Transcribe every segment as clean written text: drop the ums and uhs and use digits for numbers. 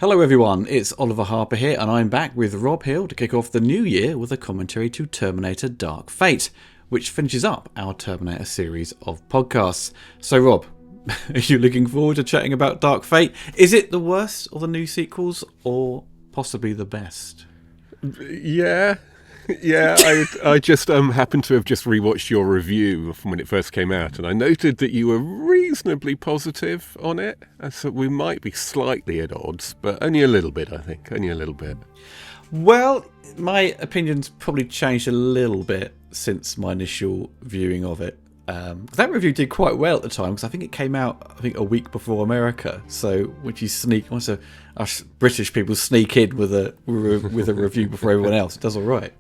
Hello everyone, it's Oliver Harper here, and I'm back with Rob Hill to kick off the new year with a commentary to Terminator Dark Fate, which finishes up our Terminator series of podcasts. So Rob, are you looking forward to chatting about Dark Fate? Is it the worst of the new sequels, or possibly the best? Yeah. I just happened to have just rewatched your review from when it first came out, and I noted that you were reasonably positive on it. So we might be slightly at odds, but only a little bit, I think. Only a little bit. Well, my opinion's probably changed a little bit since my initial viewing of it. That review did quite well at the time because I think it came out a week before America. So which you sneak, also us British people sneak in with a review before everyone else. It does all right.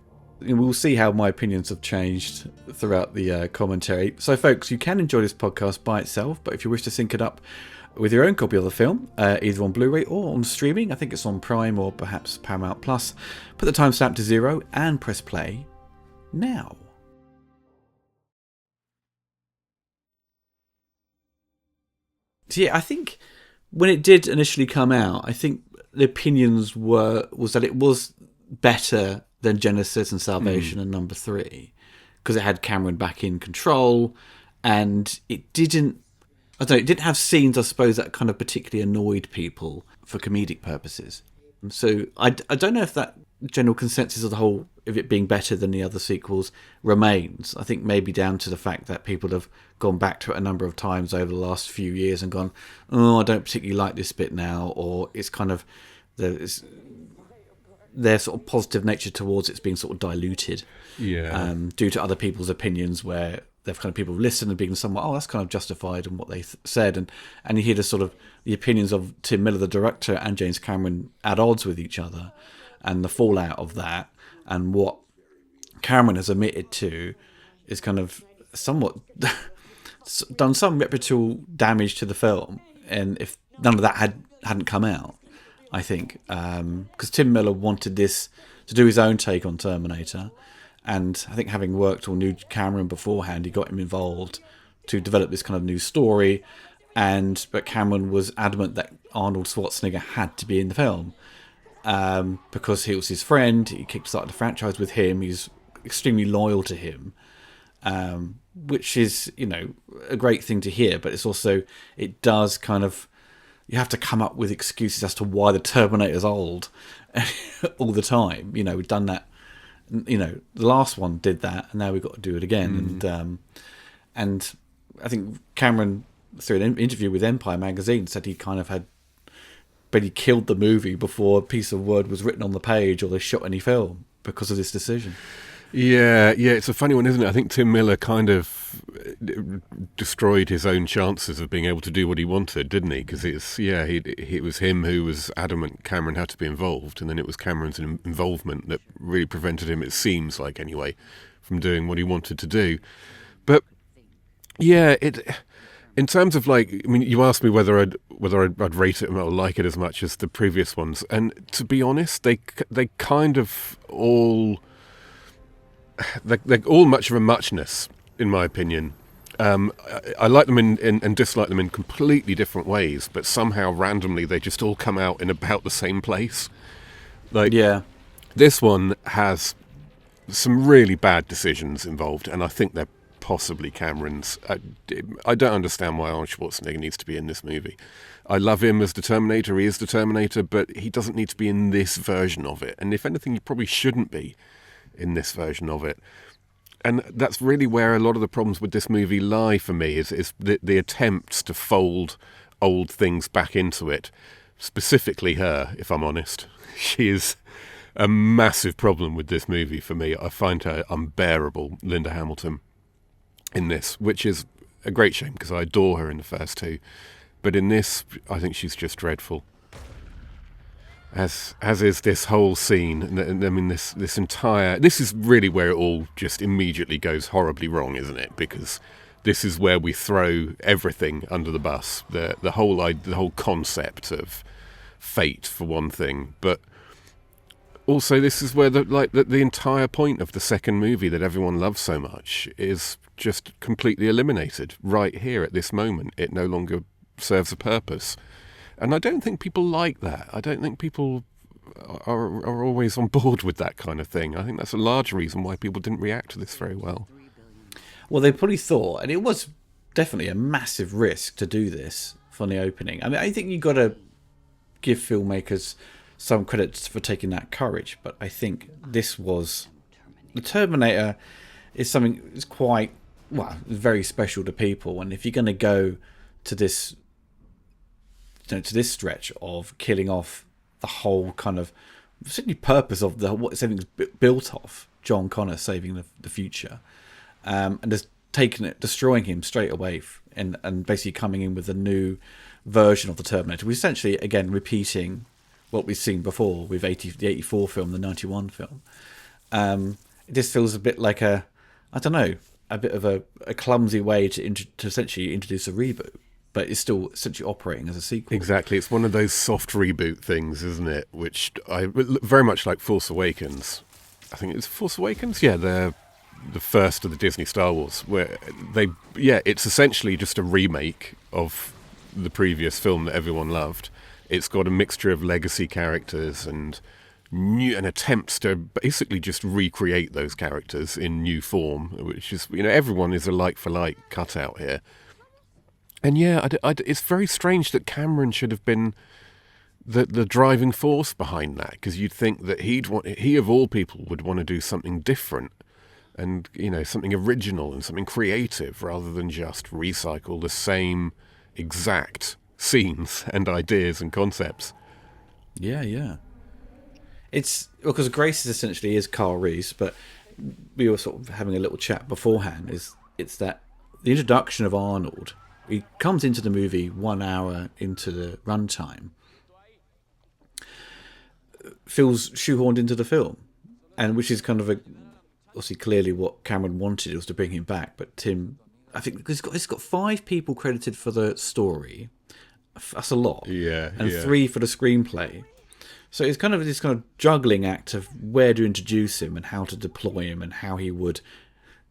We'll see how my opinions have changed throughout the commentary. So, folks, you can enjoy this podcast by itself, but if you wish to sync it up with your own copy of the film, either on Blu-ray or on streaming, I think it's on Prime or perhaps Paramount Plus, put the timestamp to 0 and press play now. So, yeah, I think when it did initially come out, I think the opinions was that it was better than Genesis and Salvation and number 3, because it had Cameron back in control, and it didn't have scenes, I suppose, that kind of particularly annoyed people for comedic purposes. So I don't know if that general consensus of the whole of it being better than the other sequels remains. I think maybe down to the fact that people have gone back to it a number of times over the last few years and gone, oh, I don't particularly like this bit now, or it's kind of their sort of positive nature towards it's being sort of diluted, due to other people's opinions, where they've kind of people listen and being somewhat, oh, that's kind of justified in what they said, and you hear the sort of the opinions of Tim Miller, the director, and James Cameron at odds with each other, and the fallout of that, and what Cameron has admitted to is kind of somewhat done some reputable damage to the film, and if none of that hadn't come out, I think, because Tim Miller wanted this to do his own take on Terminator, and I think having worked or knew Cameron beforehand, he got him involved to develop this kind of new story, but Cameron was adamant that Arnold Schwarzenegger had to be in the film, because he was his friend, he kickstarted the franchise with him, he's extremely loyal to him, which is, a great thing to hear, but it's also, it does kind of, you have to come up with excuses as to why the Terminator's old all the time. We've done that. The last one did that, and now we've got to do it again. And I think Cameron, through an interview with Empire magazine, said he kind of had, but he killed the movie before a piece of word was written on the page or they shot any film because of this decision. Yeah, it's a funny one, isn't it? I think Tim Miller kind of destroyed his own chances of being able to do what he wanted, didn't he? Because it was him who was adamant Cameron had to be involved, and then it was Cameron's involvement that really prevented him, it seems like anyway, from doing what he wanted to do. But yeah, in terms of you asked me whether I'd rate it or like it as much as the previous ones, and to be honest, they kind of all. They're all much of a muchness, in my opinion. I like them and dislike them in completely different ways, but somehow randomly they just all come out in about the same place. This one has some really bad decisions involved, and I think they're possibly Cameron's. I don't understand why Arnold Schwarzenegger needs to be in this movie. I love him as the Terminator, he is the Terminator, but he doesn't need to be in this version of it. And if anything, he probably shouldn't be in this version of it. And that's really where a lot of the problems with this movie lie for me, is the attempts to fold old things back into it. Specifically her, if I'm honest. She is a massive problem with this movie for me. I find her unbearable, Linda Hamilton, in this, which is a great shame because I adore her in the first two. But in this, I think she's just dreadful. As is this whole scene. I mean, this is really where it all just immediately goes horribly wrong, isn't it? Because this is where we throw everything under the bus. The whole concept of fate, for one thing, but also this is where the entire point of the second movie that everyone loves so much is just completely eliminated right here at this moment. It no longer serves a purpose. And I don't think people like that. I don't think people are always on board with that kind of thing. I think that's a large reason why people didn't react to this very well. Well, they probably thought, and it was definitely a massive risk to do this from the opening. I mean, I think you've got to give filmmakers some credit for taking that courage, but I think this was... The Terminator is something that's quite, well, very special to people, and if you're going to go to this, to this stretch of killing off the whole kind of certainly purpose of what everything's built off, John Connor saving the future, and just destroying him straight away, and basically coming in with a new version of the Terminator. We're essentially, again, repeating what we've seen before with the 84 film, the 91 film. It just feels a bit like a bit of a clumsy way to essentially introduce a reboot, but it's still essentially operating as a sequel. Exactly. It's one of those soft reboot things, isn't it? Which I very much like Force Awakens. I think it's Force Awakens? Yeah, they're the first of the Disney Star Wars, where it's essentially just a remake of the previous film that everyone loved. It's got a mixture of legacy characters and attempts to basically just recreate those characters in new form, which is, everyone is a like-for-like cutout here. And it's very strange that Cameron should have been the driving force behind that, because you'd think that he of all people would want to do something different and, something original and something creative rather than just recycle the same exact scenes and ideas and concepts. Yeah. It's because Grace essentially is Carl Reese, but we were sort of having a little chat beforehand. It's that the introduction of Arnold, he comes into the movie 1 hour into the runtime, feels shoehorned into the film, and which is kind of obviously clearly what Cameron wanted, was to bring him back. But Tim, I think it's got 5 people credited for the story. That's a lot. Yeah. And 3 for the screenplay. So it's kind of this kind of juggling act of where to introduce him and how to deploy him and how he would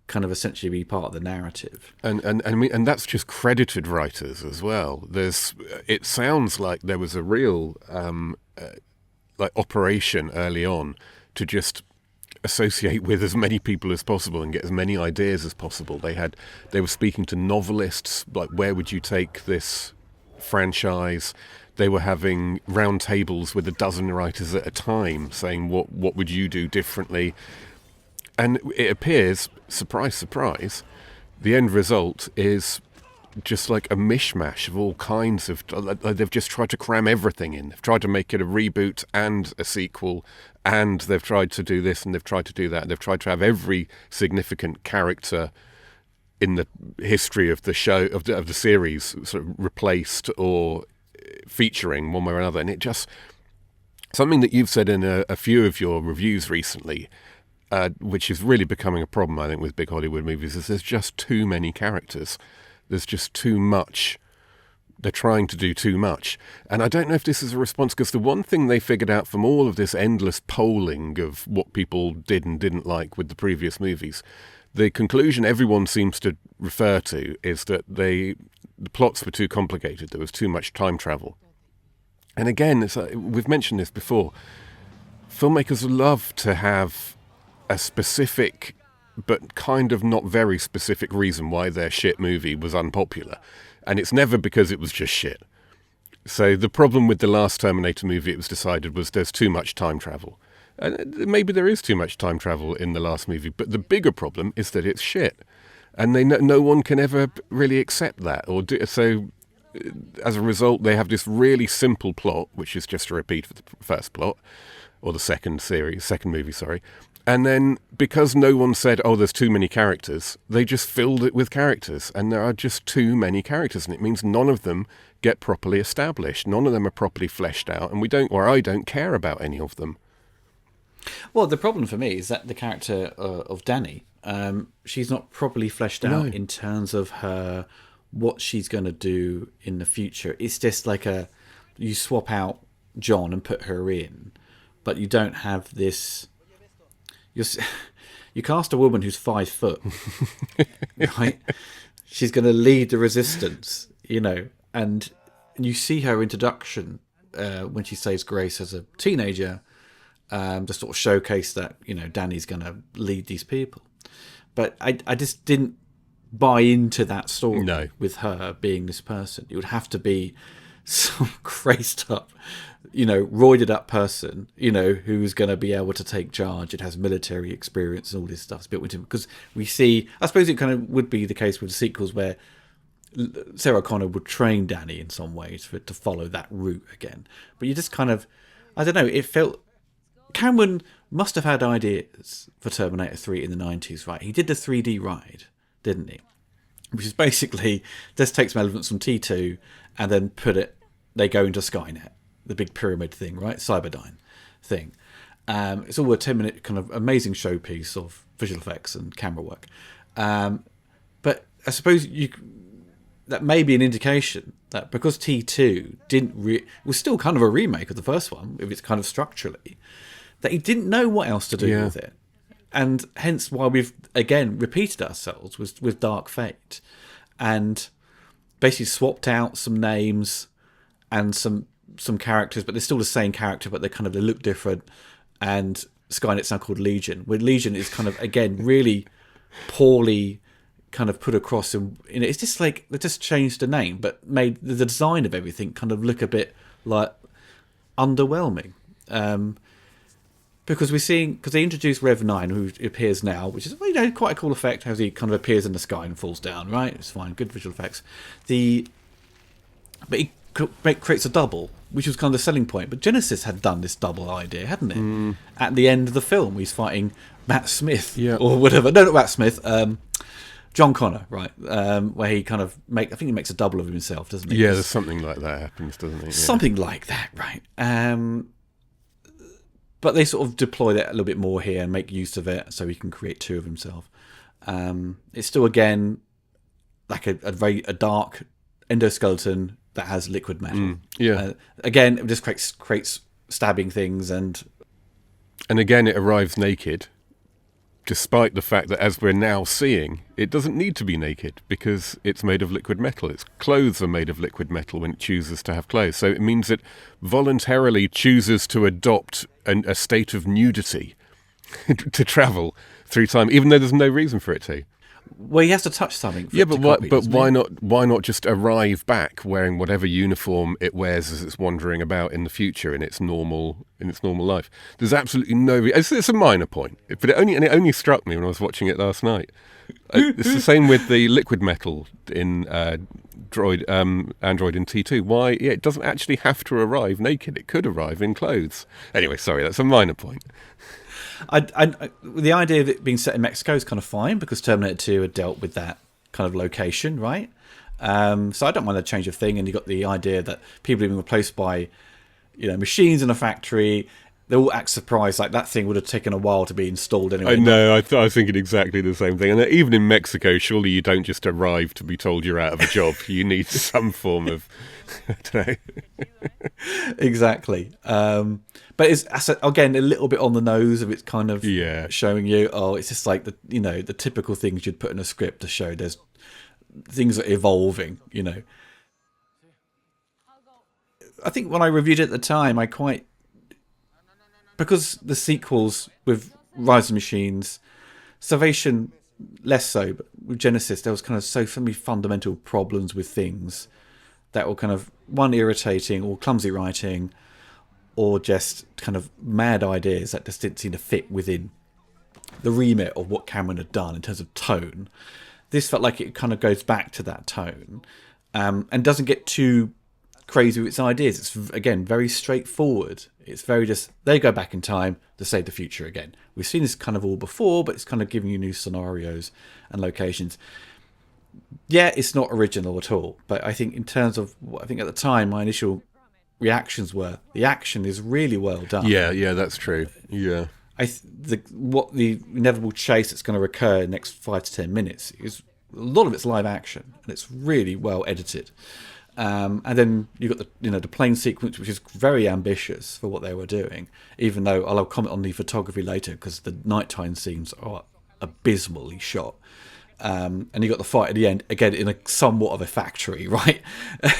kind of essentially be part of the narrative. And that's just credited writers as well. It sounds like there was a real operation early on to just associate with as many people as possible and get as many ideas as possible. They were speaking to novelists, like, where would you take this franchise? They were having round tables with a dozen writers at a time, saying what would you do differently. And it appears, surprise, surprise, the end result is just like a mishmash of all kinds of... They've just tried to cram everything in. They've tried to make it a reboot and a sequel, and they've tried to do this and they've tried to do that. They've tried to have every significant character in the history of the show, of the series, sort of replaced or featuring one way or another. And it just... Something that you've said in a few of your reviews recently, which is really becoming a problem, I think, with big Hollywood movies, is there's just too many characters. There's just too much. They're trying to do too much. And I don't know if this is a response, because the one thing they figured out from all of this endless polling of what people did and didn't like with the previous movies, the conclusion everyone seems to refer to is that the plots were too complicated. There was too much time travel. And again, we've mentioned this before, filmmakers love to have a specific but kind of not very specific reason why their shit movie was unpopular. And it's never because it was just shit. So the problem with the last Terminator movie, it was decided, was there's too much time travel. And maybe there is too much time travel in the last movie, but the bigger problem is that it's shit. And no one can ever really accept that. So as a result, they have this really simple plot, which is just a repeat of the first plot, or the second movie. And then, because no one said, oh, there's too many characters, they just filled it with characters. And there are just too many characters. And it means none of them get properly established. None of them are properly fleshed out. And I don't care about any of them. Well, the problem for me is that the character of Danny, she's not properly fleshed out in terms of what she's going to do in the future. It's just like you swap out John and put her in, but you don't have this... You cast a woman who's 5 foot, right? She's going to lead the resistance, and and you see her introduction when she says grace as a teenager, to sort of showcase that, you know, Danny's going to lead these people. But I just didn't buy into that story with her being this person. It would have to be some crazed up, you know, roided up person, you know, who's going to be able to take charge. It has military experience and all this stuff's built into it. Because we see, I suppose it kind of would be the case with the sequels where Sarah Connor would train Danny in some ways for it to follow that route again. But you just kind of, I don't know, it felt, Cameron must have had ideas for Terminator 3 in the 90s, right? He did the 3D ride, didn't he? Which is basically, just take some elements from T2 and then they go into Skynet, the big pyramid thing, right? Cyberdyne thing. It's all a 10-minute kind of amazing showpiece of visual effects and camera work. But I suppose that may be an indication that because T2 was still kind of a remake of the first one, if it's kind of structurally, that he didn't know what else to do with it. And hence why we've, again, repeated ourselves with Dark Fate. And basically swapped out some names and some characters, but they're still the same character, but they look different. And Skynet's now called Legion, where Legion is kind of, again, really poorly kind of put across. It's just like they just changed the name, but made the design of everything kind of look a bit like underwhelming. Because they introduced Rev 9, who appears now, which is, you know, quite a cool effect, how he kind of appears in the sky and falls down, right? It's fine, good visual effects. But he creates a double, which was kind of the selling point. But Genesis had done this double idea, hadn't it? At the end of the film, he's fighting Matt Smith, or whatever. No, not Matt Smith. John Connor, right? Where he kind of I think he makes a double of himself, doesn't he? Yeah, there's something like that happens, doesn't it? Yeah. Something like that, right? But they sort of deploy that a little bit more here and make use of it so he can create two of himself. It's still, again, like a dark endoskeleton that has liquid metal. Again, it just creates stabbing things. And again, it arrives naked, despite the fact that, as we're now seeing, it doesn't need to be naked because it's made of liquid metal. Its clothes are made of liquid metal when it chooses to have clothes. So it means it voluntarily chooses to adopt a state of nudity to travel through time, even though there's no reason for it to. Well, he has to touch something. But why not? Why not just arrive back wearing whatever uniform it wears as it's wandering about in the future in its normal life? There's absolutely no. It's a minor point, but it only struck me when I was watching it last night. It's the same with the liquid metal in Android in T2. Why? Yeah, it doesn't actually have to arrive naked. It could arrive in clothes. Anyway, sorry, that's a minor point. The idea of it being set in Mexico is kind of fine because Terminator 2 had dealt with that kind of location, right? So I don't mind the change of thing. And you got the idea that people have been replaced by, you know, machines in a factory. They all act surprised, like that thing would have taken a while to be installed anyway. I know, I was thinking exactly the same thing. And even in Mexico, surely you don't just arrive to be told you're out of a job. You need some form of, I don't know. Exactly. But it's, again, a little bit on the nose of it's kind of showing you, it's just like the typical things you'd put in a script to show there's things are evolving, you know. I think when I reviewed it at the time, because the sequels with Rise of Machines, Salvation less so, but with Genesis there was kind of so many fundamental problems with things that were kind of, one, irritating or clumsy writing, or just kind of mad ideas that just didn't seem to fit within the remit of what Cameron had done in terms of tone. This felt like it kind of goes back to that tone, and doesn't get too crazy with its ideas. It's, again, very straightforward. It's very just, they go back in time to save the future again. We've seen this kind of all before, but it's kind of giving you new scenarios and locations. Yeah, it's not original at all, but I think in terms of what I think at the time, my initial reactions were, the action is really well done. Yeah, that's true. Yeah. What the inevitable chase that's going to occur in the next 5 to 10 minutes is, a lot of it's live action, and it's really well edited. And then you've got the plane sequence, which is very ambitious for what they were doing, even though I'll comment on the photography later, because the nighttime scenes are abysmally shot. and you got the fight at the end again in a somewhat of a factory, right,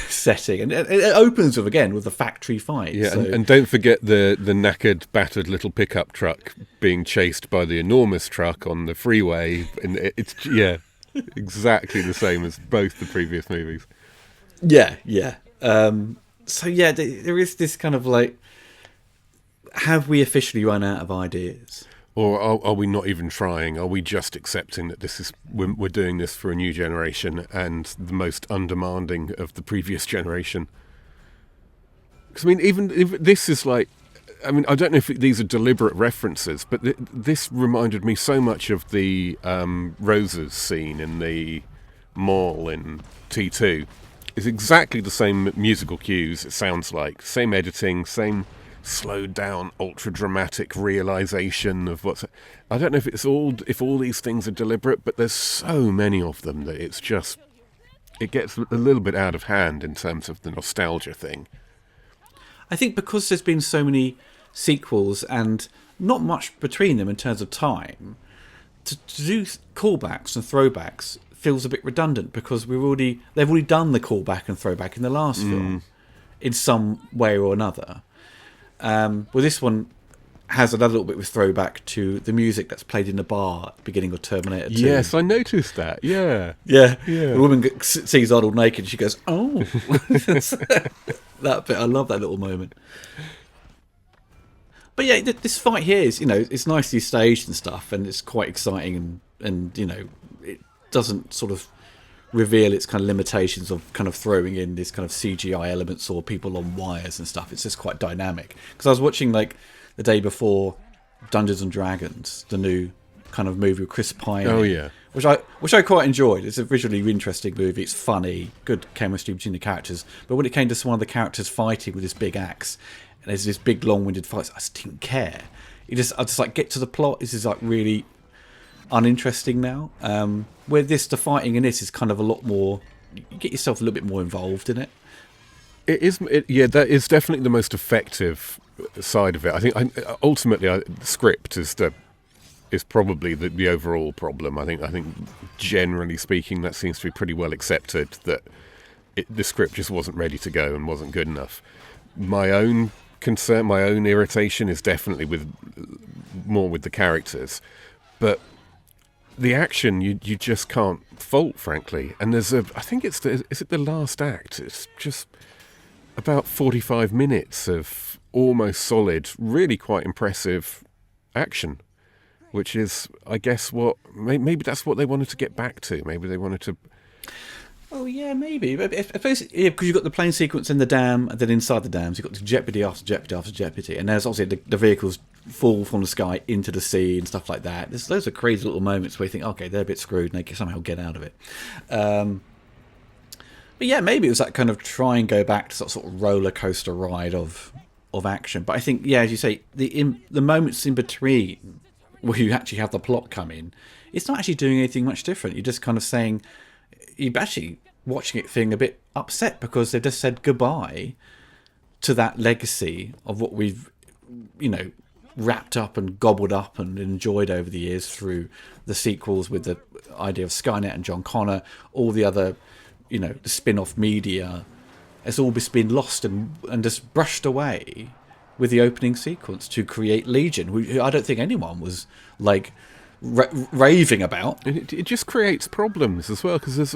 setting, and it opens with a factory fight. Yeah, so. and don't forget the knackered, battered little pickup truck being chased by the enormous truck on the freeway, and it's exactly the same as both the previous movies. Yeah. So there is this kind of like, have we officially run out of ideas? Or are we not even trying? Are we just accepting that we're doing this for a new generation and the most undemanding of the previous generation? Because, I mean, even if this is like... I mean, I don't know if these are deliberate references, but this reminded me so much of the Roses scene in the mall in T2. It's exactly the same musical cues, it sounds like. Same editing, same... slowed down, ultra dramatic realization of what's... I don't know if all these things are deliberate, but there's so many of them that it gets a little bit out of hand in terms of the nostalgia thing. I think because there's been so many sequels and not much between them in terms of time, to do callbacks and throwbacks feels a bit redundant, because they've already done the callback and throwback in the last film in some way or another. Well, this one has another little bit of throwback to the music that's played in the bar at the beginning of Terminator 2. Yes, I noticed that. Yeah. The woman sees Arnold naked and she goes, "Oh." That bit, I love that little moment. But yeah, this fight here is, it's nicely staged and stuff, and it's quite exciting, and it doesn't sort of reveal its kind of limitations of kind of throwing in this kind of CGI elements or people on wires and stuff. It's just quite dynamic. Because I was watching, like, the day before Dungeons and Dragons, the new kind of movie with Chris Pine. Oh yeah, which I quite enjoyed. It's a visually interesting movie. It's funny, good chemistry between the characters. But when it came to one of the characters fighting with this big axe, and there's this big long-winded fight, I just didn't care. I just like, get to the plot. This is like really uninteresting now. Where the fighting in this is kind of a lot more. You get yourself a little bit more involved in it. It is. That is definitely the most effective side of it. I think ultimately the script is probably the overall problem. I think generally speaking, that seems to be pretty well accepted, that the script just wasn't ready to go and wasn't good enough. My own concern, my own irritation is definitely more with the characters, but the action you just can't fault, frankly. And is it the last act? It's just about 45 minutes of almost solid, really quite impressive action, which is, I guess, maybe that's what they wanted to get back to. Maybe they wanted to... Oh, yeah, maybe. Because you've got the plane sequence in the dam, and then inside the dams, you've got jeopardy after jeopardy after jeopardy. And there's obviously the vehicles fall from the sky into the sea and stuff like that. There's those are crazy little moments where you think, okay, they're a bit screwed, and they can somehow get out of it. But yeah, maybe it was that kind of try and go back to sort of roller coaster ride of action. But I think, yeah, as you say, the moments in between where you actually have the plot come in, it's not actually doing anything much different. You're just kind of saying... You're actually watching it feeling a bit upset because they've just said goodbye to that legacy of what we've, wrapped up and gobbled up and enjoyed over the years through the sequels with the idea of Skynet and John Connor, all the other, the spin-off media. It's all just been lost and just brushed away with the opening sequence to create Legion, who I don't think anyone was like... raving about. It just creates problems as well, because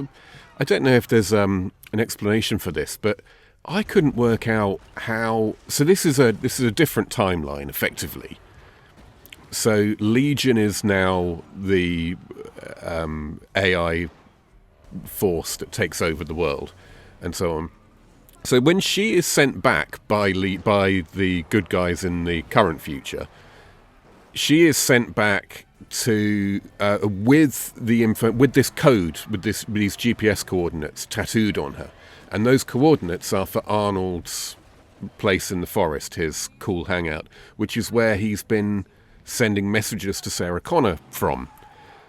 I don't know if there's an explanation for this, but I couldn't work out how. So this is a different timeline, effectively. So Legion is now the AI force that takes over the world, and so on. So when she is sent back by the good guys in the current future, she is sent back to with this code, with these GPS coordinates tattooed on her, and those coordinates are for Arnold's place in the forest, his cool hangout, which is where he's been sending messages to Sarah Connor from.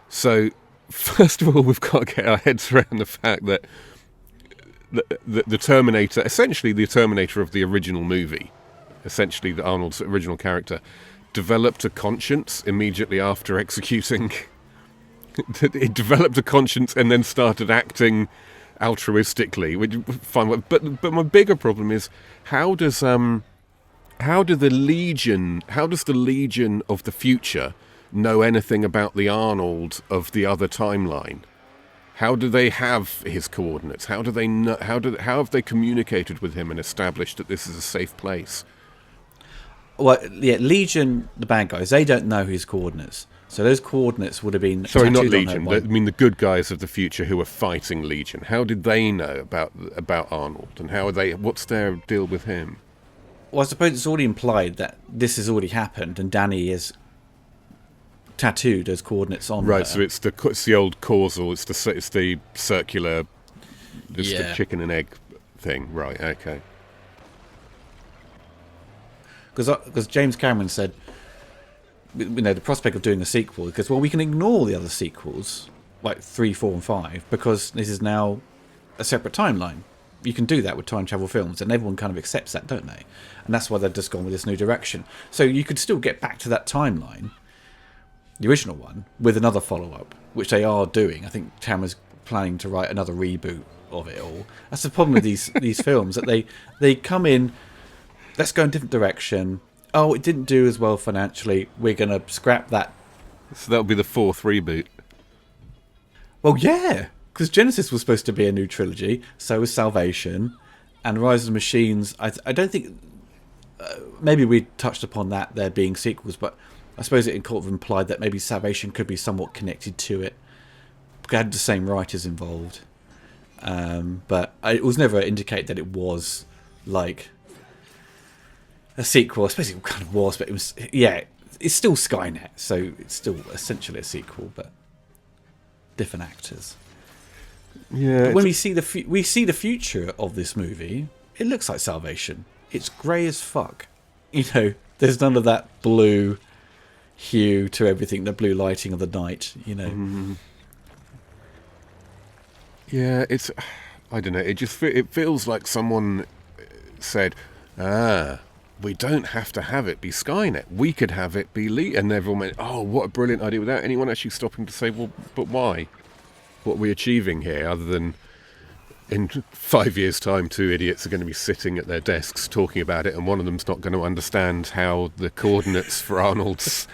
So first of all, we've got to get our heads around the fact that the Terminator, essentially the Terminator of the original movie, essentially the Arnold's original character, developed a conscience immediately after executing It developed a conscience and then started acting altruistically, which fine. But my bigger problem is how does the Legion of the future know anything about the Arnold of the other timeline? How do they have his coordinates? How do they know, how have they communicated with him and established that this is a safe place? Well, yeah, Legion, the bad guys, they don't know his coordinates. So those coordinates would have been... Sorry, not Legion. I mean the good guys of the future who are fighting Legion. How did they know about Arnold? And how are they? What's their deal with him? Well, I suppose it's already implied that this has already happened and Danny is tattooed as coordinates on Right, her. so it's the old causal, it's the circular, the chicken and egg thing. Right, okay. Because James Cameron said, the prospect of doing a sequel, because, well, we can ignore the other sequels, like 3, 4 and 5, because this is now a separate timeline. You can do that with time travel films, and everyone kind of accepts that, don't they? And that's why they've just gone with this new direction. So you could still get back to that timeline, the original one, with another follow-up, which they are doing. I think Cameron's planning to write another reboot of it all. That's the problem with these films, that they come in, let's go in a different direction. Oh, it didn't do as well financially. We're going to scrap that. So that'll be the 4th reboot. Well, yeah, because Genesis was supposed to be a new trilogy. So was Salvation, and Rise of the Machines. I don't think maybe we touched upon that there being sequels, but I suppose it kind of implied that maybe Salvation could be somewhat connected to it. It had the same writers involved, but it was never indicated that it was like a sequel. I suppose it kind of was, but it was, yeah, it's still Skynet, so it's still essentially a sequel, but different actors. Yeah. But when we see the future of this movie, it looks like Salvation. It's grey as fuck. There's none of that blue hue to everything, the blue lighting of the night. Mm-hmm. Yeah, it's, I don't know. It feels like someone said, we don't have to have it be Skynet. We could have it be Lee. And everyone went, oh, what a brilliant idea, without anyone actually stopping to say, well, but why? What are we achieving here, other than in 5 years' time, 2 idiots are going to be sitting at their desks talking about it, and one of them's not going to understand how the coordinates for Arnold's...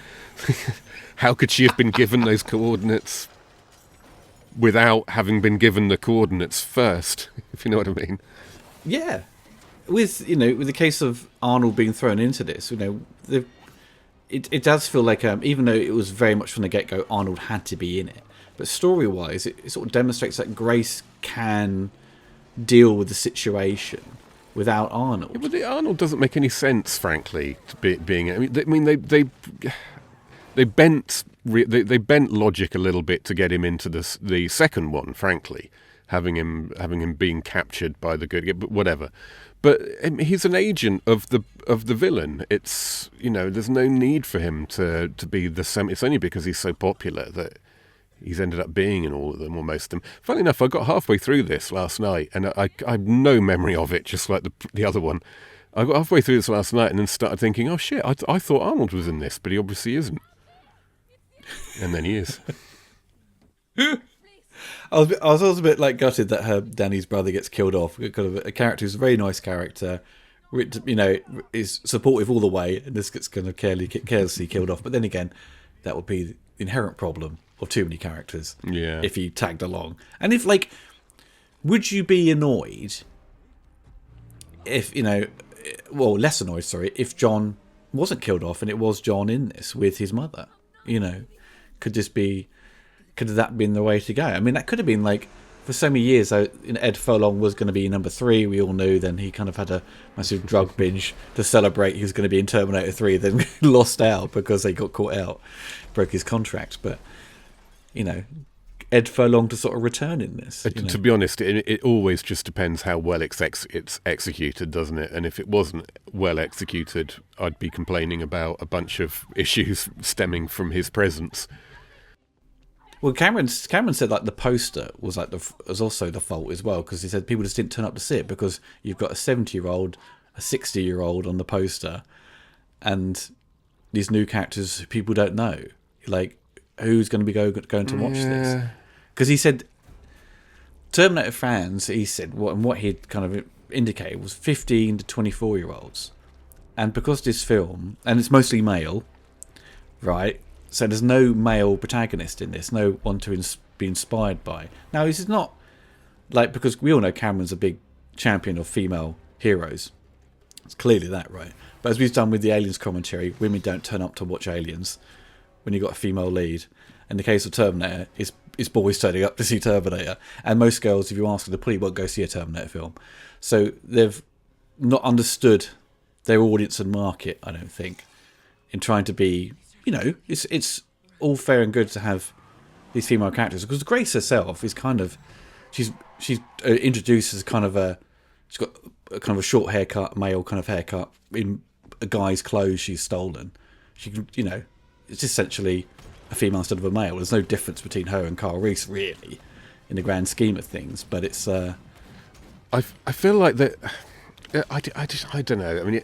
How could she have been given those coordinates without having been given the coordinates first, if you know what I mean? Yeah. With the case of Arnold being thrown into this, it does feel like, even though it was very much from the get-go, Arnold had to be in it. But story-wise, it sort of demonstrates that Grace can deal with the situation without Arnold. Yeah, but Arnold doesn't make any sense, frankly, to being. They bent logic a little bit to get him into the second one, frankly, having him being captured by the good, but whatever. But he's an agent of the villain. It's there's no need for him to be the same. It's only because he's so popular that he's ended up being in all of them, or most of them. Funnily enough, I got halfway through this last night, and I have no memory of it, just like the other one. I got halfway through this last night and then started thinking, oh shit, I thought Arnold was in this, but he obviously isn't. And then he is. I was also a bit like gutted that Danny's brother gets killed off. Kind of a character who's a very nice character, which, is supportive all the way, and this gets kind of carelessly killed off. But then again, that would be the inherent problem of too many characters. Yeah. If he tagged along, and if would you be annoyed if less annoyed? Sorry, if John wasn't killed off and it was John in this with his mother. Could that been the way to go? I mean, that could have been for so many years. Ed Furlong was going to be number 3. We all knew. Then he kind of had a massive drug binge to celebrate. He was going to be in Terminator 3. Then lost out because they got caught out, broke his contract. But Ed Furlong to sort of return in this. To be honest, it always just depends how well it's executed, doesn't it? And if it wasn't well executed, I'd be complaining about a bunch of issues stemming from his presence. Well, Cameron said the poster was was also the fault as well, because he said people just didn't turn up to see it because you've got a 70-year-old, a 60-year-old on the poster, and these new characters who people don't know. who's going to be going to watch this. Because he said Terminator fans, he said, what he'd kind of indicated was 15 to 24-year-olds. And because this film, and it's mostly male, right? So there's no male protagonist in this, no one to be inspired by. Now, this is not like, because we all know Cameron's a big champion of female heroes. It's clearly that, right? But as we've done with the Aliens commentary, women don't turn up to watch Aliens when you've got a female lead. In the case of Terminator, it's boys turning up to see Terminator. And most girls, if you ask them, they probably won't go see a Terminator film. So they've not understood their audience and market, I don't think, in trying to be, it's all fair and good to have these female characters, because Grace herself is kind of, she's introduced as she's got a kind of a short haircut, male kind of haircut, in a guy's clothes she's stolen. She, it's essentially a female instead of a male. There's no difference between her and Carl Reese, really, in the grand scheme of things. But it's, I feel like that. I don't know. I mean,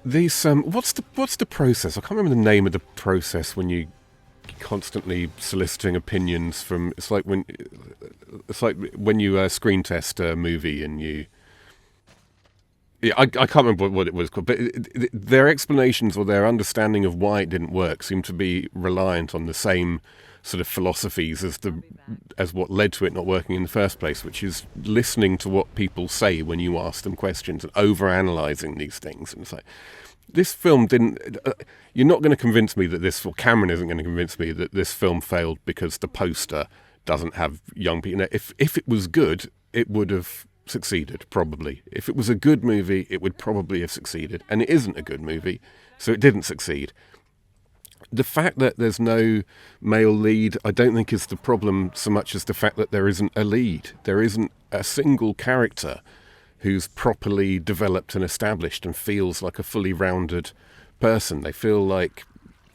what's the process? I can't remember the name of the process when you constantly soliciting opinions from. It's like when you screen test a movie and you. Yeah, I can't remember what it was called, but their explanations or their understanding of why it didn't work seem to be reliant on the same sort of philosophies as what led to it not working in the first place, which is listening to what people say when you ask them questions and overanalyzing these things. And it's like, this film didn't. You're not going to convince me that Cameron isn't going to convince me that this film failed because the poster doesn't have young people. If it was good, it would have succeeded, probably. If it was a good movie, it would probably have succeeded. And it isn't a good movie, so it didn't succeed. The fact that there's no male lead, I don't think is the problem so much as the fact that there isn't a lead. There isn't a single character who's properly developed and established and feels like a fully rounded person. They feel like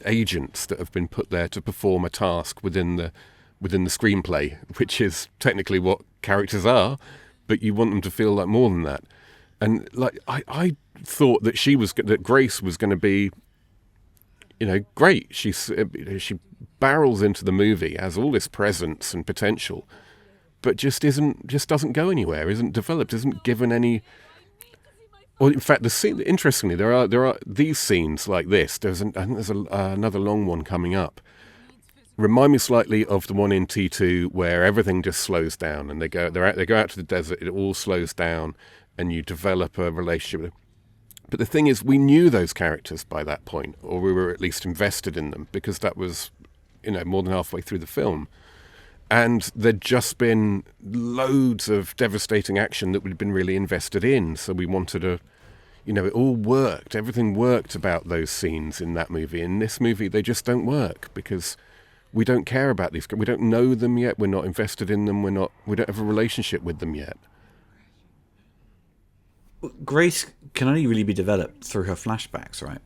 agents that have been put there to perform a task within the screenplay, which is technically what characters are, but you want them to feel like more than that. And like I thought that Grace was going to be, great. She barrels into the movie, has all this presence and potential, but just doesn't go anywhere, isn't developed, isn't given any. Well, in fact, interestingly, there are these scenes like this. I think there's another long one coming up. Remind me slightly of the one in T2 where everything just slows down and they go out to the desert. It all slows down, and you develop a relationship with them. But the thing is, we knew those characters by that point, or we were at least invested in them, because that was, more than halfway through the film. And there'd just been loads of devastating action that we'd been really invested in. So we wanted it all worked. Everything worked about those scenes in that movie. In this movie, they just don't work because we don't care about these. We don't know them yet. We're not invested in them. We don't have a relationship with them yet. Grace can only really be developed through her flashbacks, right?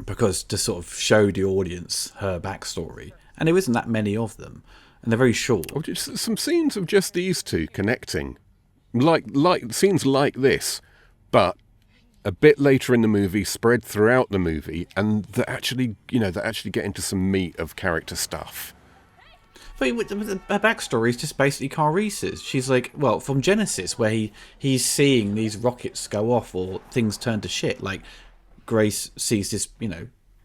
Because to sort of show the audience her backstory, and there isn't that many of them, and they're very short. Oh, just some scenes of just these two connecting, like scenes like this, but a bit later in the movie, spread throughout the movie, and that actually get into some meat of character stuff. But her backstory is just basically Carl Reese's. She's like, well, from Genesis, where he's seeing these rockets go off or things turn to shit. Like, Grace sees this,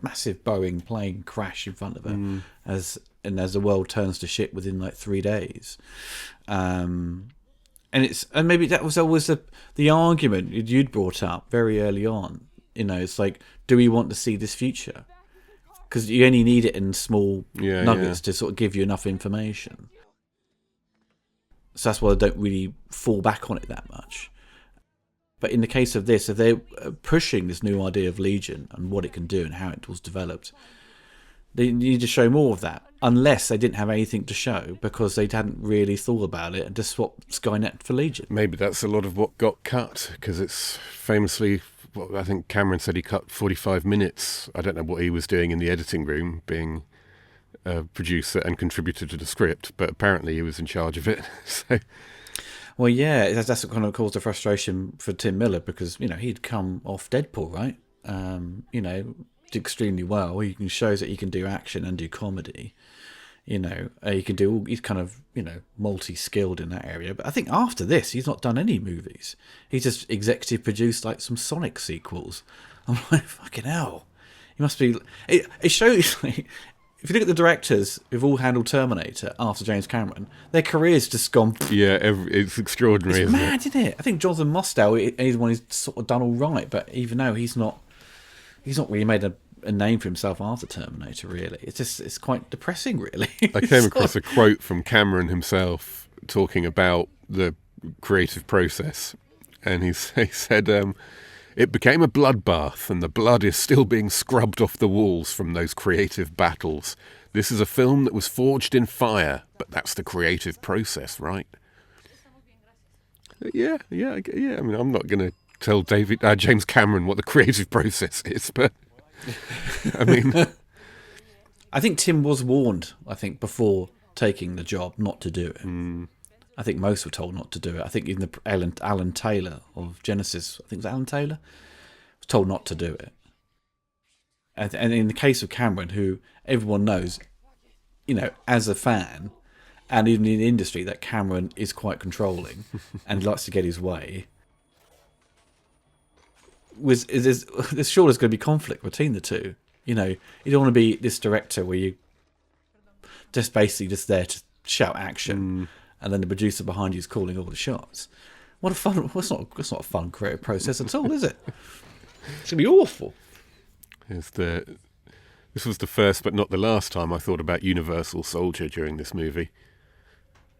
massive Boeing plane crash in front of her as the world turns to shit within like 3 days. And maybe that was always the argument you'd brought up very early on. It's like, do we want to see this future? Because you only need it in small nuggets to sort of give you enough information. So that's why I don't really fall back on it that much. But in the case of this, if they're pushing this new idea of Legion and what it can do and how it was developed, they need to show more of that. Unless they didn't have anything to show because they hadn't really thought about it and just swapped Skynet for Legion. Maybe that's a lot of what got cut, because it's famously... Well, I think Cameron said he cut 45 minutes. I don't know what he was doing in the editing room, being a producer and contributor to the script, but apparently he was in charge of it. So, well, yeah, that's what kind of caused the frustration for Tim Miller, because he'd come off Deadpool, right? extremely well. He shows that he can do action and do comedy. You know, he can do all. He's kind of, you know, multi-skilled in that area. But I think after this, he's not done any movies. He's just executive produced like some Sonic sequels. I'm like, fucking hell. He must be. It shows. Like, if you look at the directors who've all handled Terminator after James Cameron, their careers just gone. Yeah, it's extraordinary. It's mad, isn't it? I think Jonathan Mostow is one who's sort of done all right, but even though he's not really made a name for himself after Terminator. Really, it's quite depressing. Really, I came across a quote from Cameron himself talking about the creative process, and he said, "It became a bloodbath, and the blood is still being scrubbed off the walls from those creative battles. This is a film that was forged in fire, but that's the creative process, right?" Yeah. I mean, I'm not going to tell James Cameron what the creative process is, but I mean, I think Tim was warned, I think, before taking the job not to do it. I think most were told not to do it. I think even Alan Taylor of Genesis, I think it was Alan Taylor, was told not to do it. And in the case of Cameron, who everyone knows, you know, as a fan, and even in the industry, that Cameron is quite controlling and likes to get his way. There's sure there's going to be conflict between the two. You know, you don't want to be this director where you just basically just there to shout action, and then the producer behind you is calling all the shots. What a fun! That's not a fun creative process at all, is it? It's gonna be awful. This was the first, but not the last time I thought about Universal Soldier during this movie.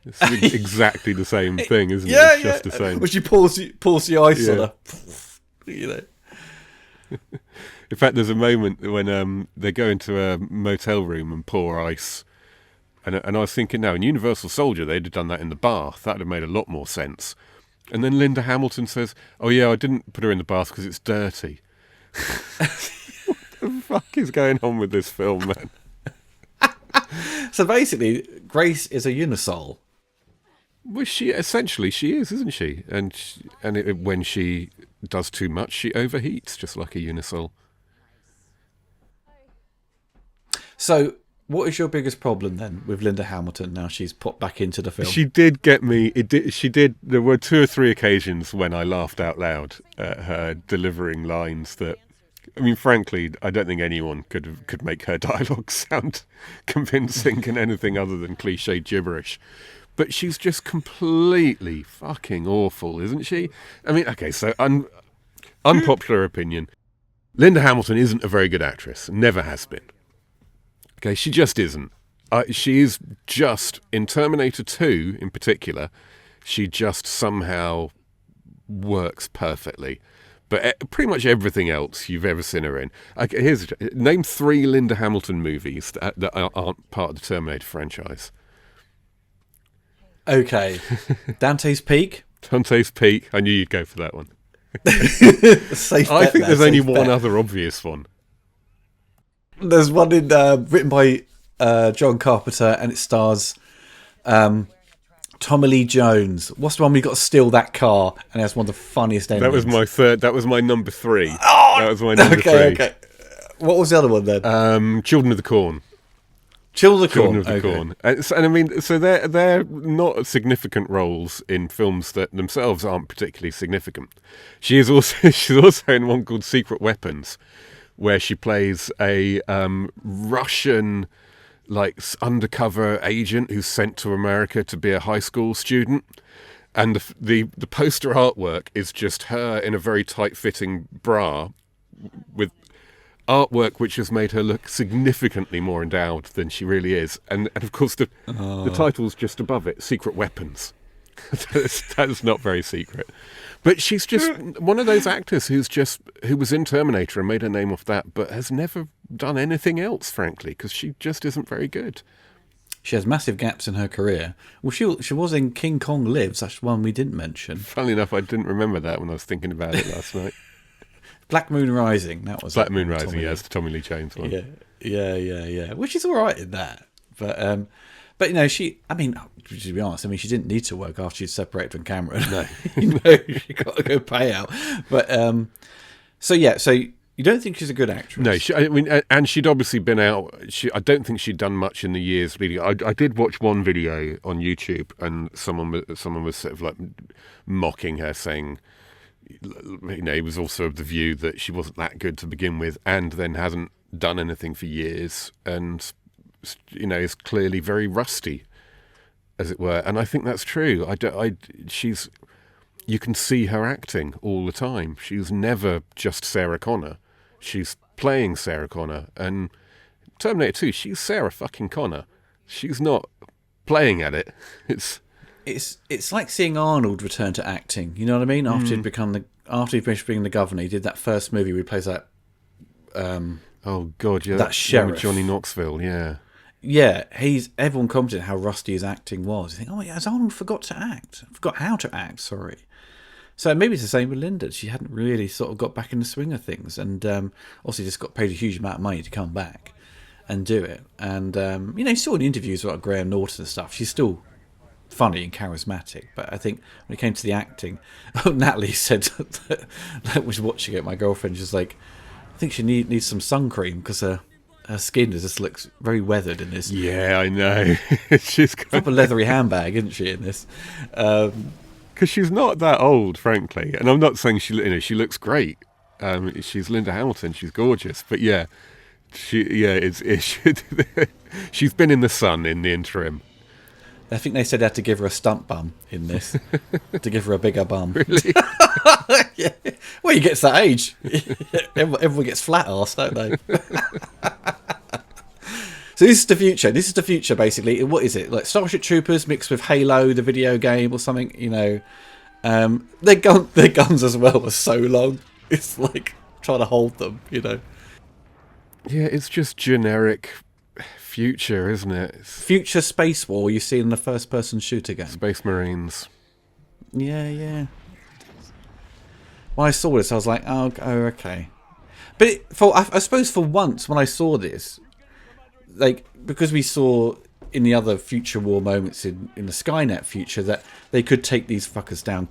It's exactly the same thing, isn't it? It's just the same. Which you pours the ice on her. You know. In fact, there's a moment when they go into a motel room and pour ice, and I was thinking, now in Universal Soldier they'd have done that in the bath. That'd have made a lot more sense. And then Linda Hamilton says, "Oh yeah, I didn't put her in the bath because it's dirty." What the fuck is going on with this film, man? So basically, Grace is a unisol. Well, she is, isn't she? And when she does too much, she overheats, just like a unisol. So, what is your biggest problem then with Linda Hamilton now she's popped back into the film? She did get me. She did. There were 2 or 3 occasions when I laughed out loud at her delivering lines that. I mean, frankly, I don't think anyone could make her dialogue sound convincing in anything other than cliche gibberish. But she's just completely fucking awful, isn't she? I mean, okay, so unpopular opinion. Linda Hamilton isn't a very good actress. Never has been. Okay, she just isn't. She is just, in Terminator 2 in particular, she just somehow works perfectly. But pretty much everything else you've ever seen her in. Okay, name 3 Linda Hamilton movies that aren't part of the Terminator franchise. Okay. Dante's Peak. Dante's Peak. I knew you'd go for that one. I think there's only one other obvious one. There's one written by John Carpenter, and it stars Tommy Lee Jones. What's the one we got to steal that car? And that's one of the funniest endings. That was my third. That was my number 3. Oh, that was my number 3. Okay. What was the other one then? Children of the Corn. Children of the Corn. And I mean, so they're not significant roles in films that themselves aren't particularly significant. She's also in one called Secret Weapons, where she plays a Russian undercover agent who's sent to America to be a high school student, and the poster artwork is just her in a very tight-fitting bra with artwork which has made her look significantly more endowed than she really is, and of course the title's just above it, Secret Weapons. That's not very secret. But she's just one of those actors who was in Terminator and made her name off that, but has never done anything else, frankly, because she just isn't very good. She has massive gaps in her career. Well, she was in King Kong Lives. That's one we didn't mention. Funnily enough, I didn't remember that when I was thinking about it last night. Black Moon Rising. That was Black Moon Rising. Yeah, it's the Tommy Lee Jones one. Yeah. Which is all right in that, but you know, I mean, to be honest, she didn't need to work after she'd separated from Cameron. No, she got a good payout. But so You don't think she's a good actress? No, I mean, and she'd obviously been out. I don't think she'd done much in the years leading. I did watch one video on YouTube, and someone was sort of like mocking her, saying, he was also of the view that she wasn't that good to begin with, and then hasn't done anything for years, and is clearly very rusty, as it were. And I think that's true. You can see her acting all the time. She's never just Sarah Connor. She's playing Sarah Connor. And Terminator 2, she's Sarah fucking Connor. She's not playing at it. It's like seeing Arnold return to acting. You know what I mean? After he finished being the governor, he did that first movie where he plays that. Oh God, yeah, that sheriff, Johnny Knoxville, yeah. Yeah, everyone commented how rusty his acting was. You think, oh yeah, has Arnold forgot how to act, sorry. So maybe it's the same with Linda. She hadn't really sort of got back in the swing of things, and also just got paid a huge amount of money to come back and do it. And you saw in interviews about Graham Norton and stuff, she's still funny and charismatic. But I think when it came to the acting, Natalie said that I was watching it. My girlfriend was like, I think she needs some sun cream because her skin just looks very weathered in this. Yeah, I know. She's got proper leathery handbag, isn't she, in this? Because she's not that old, frankly. And I'm not saying she looks great. She's Linda Hamilton. She's gorgeous. But yeah, she's been in the sun in the interim. I think they said they had to give her a stunt bum in this to give her a bigger bum. Really? Yeah. Well, you get to that age, everyone gets flat arse, don't they? So this is the future. This is the future, basically. What is it? Like Starship Troopers mixed with Halo, the video game, or something. Their guns as well are so long. It's like trying to hold them. Yeah, it's just generic future, isn't it? Future space war. You see in the first-person shooter game. Space Marines. Yeah. When I saw this, I was like, oh okay. But I suppose for once, when I saw this, like, because we saw in the other future war moments in the Skynet future that they could take these fuckers down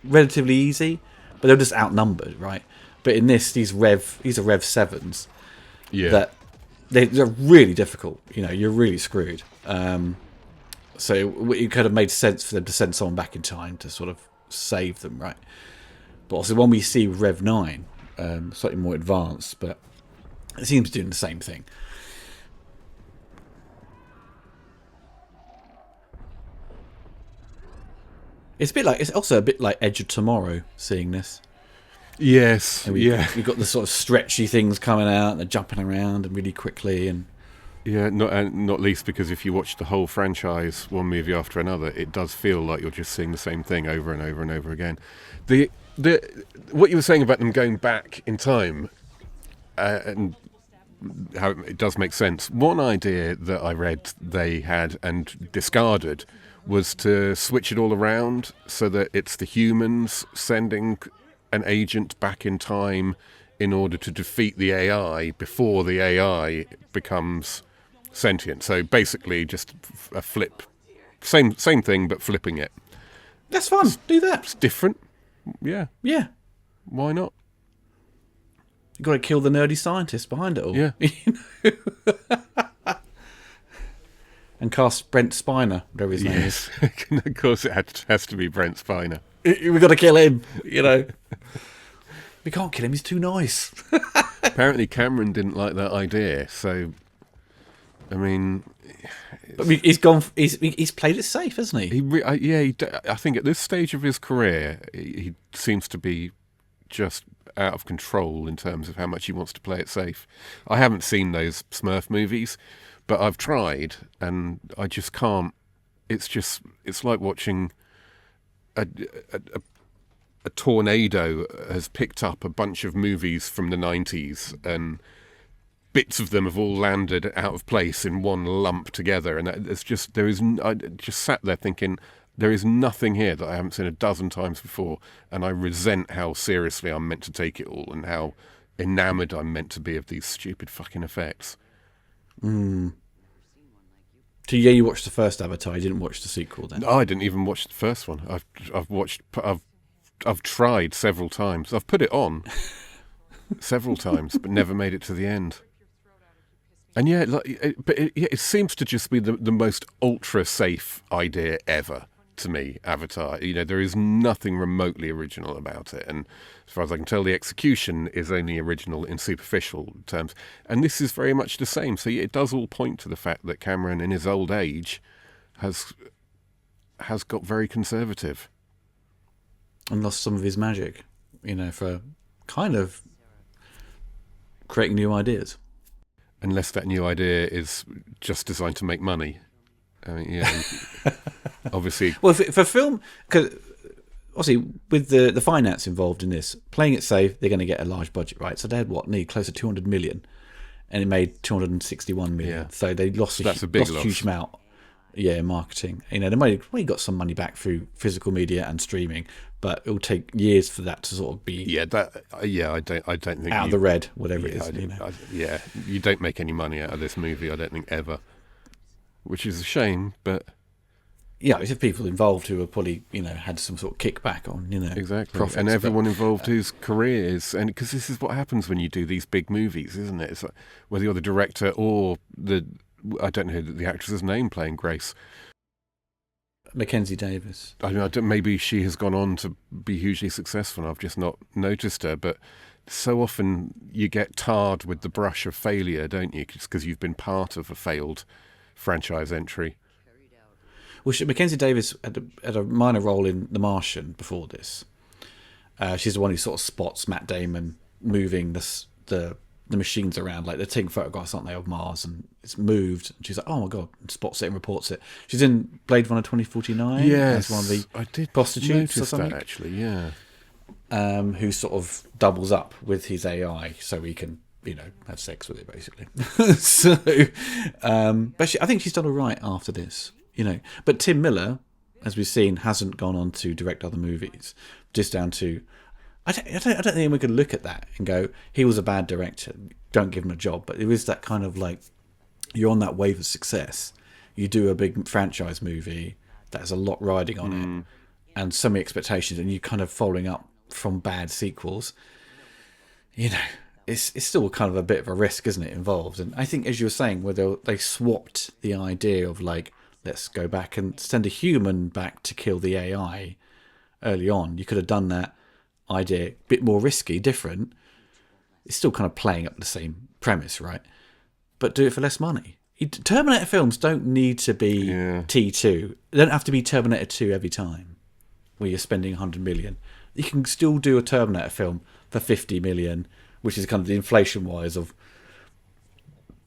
relatively easy, but they're just outnumbered, right? But in this, these are Rev 7s. Yeah. That they're really difficult. You're really screwed. So it could have made sense for them to send someone back in time to sort of save them, right? But also when we see Rev 9, slightly more advanced, but it seems doing the same thing. It's also a bit like Edge of Tomorrow, seeing this. Yes, We've got the sort of stretchy things coming out, and they're jumping around and really quickly, and not least because if you watch the whole franchise, one movie after another, it does feel like you're just seeing the same thing over and over and over again. What you were saying about them going back in time, and how it does make sense. One idea that I read they had and discarded was to switch it all around so that it's the humans sending an agent back in time in order to defeat the AI before the AI becomes sentient. So basically just a flip. Same thing, but flipping it. That's fun. Do that. It's different. Yeah. Yeah. Why not? You've got to kill the nerdy scientist behind it all. Yeah. And cast Brent Spiner, whatever his name is. Of course it has to be Brent Spiner. We've got to kill him, We can't kill him, he's too nice. Apparently Cameron didn't like that idea, so... I mean... But he's gone. He's played it safe, hasn't he? I think at this stage of his career, he seems to be just out of control in terms of how much he wants to play it safe. I haven't seen those Smurf movies, but I've tried, and I just can't. It's like watching a tornado has picked up a bunch of movies from the 90s, and bits of them have all landed out of place in one lump together, and I just sat there thinking, there is nothing here that I haven't seen a dozen times before, and I resent how seriously I'm meant to take it all and how enamoured I'm meant to be of these stupid fucking effects. So you watched the first Avatar, you didn't watch the sequel then? No, I didn't even watch the first one. I've tried several times. I've put it on. several times, but never made it to the end. And yeah, it seems to just be the most ultra-safe idea ever to me, Avatar. There is nothing remotely original about it. And as far as I can tell, the execution is only original in superficial terms. And this is very much the same. So it does all point to the fact that Cameron, in his old age, has got very conservative. And lost some of his magic, for kind of creating new ideas. Unless that new idea is just designed to make money. I mean, obviously. Well, for film, because obviously with the finance involved in this, playing it safe, they're going to get a large budget, right? So they had need close to 200 million, and it made 261 million. Yeah. So they lost a huge amount. Yeah, marketing. They might have got some money back through physical media and streaming, but it'll take years for that to sort of be. Yeah, I don't think out of the red, whatever it is. You don't make any money out of this movie. I don't think ever, which is a shame. But yeah, it's people involved who have probably had some sort of kickback on exactly profits, and everyone involved whose careers, and because this is what happens when you do these big movies, isn't it? It's like, whether you're the director or I don't know the actress's name playing Grace. Mackenzie Davis. I mean, maybe she has gone on to be hugely successful. I've just not noticed her. But so often you get tarred with the brush of failure, don't you? Just because you've been part of a failed franchise entry. Well, Mackenzie Davis had a minor role in The Martian before this. She's the one who sort of spots Matt Damon moving the machines around, like they're taking photographs, aren't they, of Mars, and it's moved. And she's like, "Oh my god!" and spots it and reports it. She's in Blade Runner 2049. Yes, as one of the I did prostitutes or something. That actually, yeah. Who sort of doubles up with his AI so he can, have sex with it, basically. So, but I think she's done all right after this, But Tim Miller, as we've seen, hasn't gone on to direct other movies, just down to. I don't think we could look at that and go, he was a bad director, don't give him a job. But there is that kind of like, you're on that wave of success. You do a big franchise movie that has a lot riding on it and so many expectations, and you kind of following up from bad sequels. It's still kind of a bit of a risk, isn't it, involved? And I think, as you were saying, where they swapped the idea of like, let's go back and send a human back to kill the AI early on. You could have done that idea a bit more risky, different. It's still kind of playing up the same premise, right? But do it for less money. Terminator films don't need to be T2. They don't have to be Terminator 2 every time where you're spending 100 million. You can still do a Terminator film for 50 million, which is kind of the inflation wise of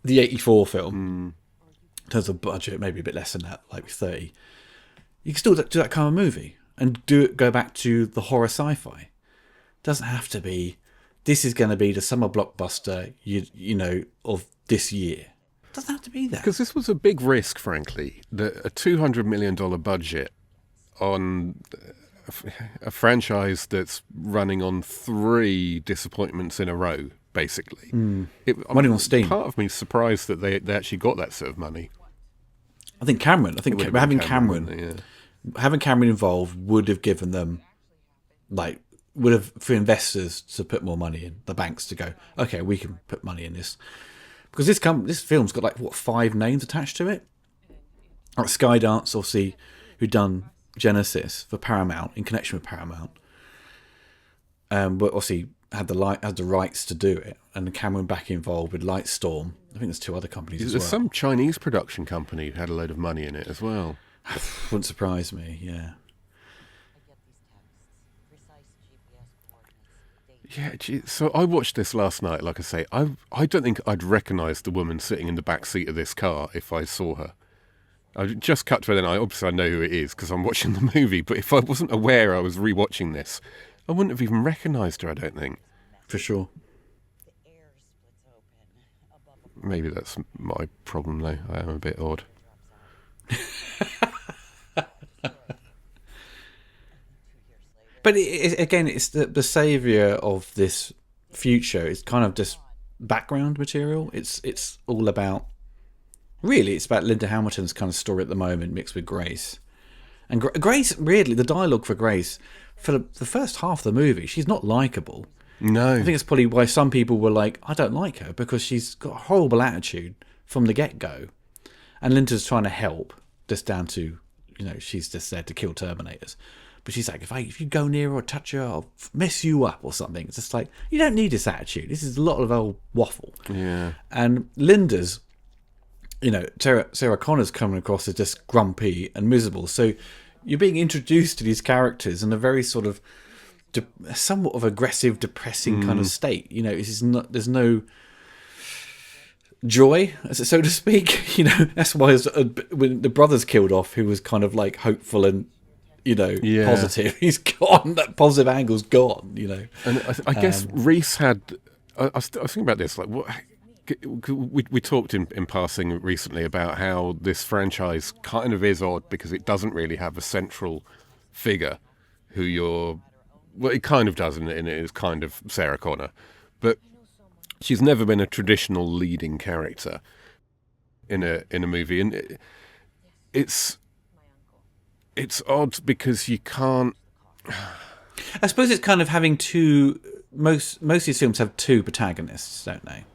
the 84 film. In terms of budget, maybe a bit less than that, like 30. You can still do that kind of movie and go back to the horror sci-fi. Doesn't have to be. This is going to be the summer blockbuster, of this year. Doesn't have to be that. Because this was a big risk, frankly. A $200 million budget on a franchise that's running on 3 disappointments in a row, basically. Running on steam. Part of me is surprised that they actually got that sort of money. I think Cameron. Having Cameron involved would have given them, would have, for investors to put more money in, the banks to go, okay, we can put money in this. Because this film's got 5 names attached to it. Like Skydance, obviously, who'd done Genesis for Paramount, in connection with Paramount. But obviously had the rights to do it. And Cameron back involved with Lightstorm. I think there's 2 other companies as well. There's some Chinese production company who had a load of money in it as well. Wouldn't surprise me, yeah. Yeah, so I watched this last night, like I say. I don't think I'd recognise the woman sitting in the back seat of this car if I saw her. I just cut to her then. Obviously I know who it is because I'm watching the movie, but if I wasn't aware I was rewatching this, I wouldn't have even recognised her, I don't think. For sure. Maybe that's my problem, though. I am a bit odd. But again, it's the saviour of this future. It's kind of just background material. It's all about... Really, it's about Linda Hamilton's kind of story at the moment mixed with Grace. And Grace, really, the dialogue for Grace, for the first half of the movie, she's not likeable. No. I think it's probably why some people were like, I don't like her, because she's got a horrible attitude from the get-go. And Linda's trying to help, just down to, she's just there to kill Terminators. But she's like, if you go near her or touch her, I'll mess you up or something. It's just like, you don't need this attitude. This is a lot of old waffle. Yeah. And Linda's, Sarah Connor's coming across as just grumpy and miserable. So you're being introduced to these characters in a very sort of somewhat of aggressive, depressing kind of state. There's no joy, so to speak. That's why when the brother's killed off, who was kind of like hopeful and positive, he's gone. That positive angle's gone. And I guess Reese had. I was thinking about this. Like, what we talked in passing recently about how this franchise kind of is odd because it doesn't really have a central figure who you're. Well, it kind of does, and it is kind of Sarah Connor, but she's never been a traditional leading character in a movie, and it's odd because you can't. I suppose it's kind of having two. Most of these films have two protagonists, don't they?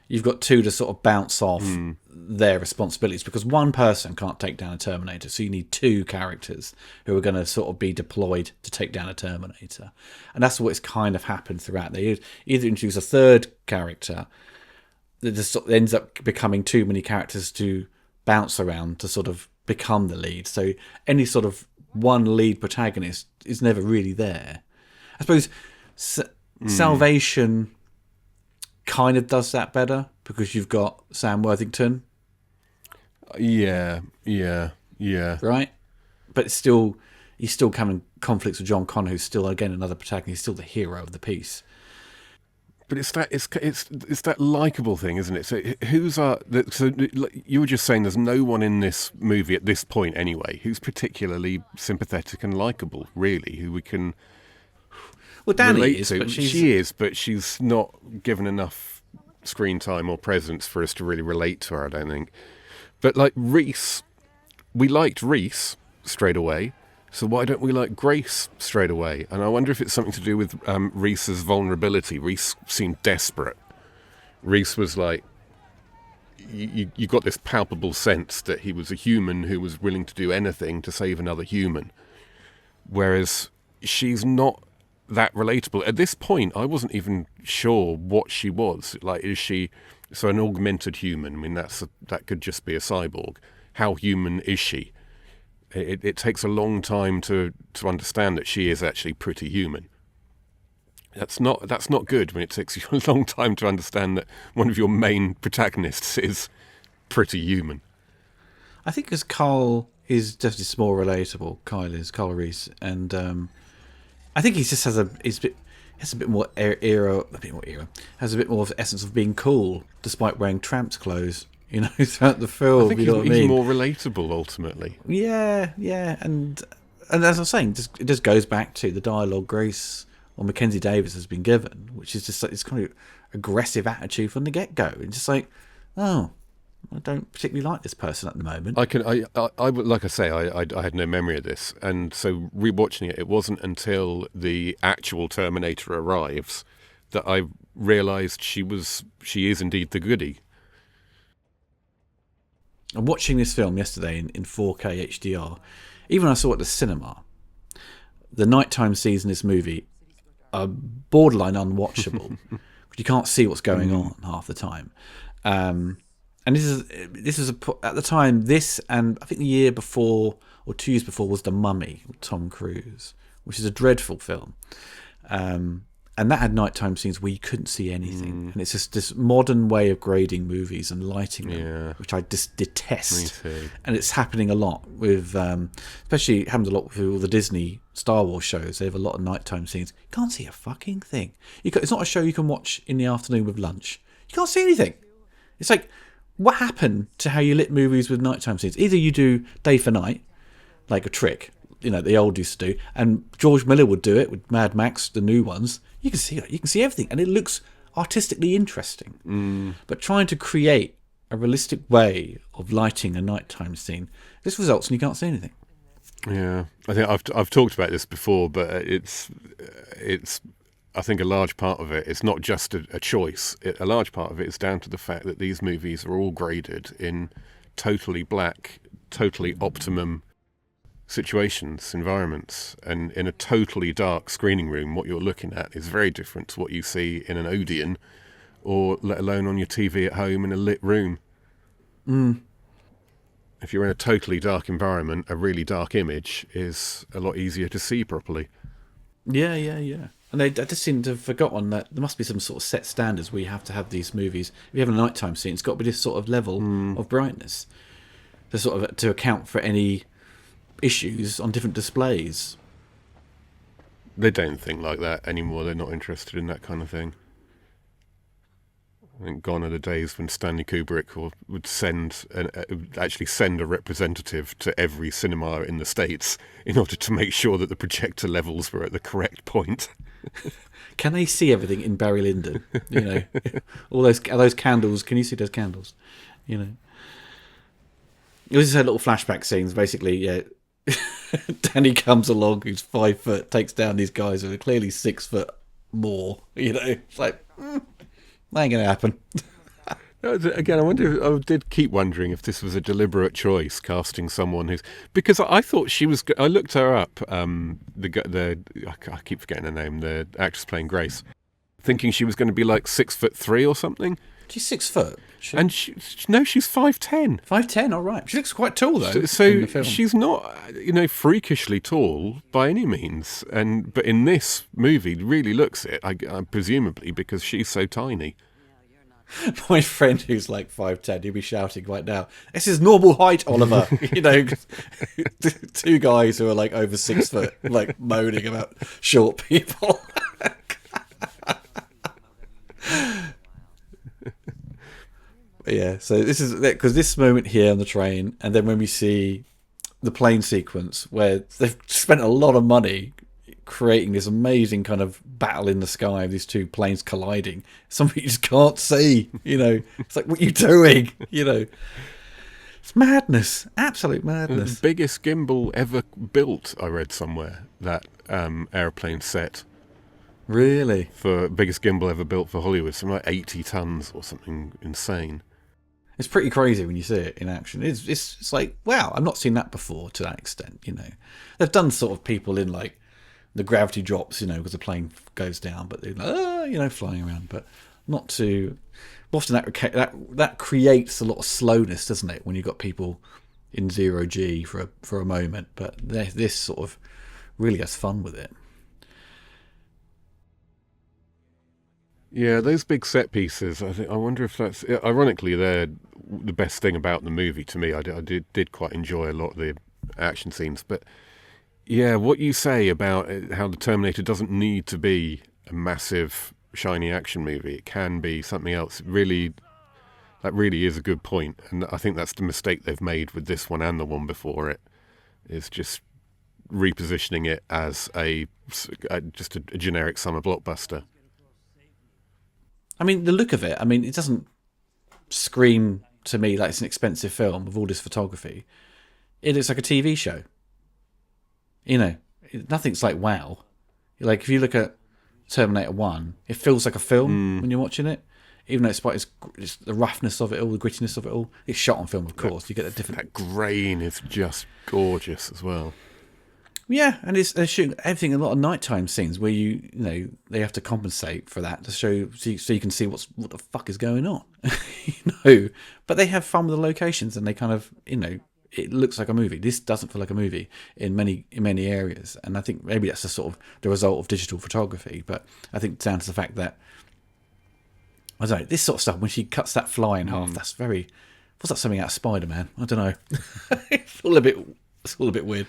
You've got two to sort of bounce off their responsibilities, because one person can't take down a Terminator, so you need two characters who are going to sort of be deployed to take down a Terminator. And that's what's kind of happened throughout. They either introduce a third character that just sort of ends up becoming too many characters to bounce around to sort of become the lead. So any sort of one lead protagonist is never really there. I suppose Salvation kind of does that better because you've got Sam Worthington. Yeah. Right? But he's still coming conflicts with John Connor, who's still, again, another protagonist. He's still the hero of the piece. But it's that likable thing, isn't it? So so you were just saying there's no one in this movie at this point anyway who's particularly sympathetic and likable, really, who we can. Well, Danny is, but she is, but she's not given enough screen time or presence for us to really relate to her, I don't think. But like Reese, we liked Reese straight away, so why don't we like Grace straight away? And I wonder if it's something to do with Reese's vulnerability. Reese seemed desperate. Reese was like, you got this palpable sense that he was a human who was willing to do anything to save another human, whereas she's not that relatable. At this point, I wasn't even sure what she was. Like, is she an augmented human? I mean, that could just be a cyborg. How human is she? It takes a long time to understand that she is actually pretty human. That's not good when it takes you a long time to understand that one of your main protagonists is pretty human. I think because Carl is definitely more relatable. Kyle Reese, and I think he just has a bit more era, has a bit more of the essence of being cool, despite wearing tramps clothes, throughout the film. I think he's more relatable ultimately. Yeah, and as I was saying, it just goes back to the dialogue Grace or Mackenzie Davis has been given, which is just like this kind of aggressive attitude from the get-go, and just like, oh, I don't particularly like this person at the moment. I like I say, I had no memory of this, and so rewatching it, it wasn't until the actual Terminator arrives that I realised she is indeed the goodie. I'm watching this film yesterday in 4K HDR. Even when I saw it at the cinema, the nighttime scenes in this movie are borderline unwatchable. You can't see what's going on half the time. And this is at the time, this and I think the year before or 2 years before was The Mummy with Tom Cruise, which is a dreadful film. And that had nighttime scenes where you couldn't see anything. And it's just this modern way of grading movies and lighting them, which I just detest. And it's happening a lot with, especially it happens a lot with all the Disney Star Wars shows. They have a lot of nighttime scenes. You can't see a fucking thing. It's not a show you can watch in the afternoon with lunch. You can't see anything. It's like, what happened to how you lit movies with nighttime scenes? Either you do day for night, like a trick, the old used to do, and George Miller would do it with Mad Max, the new ones. You can see everything, and it looks artistically interesting. But trying to create a realistic way of lighting a nighttime scene, this results in you can't see anything. Yeah, I think I've talked about this before, but I think a large part of it is not just a choice. A large part of it is down to the fact that these movies are all graded in totally black, totally optimum situations, environments, and in a totally dark screening room, what you're looking at is very different to what you see in an Odeon, or let alone on your TV at home in a lit room. If you're in a totally dark environment, a really dark image is a lot easier to see properly. Yeah. And I just seem to have forgotten that there must be some sort of set standards where you have to have these movies. If you have a nighttime scene, it's got to be this sort of level of brightness to sort of to account for any issues on different displays. They don't think like that anymore. They're not interested in that kind of thing. I think gone are the days when Stanley Kubrick would actually send a representative to every cinema in the States in order to make sure that the projector levels were at the correct point. Can they see everything in Barry Lyndon? You know, all those candles. Can you see those candles? You know, it was just little flashback scenes. Basically, yeah. Danny comes along, who's 5 foot, takes down these guys who are clearly 6 foot more. You know, it's like. That ain't going to happen. Again, I did keep wondering if this was a deliberate choice, casting someone who's... Because I thought she was... I looked her up, I keep forgetting her name, the actress playing Grace, thinking she was going to be like 6'3" or something. She's 6 foot. And she's 5'10". 5'10", all right. She looks quite tall, though, So in the film. She's not, freakishly tall by any means. But in this movie, really looks it, presumably because she's so tiny. My friend who's like 5'10", he'll be shouting right now, "This is normal height, Oliver." You know, 2 guys who are like over 6 foot, like moaning about short people. Yeah, so this is because this moment here on the train, and then when we see the plane sequence where they've spent a lot of money creating this amazing kind of battle in the sky of these 2 planes colliding, something you just can't see. You know, it's like, what are you doing? You know, it's madness, absolute madness. The biggest gimbal ever built, I read somewhere, that airplane set. Really? For biggest gimbal ever built for Hollywood, something like 80 tons or something insane. It's pretty crazy when you see it in action. It's like, wow, I've not seen that before to that extent, you know. They've done sort of people in like the gravity drops, you know, because the plane goes down, but they're like, flying around, but not to... Often that creates a lot of slowness, doesn't it, when you've got people in 0G for a moment, but this sort of really has fun with it. Yeah, those big set pieces, I wonder if that's... Ironically, they're the best thing about the movie to me. I did quite enjoy a lot of the action scenes. But yeah, what you say about how the Terminator doesn't need to be a massive, shiny action movie. It can be something else. That really is a good point. And I think that's the mistake they've made with this one and the one before it, is just repositioning it as just a generic summer blockbuster. I mean, the look of it, it doesn't scream to me like it's an expensive film with all this photography. It looks like a TV show. You know, nothing's like wow. Like, if you look at Terminator 1, it feels like a film when you're watching it. Even though it's the roughness of it all, the grittiness of it all. It's shot on film, of course. You get a different... That grain is just gorgeous as well. Yeah, and they're shooting everything, a lot of nighttime scenes where they have to compensate for that to show so you can see what the fuck is going on. But they have fun with the locations, and they kind of it looks like a movie. This doesn't feel like a movie in many areas, and I think maybe that's the result of digital photography. But I think down to the fact that I don't know, this sort of stuff, when she cuts that fly in half, that's very... Was that something out of Spider-Man? I don't know. It's all a bit weird.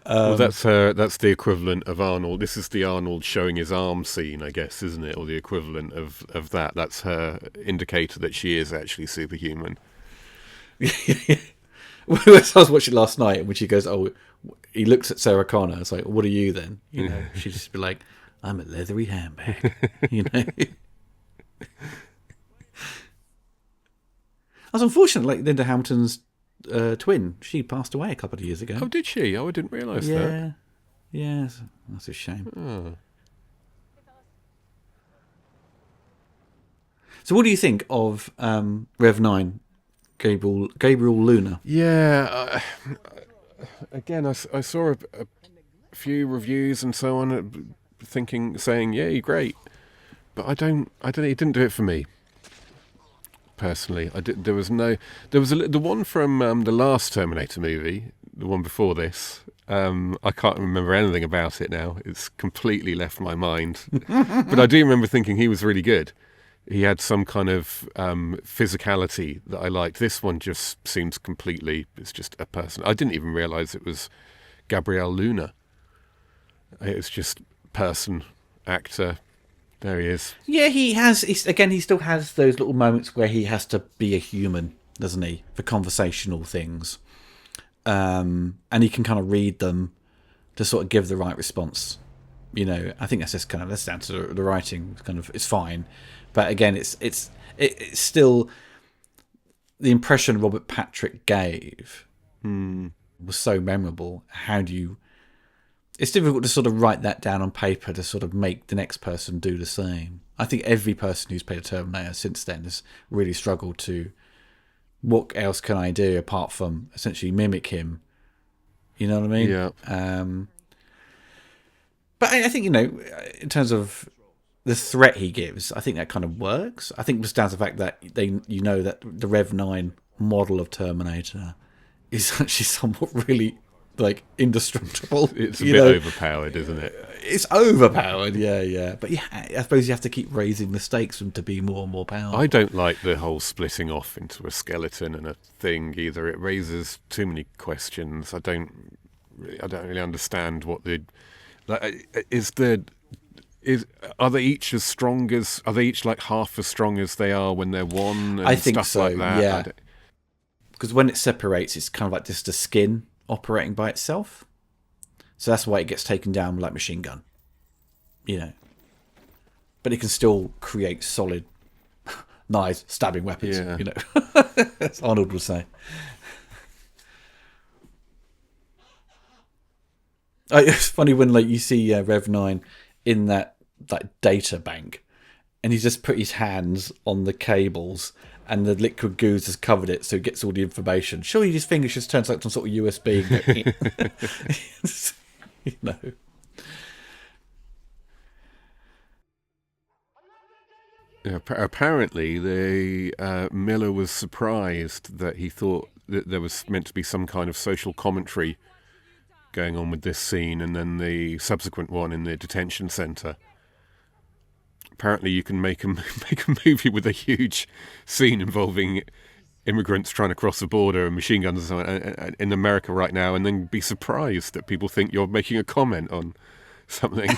Well, that's the equivalent of Arnold. This is the Arnold showing his arm scene, I guess, isn't it? Or the equivalent of that. That's her indicator that she is actually superhuman. I was watching last night, and when she goes, he looks at Sarah Connor. It's like, what are you then? She'd just be like, I'm a leathery handbag. I was unfortunate, like Linda Hamilton's twin. She passed away a couple of years ago. Oh, did she? Oh, I didn't realise that. Yeah, that's a shame. Oh. So what do you think of Rev 9, Gabriel Luna? Yeah, again, I saw a few reviews and so on, saying, yeah, you're great, but I don't. He didn't do it for me personally. There was the one from the last Terminator movie, the one before this. I can't remember anything about it now. It's completely left my mind. But I do remember thinking he was really good. He had some kind of physicality that I liked. This one just seems it's just a person. I didn't even realise it was Gabriel Luna. It's just person, actor. There he is. Yeah, he still has those little moments where he has to be a human, doesn't he, for conversational things. And he can kind of read them to sort of give the right response. I think that's down to the writing. It's fine, but again, it's still the impression Robert Patrick gave was so memorable. It's difficult to sort of write that down on paper to sort of make the next person do the same. I think every person who's played a Terminator since then has really struggled to, what else can I do apart from essentially mimic him? You know what I mean? Yeah. But I think, in terms of the threat he gives, I think that kind of works. I think just down to the fact that that the Rev 9 model of Terminator is actually somewhat really indestructible. It's a bit overpowered, isn't it? It's overpowered, yeah. But yeah, I suppose you have to keep raising the stakes for him to be more and more powerful. I don't like the whole splitting off into a skeleton and a thing either. It raises too many questions. I don't really understand what are they each as strong as? Are they each like half as strong as they are when they're one? And I think stuff so. Like that? Yeah. Because when it separates, it's kind of like just a skin operating by itself. So that's why it gets taken down with like machine gun. But it can still create solid knives, stabbing weapons. Yeah. As Arnold would say. It's funny when you see Rev 9 in that data bank, and he's just put his hands on the cables, and the liquid goose has covered it, so he gets all the information. Surely his fingers just turns like some sort of USB. Yeah, apparently, Miller was surprised that he thought that there was meant to be some kind of social commentary going on with this scene, and then the subsequent one in the detention centre. Apparently, you can make a movie with a huge scene involving immigrants trying to cross the border and machine guns and so on in America right now, and then be surprised that people think you're making a comment on something.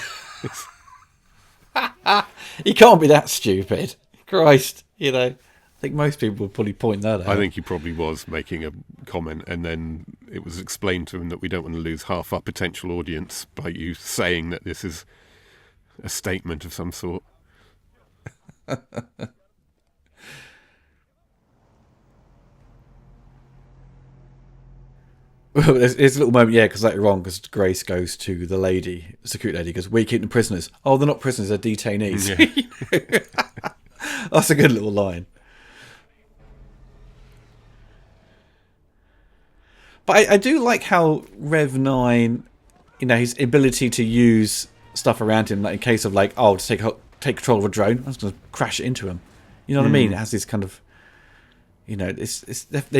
He can't be that stupid. Christ, I think most people would probably point that out. I think he probably was making a comment, and then it was explained to him that we don't want to lose half our potential audience by you saying that this is a statement of some sort. Well, there's a little moment, because later on, because Grace goes to the security lady, goes, "We keep the prisoners." "Oh, they're not prisoners, they're detainees." Yeah. That's a good little line. But I do like how Rev 9, his ability to use stuff around him, like in case of to take control of a drone, I'm just going to crash it into him. You know what I mean? It has this kind of, they're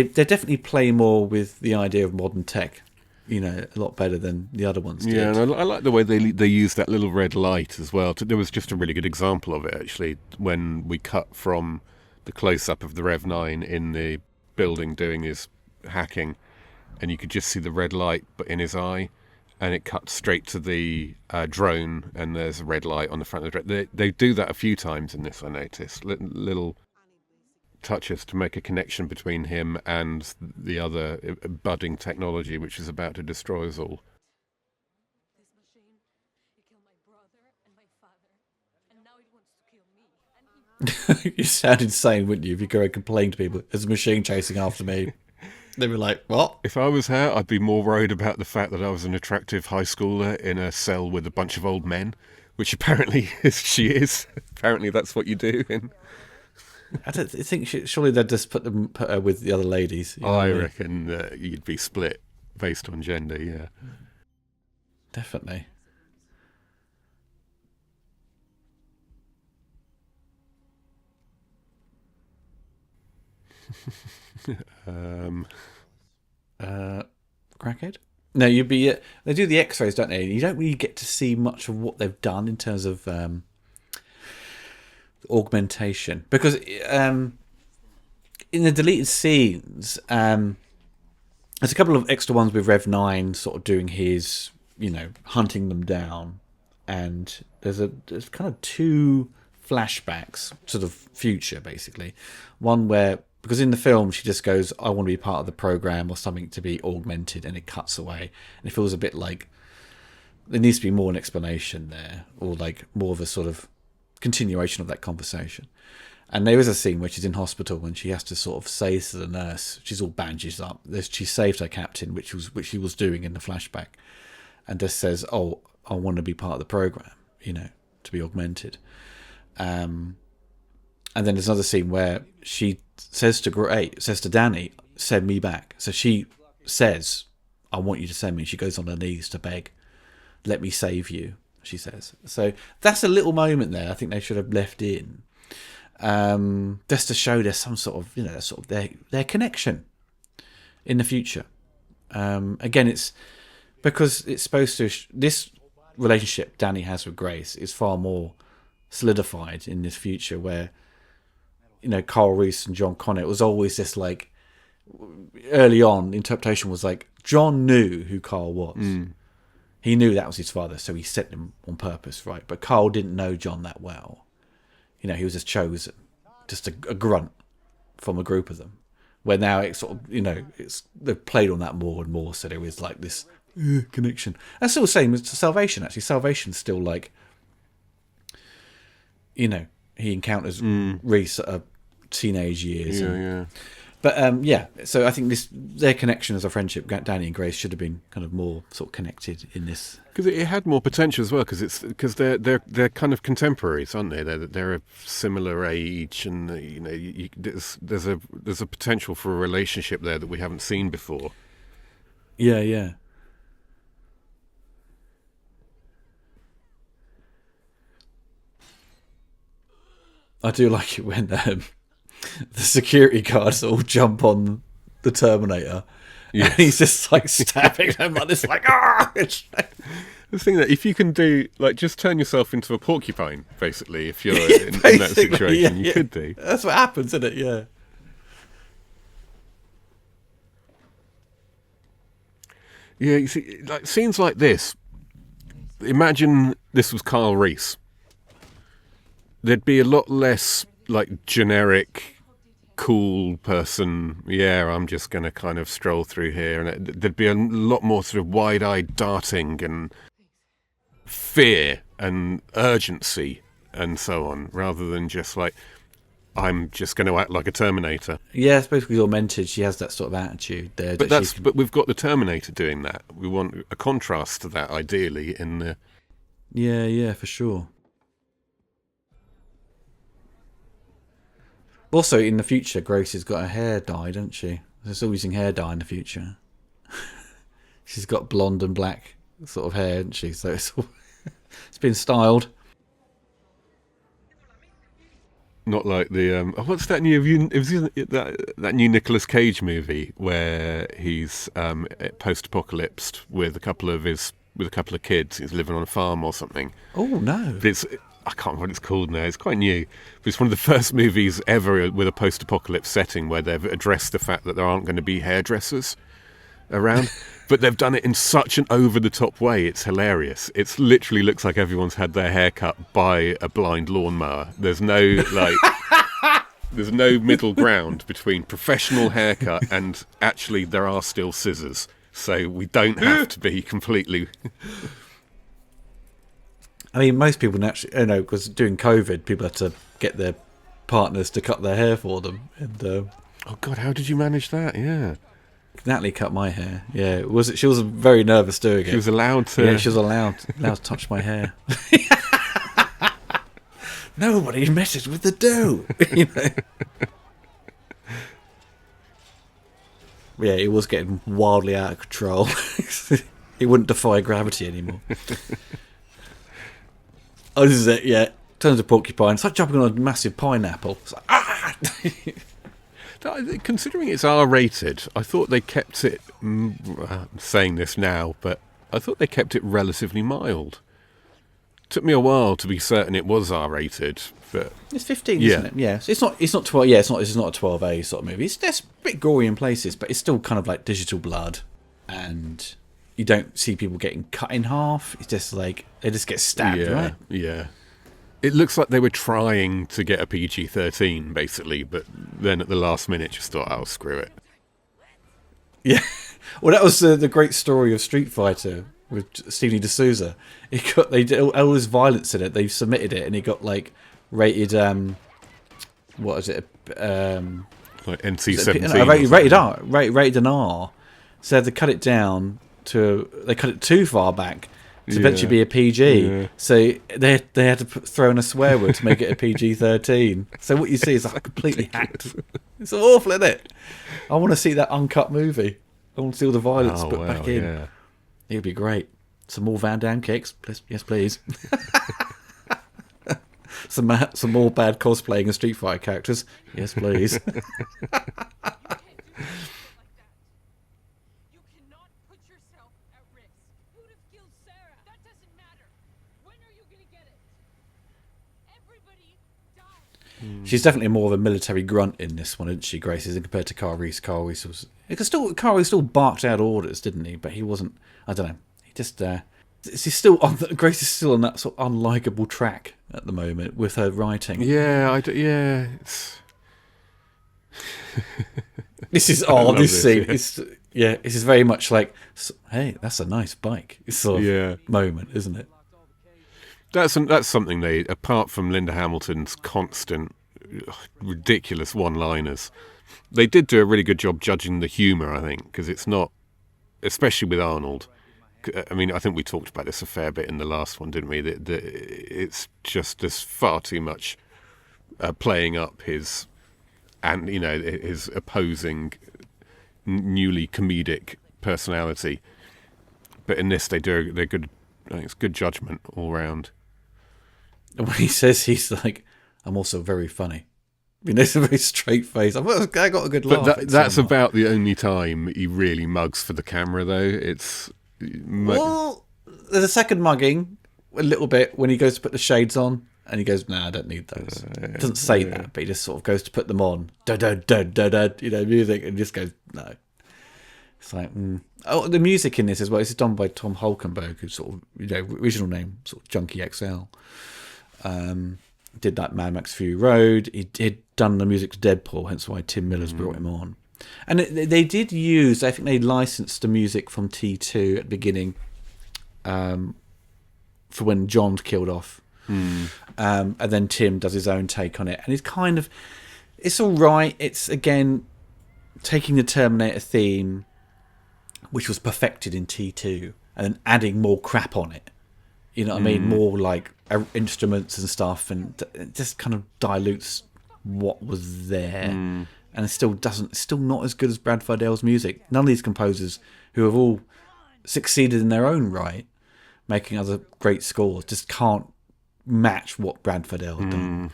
definitely playing more with the idea of modern tech, a lot better than the other ones did. Yeah, and I like the way they use that little red light as well. There was just a really good example of it, actually, when we cut from the close-up of the Rev 9 in the building doing his hacking, and you could just see the red light but in his eye, and it cuts straight to the drone, and there's a red light on the front of the drone. They do that a few times in this, I noticed. Little touches to make a connection between him and the other budding technology which is about to destroy us all. This machine, it killed my brother and my father, and now it wants to kill me. You sound insane, wouldn't you, if you go and complain to people, "There's a machine chasing after me." They'd be like, "What?" If I was her, I'd be more worried about the fact that I was an attractive high schooler in a cell with a bunch of old men, which apparently she is. Apparently that's what you do. I don't think surely they'd just put her with the other ladies. You know I what mean? reckon you'd be split based on gender. Yeah. Definitely. Crackhead? No, you'd be. They do the X-rays, don't they? You don't really get to see much of what they've done in terms of augmentation, because in the deleted scenes, there's a couple of extra ones with Rev 9 sort of doing his, hunting them down, and there's kind of two flashbacks to the future, basically. One where, because in the film she just goes, I want to be part of the program or something to be augmented, and it cuts away, and it feels a bit like there needs to be more an explanation there, or like more of a sort of continuation of that conversation. And there is a scene where she's in hospital and she has to sort of say to the nurse, she's all bandaged up, she saved her captain, which she was doing in the flashback, and just says, oh, I want to be part of the program, to be augmented. And then there's another scene where she says to Danny, send me back. So she says, I want you to send me. She goes on her knees to beg, let me save you, she says. So that's a little moment there I think they should have left in, just to show there's some sort of, their connection in the future. Again, it's because it's supposed to, this relationship Danny has with Grace is far more solidified in this future, where Carl Reese and John Connor, it was always this, like, early on, the interpretation was like John knew who Carl was. He knew that was his father, so he sent him on purpose, right? But Carl didn't know John that well. He was just chosen, just a grunt from a group of them. Where now it's sort of, they've played on that more and more, so there is like this connection. That's still the same as Salvation, actually. Salvation's still like, he encounters Reese at teenage years. Yeah. But so I think their connection as a friendship, Danny and Grace, should have been kind of more sort of connected in this, because it had more potential as well, because they're kind of contemporaries, aren't they? They're a similar age, and there's a potential for a relationship there that we haven't seen before. Yeah. I do like it when the security guards all jump on the Terminator, and he's just like stabbing them like this, like, ah! The thing that if you can do, like, just turn yourself into a porcupine, basically, if you're in that situation, you could do. That's what happens, isn't it? Yeah. Yeah, you see, like scenes like this. Imagine this was Carl Reese. There'd be a lot less like generic, cool person. Yeah, I'm just going to kind of stroll through here, and there'd be a lot more sort of wide-eyed darting and fear and urgency and so on, rather than just like, I'm just going to act like a Terminator. Yeah, it's basically augmented. She has that sort of attitude there. But we've got the Terminator doing that. We want a contrast to that, ideally, in the. Yeah, for sure. Also, in the future, Grace has got her hair dyed, hasn't she? They're still using hair dye in the future. She's got blonde and black sort of hair, hasn't she? So it's been styled. Not like the what's that new? That new Nicolas Cage movie where he's post-apocalypsed with a couple of kids. He's living on a farm or something. Oh no! But I can't remember what it's called now. It's quite new. But it's one of the first movies ever with a post-apocalypse setting where they've addressed the fact that there aren't going to be hairdressers around. But they've done it in such an over-the-top way. It's hilarious. It literally looks like everyone's had their hair cut by a blind lawnmower. There's no there's no middle ground between professional haircut and actually there are still scissors. So we don't have to be completely. I mean, most people naturally, because during COVID, people had to get their partners to cut their hair for them. And oh God, how did you manage that? Yeah. Natalie cut my hair. Yeah, she was very nervous doing it. She was allowed to. Yeah, she was allowed to touch my hair. Nobody messes with the dough. You know? Yeah, he was getting wildly out of control. He wouldn't defy gravity anymore. Oh, this is it, yeah. Turns a porcupine. It's like jumping on a massive pineapple. It's like, ah! Considering it's R-rated, I thought they kept it... I'm saying this now, but I thought they kept it relatively mild. Took me a while to be certain it was R-rated, but it's 15, isn't it? Yeah, so it's not 12. Yeah, it's not a 12A sort of movie. It's a bit gory in places, but it's still kind of like digital blood, and you don't see people getting cut in half. It's just like they just get stabbed, right? Yeah. It looks like they were trying to get a PG-13, basically, but then at the last minute just thought, "Oh, screw it." Yeah. Well, that was the great story of Street Fighter with Steven D'Souza. They did all this violence in it. They submitted it, and he got like rated. What is it? Like NC-17. Rated R. Rated an R. So they cut it down they cut it too far back to eventually be a PG. Yeah. So they had to throw in a swear word to make it a PG-13. So what you see is like completely hacked. It's awful, isn't it? I want to see that uncut movie. I want to see all the violence put back in. Yeah. It'd be great. Some more Van Damme kicks. Yes, please. some more bad cosplaying of Street Fighter characters. Yes, please. She's definitely more of a military grunt in this one, isn't she, Grace? Isn't compared to Carl Reese. Carl Reese still barked out orders, didn't he? But he wasn't. I don't know. He just. Grace is still on that sort of unlikable track at the moment with her writing. Yeah, This is this scene. This is very much like, hey, that's a nice bike. It's sort of moment, isn't it? That's something they, apart from Linda Hamilton's constant ridiculous one-liners, they did do a really good job judging the humour, I think, because it's not, especially with Arnold. I mean, I think we talked about this a fair bit in the last one, didn't we? That it's just there's far too much playing up his opposing, newly comedic personality. But in this, they're good. I think it's good judgment all round. And when he says he's like, I'm also very funny. I mean, there's a very straight face. I got a good laugh. But that's about the only time he really mugs for the camera, though. Well, there's a second mugging, a little bit, when he goes to put the shades on, and he goes, "Nah, I don't need those." He doesn't say that, but he just sort of goes to put them on. Music, and just goes, no. It's like, Oh, the music in this as well. It's done by Tom Holkenberg, who's sort of, original name, sort of Junkie XL. Did that Mad Max Fury Road. He'd done the music to Deadpool, hence why Tim Miller's brought him on. And they did use, I think they licensed the music from T2 at the beginning for when John's killed off. And then Tim does his own take on it. And it's all right. It's, again, taking the Terminator theme, which was perfected in T2, and then adding more crap on it. You know what I mean? More like instruments and stuff, and it just kind of dilutes what was there. And it's still not as good as Brad Fidell's music. None of these composers, who have all succeeded in their own right, making other great scores, just can't match what Brad Fidell had done.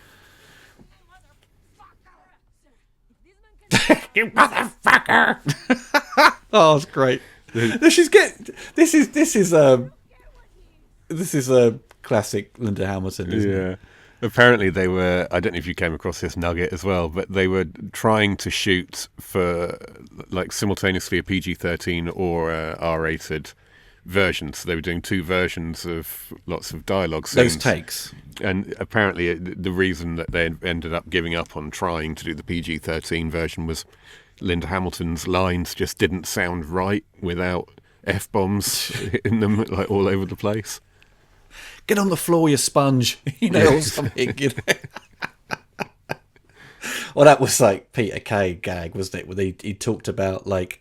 You motherfucker! Oh, it's great. This is a classic Linda Hamilton, isn't it? Apparently they were, I don't know if you came across this nugget as well, but they were trying to shoot for like simultaneously a PG-13 or a R-rated version. So they were doing two versions of lots of dialogue scenes. Those takes. And apparently the reason that they ended up giving up on trying to do the PG-13 version was Linda Hamilton's lines just didn't sound right without F-bombs in them, like all over the place. Get on the floor, you sponge. Or something, Well, that was like Peter Kay gag, wasn't it? When he talked about like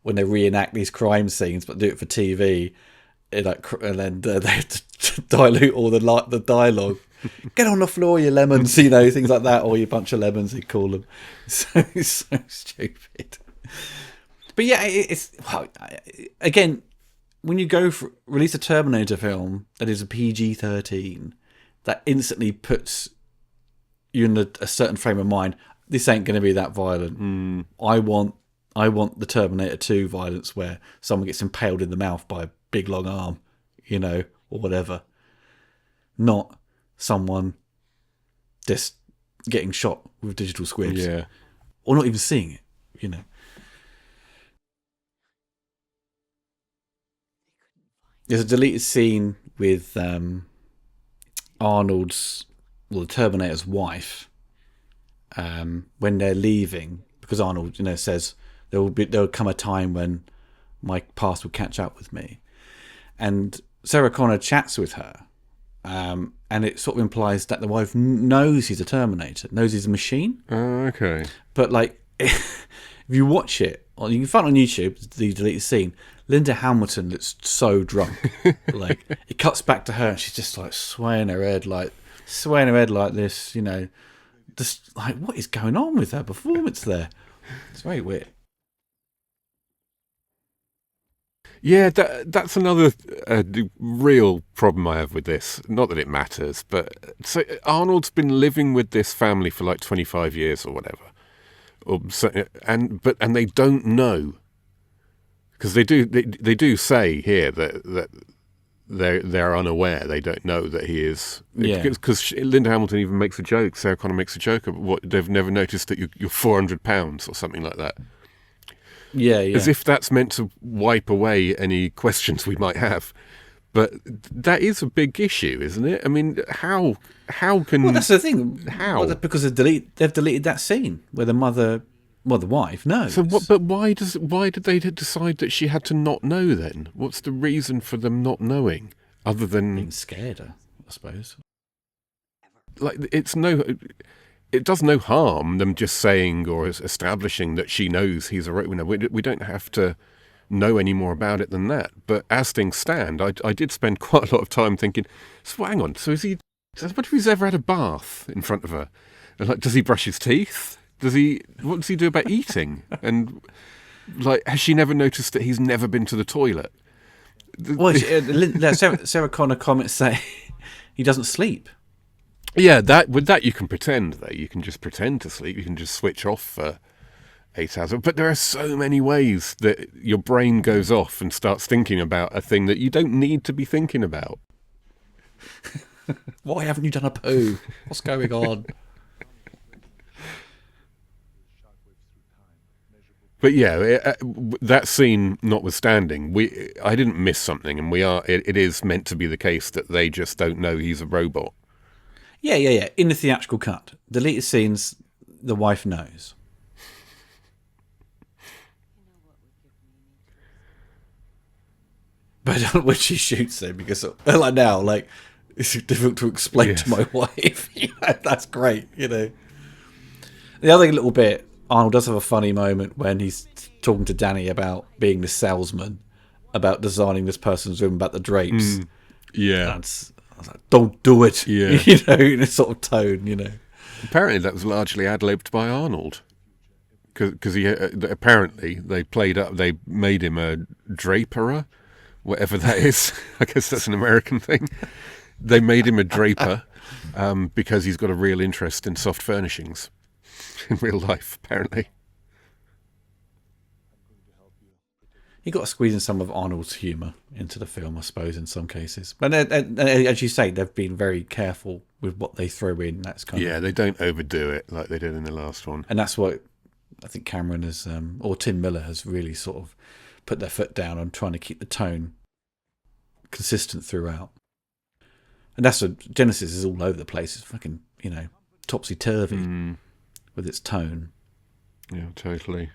when they reenact these crime scenes but do it for TV, and then they have to dilute all the dialogue. Get on the floor, you lemons, things like that, or you bunch of lemons, they call them. So it's so stupid. But yeah, it's again, when you go for release a Terminator film that is a PG-13, that instantly puts you in a certain frame of mind. This ain't going to be that violent. I want the Terminator 2 violence where someone gets impaled in the mouth by a big long arm, or whatever. Not someone just getting shot with digital squibs. Yeah. Or not even seeing it, There's a deleted scene with Arnold's, the Terminator's wife, when they're leaving, because Arnold, says there will come a time when my past will catch up with me, and Sarah Connor chats with her, and it sort of implies that the wife knows he's a Terminator, knows he's a machine. Oh, okay. But if you watch it, or you can find it on YouTube, the deleted scene, Linda Hamilton looks so drunk. It cuts back to her and she's just swaying her head like this, just what is going on with her performance there? It's very weird. Yeah, that's another real problem I have with this. Not that it matters, but so Arnold's been living with this family for 25 years or whatever, and they don't know, because they do say here that they're unaware. They don't know that he is. Yeah. Because Linda Hamilton even makes a joke. Sarah Connor makes a joke of what they've never noticed that you're 400 pounds or something like that. Yeah. As if that's meant to wipe away any questions we might have. But that is a big issue, isn't it? I mean, how can... Well, that's the thing. How? Well, because they've deleted that scene where the mother, the wife, knows. So what? But why did they decide that she had to not know then? What's the reason for them not knowing, other than... being scared, I suppose. It does no harm them just saying or establishing that she knows he's a... We don't have to know any more about it than that. But as things stand, I did spend quite a lot of time thinking, so hang on, what if he's ever had a bath in front of her? And does he brush his teeth? What does he do about eating? And has she never noticed that he's never been to the toilet? Well, Sarah Connor comments say he doesn't sleep. Yeah, that you can pretend, though. You can just pretend to sleep. You can just switch off for 8 hours. But there are so many ways that your brain goes off and starts thinking about a thing that you don't need to be thinking about. Why haven't you done a poo? What's going on? But yeah, that scene notwithstanding, I didn't miss something, and it is meant to be the case that they just don't know he's a robot. Yeah. In the theatrical cut, deleted scenes, the wife knows. But when she shoots him, because it's difficult to explain to my wife. That's great, The other little bit, Arnold does have a funny moment when he's talking to Danny about being the salesman, about designing this person's room, about the drapes. Yeah. I was like, don't do it. Yeah. In a sort of tone, Apparently that was largely ad-libbed by Arnold. Because apparently they made him a draperer, whatever that is. I guess that's an American thing. They made him a draper because he's got a real interest in soft furnishings in real life, apparently. You got to squeeze in some of Arnold's humour into the film, I suppose, in some cases. But as you say, they've been very careful with what they throw in. That's they don't overdo it like they did in the last one. And that's what I think Cameron has, or Tim Miller has really sort of put their foot down on trying to keep the tone consistent throughout. And that's what Genesis is all over the place. It's fucking, topsy-turvy with its tone. Yeah, totally.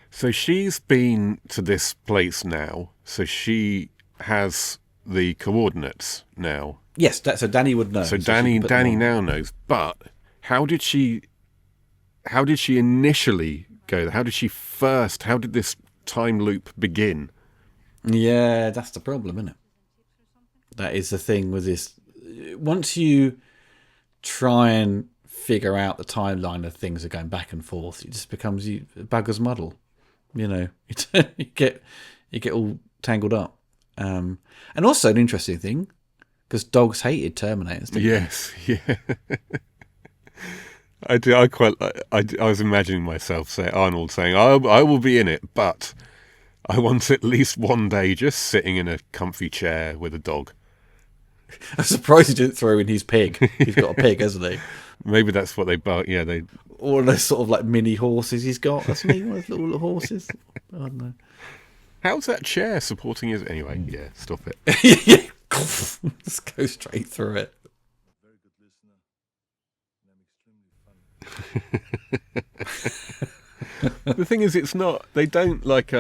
So she's been to this place now. So she has the coordinates now. Yes, so Danny would know. So Danny now knows. But how did she initially go? How did this time loop begin? Yeah, that's the problem, isn't it? That is the thing with this. Once you try and figure out the timeline of things are going back and forth, it just becomes bugger's muddle. You know, you get all tangled up. And also an interesting thing, because dogs hated Terminators, didn't Yes, yeah. I do. I was imagining myself Arnold saying, "I will be in it, but I want at least one day just sitting in a comfy chair with a dog." they? I'm surprised he didn't throw in his pig. He's got a pig, hasn't he? Maybe that's what they bought. Yeah, they. Or those sort of like mini horses he's got, hasn't he? One of those little horses. I don't know. How's that chair supporting his? Anyway, yeah, stop it. Yeah. Just go straight through it. The thing is, it's not. They don't like.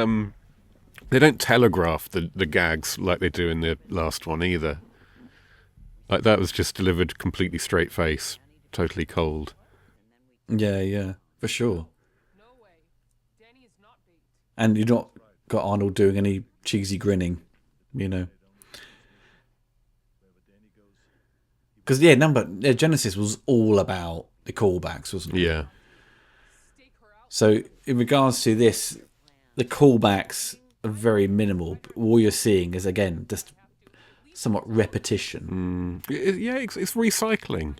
They don't telegraph the gags like they do in the last one either. Like that was just delivered completely straight face, totally cold. Yeah, for sure. And you've not got Arnold doing any cheesy grinning, you know. Because Genesis was all about the callbacks, wasn't it? Yeah. So in regards to this, the callbacks are very minimal. But all you're seeing is, again, just somewhat repetition. Yeah, it's recycling.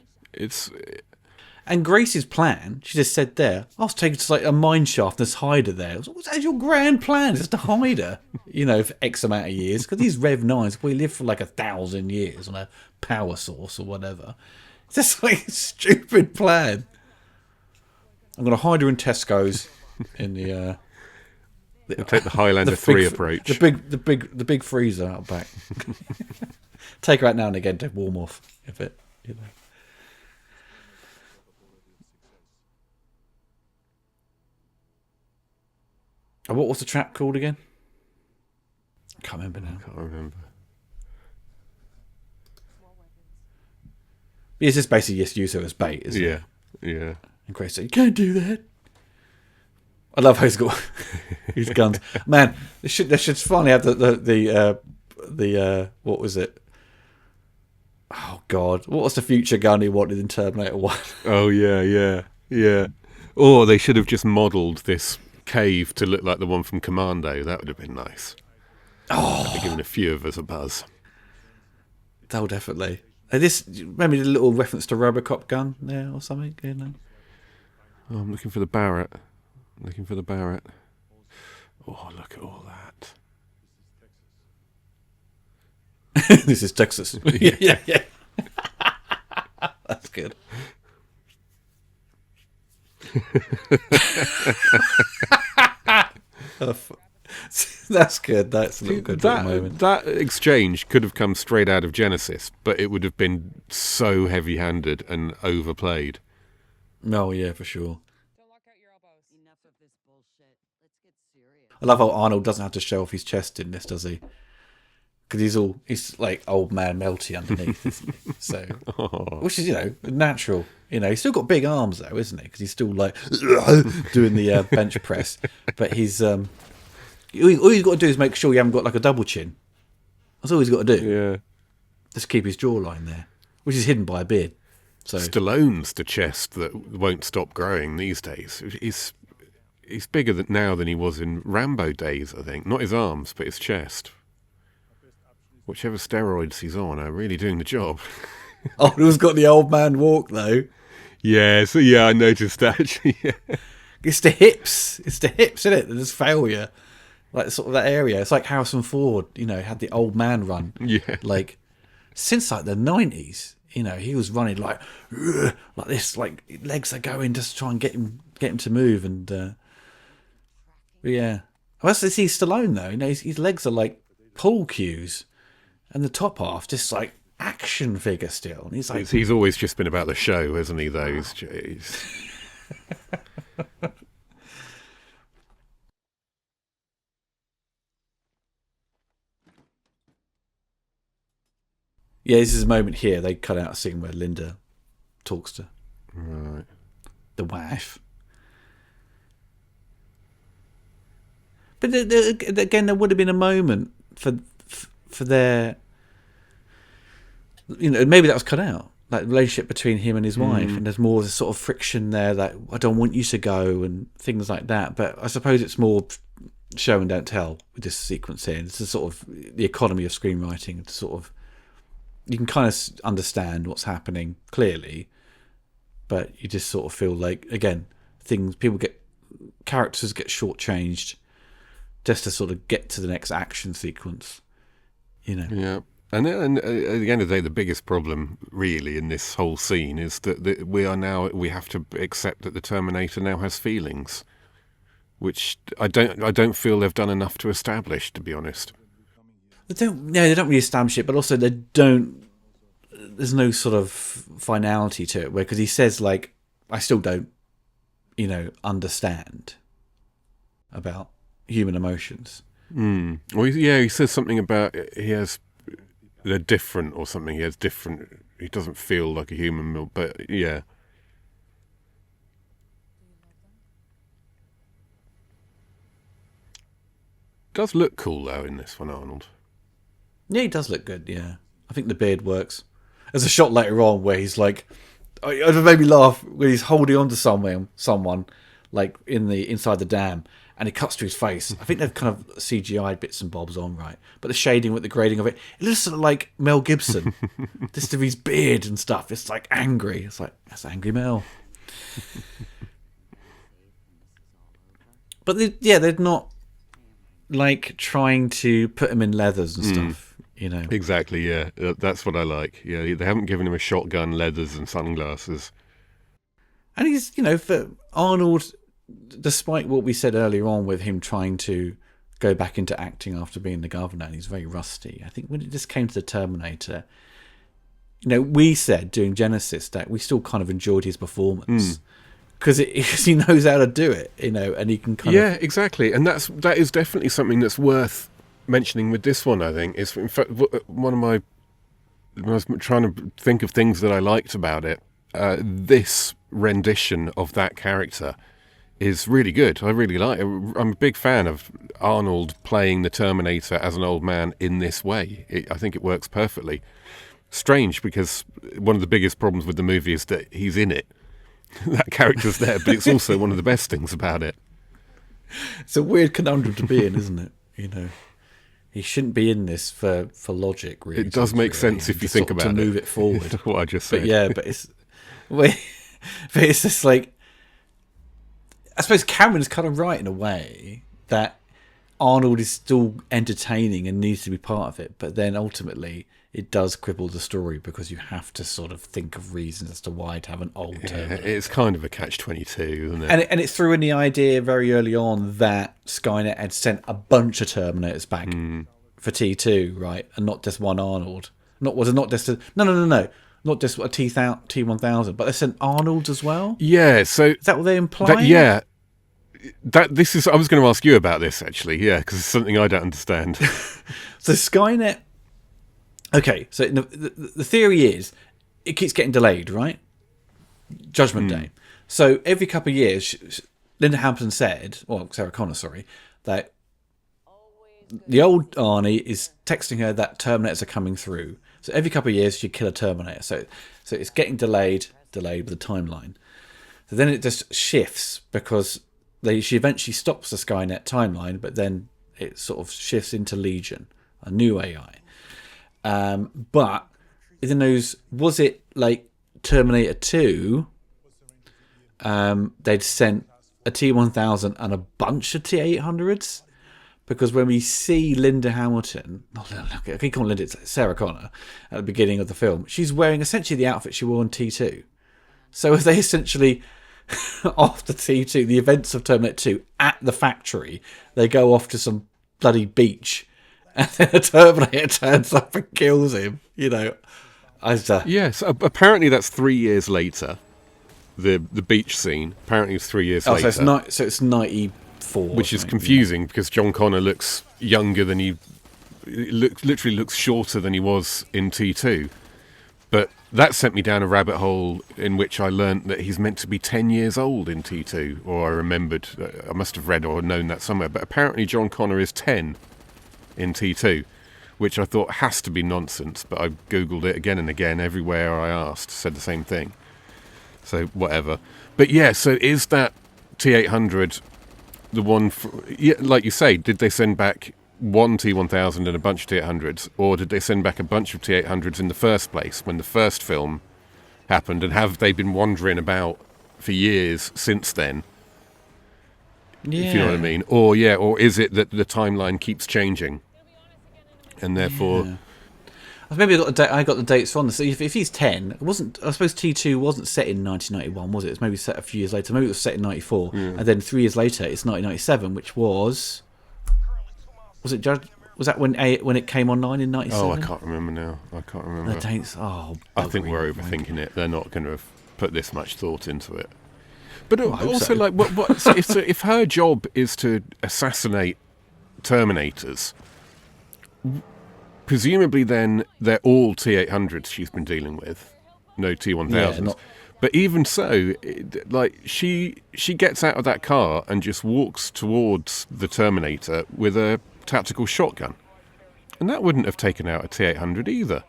And Grace's plan, she just said there, I was taken to like a mine shaft, there's hider there. What's that your grand plan? Just a hider, you know, for X amount of years. Because these Rev 9s, we live for like 1,000 years on a power source or whatever. It's just like a stupid plan. I'm going to hide her in Tesco's in the... We'll take the Highlander 3 approach. The big freezer out back. Take her out now and again to warm off a bit, you know. And what was the trap called again? I can't remember now. Can't remember. It's just basically just use her as bait, isn't it? Yeah. And Grace said, "You can't do that." I love how he's got his guns. Man, they should finally have the what was it? Oh God, what was the future gun he wanted in Terminator 1? Oh yeah. Or they should have just modelled this cave to look like the one from Commando. That would have been nice. Oh, That'd have given a few of us a buzz. Oh, definitely. Remember the little reference to Robocop gun there or something? You know? Oh, I'm looking for the Barrett. Oh, look at all that. This is Texas. Yeah. That's good. That's good. That's a little good moment. That exchange could have come straight out of Genesis, but it would have been so heavy-handed and overplayed. No, yeah, for sure. Don't lock out your elbows. Enough of this bullshit. Let's get serious. I love how Arnold doesn't have to show off his chest in this, does he? Because he's like old man melty underneath, isn't he? So, which is, you know, natural. You know, he's still got big arms though, isn't he? Because he's still like doing the bench press. But he's all he's got to do is make sure you haven't got like a double chin. That's all he's got to do. Yeah. Just keep his jawline there, which is hidden by a beard. So Stallone's the chest that won't stop growing these days. He's bigger now than he was in Rambo days, I think. Not his arms, but his chest. Whichever steroids he's on are really doing the job. Arnold's got the old man walk though. Yeah, so yeah, I noticed that actually. Yeah. It's the hips, isn't it? There's failure, like sort of that area. It's like Harrison Ford, you know, had the old man run. Yeah. Like since like the 90s, you know, he was running like this, like legs are going just to try and get him to move. And yeah, well, that's he's Stallone though. You know, his legs are like pool cues, and the top half just like action figure still. And he's like, he's always just been about the show, hasn't he? Those. Yeah, this is a moment here. They cut out a scene where Linda talks to the wife. But again, there would have been a moment for their, maybe that was cut out, like the relationship between him and his wife, and there's more of a sort of friction there, that I don't want you to go and things like that. But I suppose it's more show and don't tell with this sequence here. It's a sort of the economy of screenwriting. It's sort of, you can kind of understand what's happening clearly, but you just sort of feel like, again, characters get shortchanged just to sort of get to the next action sequence, Yeah. And at the end of the day, the biggest problem really in this whole scene is that we have to accept that the Terminator now has feelings, which I don't feel they've done enough to establish, to be honest. They don't really establish it, but also there's no sort of finality to it, because he says, like, I still don't, understand about human emotions. Well, he says something about they're different or something. He doesn't feel like a human, but yeah. Does look cool though in this one, Arnold. Yeah, he does look good, yeah. I think the beard works. There's a shot later on where he's like, it made me laugh, when he's holding on to someone like inside the dam, and it cuts to his face. I think they've kind of CGI'd bits and bobs on, right? But the shading with the grading of it looks sort of like Mel Gibson. Just of his beard and stuff. It's like angry. It's like, that's angry Mel. But they're not like trying to put him in leathers and stuff, Exactly, yeah. That's what I like. Yeah, they haven't given him a shotgun, leathers and sunglasses. And he's, for Arnold, despite what we said earlier on with him trying to go back into acting after being the governor, and he's very rusty, I think when it just came to the Terminator, we said during Genesis that we still kind of enjoyed his performance. Because he knows how to do it, and he can kind of... Yeah, exactly. And that is definitely something that's worth mentioning with this one, I think. It's, in fact, when I was trying to think of things that I liked about it, this rendition of that character is really good. I really like it. I'm a big fan of Arnold playing the Terminator as an old man in this way. I think it works perfectly. Strange, because one of the biggest problems with the movie is that he's in it. That character's there, but it's also one of the best things about it. It's a weird conundrum to be in, isn't it? He shouldn't be in this for logic, really. It does make sense if you think about it. To move it forward. What I just said. But yeah, but it's just like, I suppose Cameron's kind of right in a way that Arnold is still entertaining and needs to be part of it, but then ultimately it does cripple the story, because you have to sort of think of reasons as to why to have an old Terminator. It's kind of a catch-22, isn't it? And it threw in the idea very early on that Skynet had sent a bunch of Terminators back for T2, right? And not just one Arnold. Not just a T-1000, but they sent Arnold as well? Yeah, so... Is that what they imply? Yeah. I was going to ask you about this, actually, yeah, because it's something I don't understand. So Skynet... Okay, so the theory is it keeps getting delayed, right? Judgment Day. So every couple of years, Linda Hamilton said, Sarah Connor, sorry, that the old Arnie is texting her that Terminators are coming through. So every couple of years, she'd kill a Terminator. So it's getting delayed with the timeline. So then it just shifts, because she eventually stops the Skynet timeline, but then it sort of shifts into Legion, a new AI. But in those, was it like Terminator 2? They'd sent a T-1000 and a bunch of T-800s, because when we see Linda Hamilton, I keep calling Linda, it's Sarah Connor, at the beginning of the film, she's wearing essentially the outfit she wore in T2. So if they essentially, after T2, the events of Terminator 2 at the factory, they go off to some bloody beach, and then a Terminator turns up and kills him, Yes, apparently that's 3 years later. The beach scene, apparently it's 3 years later. So it's 94. Which is confusing, because John Connor looks younger than literally looks shorter than he was in T2. But that sent me down a rabbit hole in which I learnt that he's meant to be 10 years old in T2, or I must have read or known that somewhere, but apparently John Connor is 10. in T2, which I thought has to be nonsense, but I googled it again and again. Everywhere I asked said the same thing. So whatever. But yeah, so is that T800 the one? Like you say, did they send back one T1000 and a bunch of T800s, or did they send back a bunch of T800s in the first place when the first film happened, and have they been wandering about for years since then? Yeah. If you know what I mean. Or is it that the timeline keeps changing, and therefore... Yeah. Maybe I got the dates wrong. So if he's 10, it wasn't. I suppose T2 wasn't set in 1991, was it? It's maybe set a few years later. Maybe it was set in 94, and then 3 years later, it's 1997, which was it? Was that when it came online in 97? Oh, I can't remember now. I can't remember. The dates. Oh, I think we're overthinking it. They're not going to have put this much thought into it. But also, so. like, if her job is to assassinate Terminators, presumably then they're all T800s she's been dealing with, no T1000s. Yeah, but even so, like, she gets out of that car and just walks towards the Terminator with a tactical shotgun, and that wouldn't have taken out a T800 either.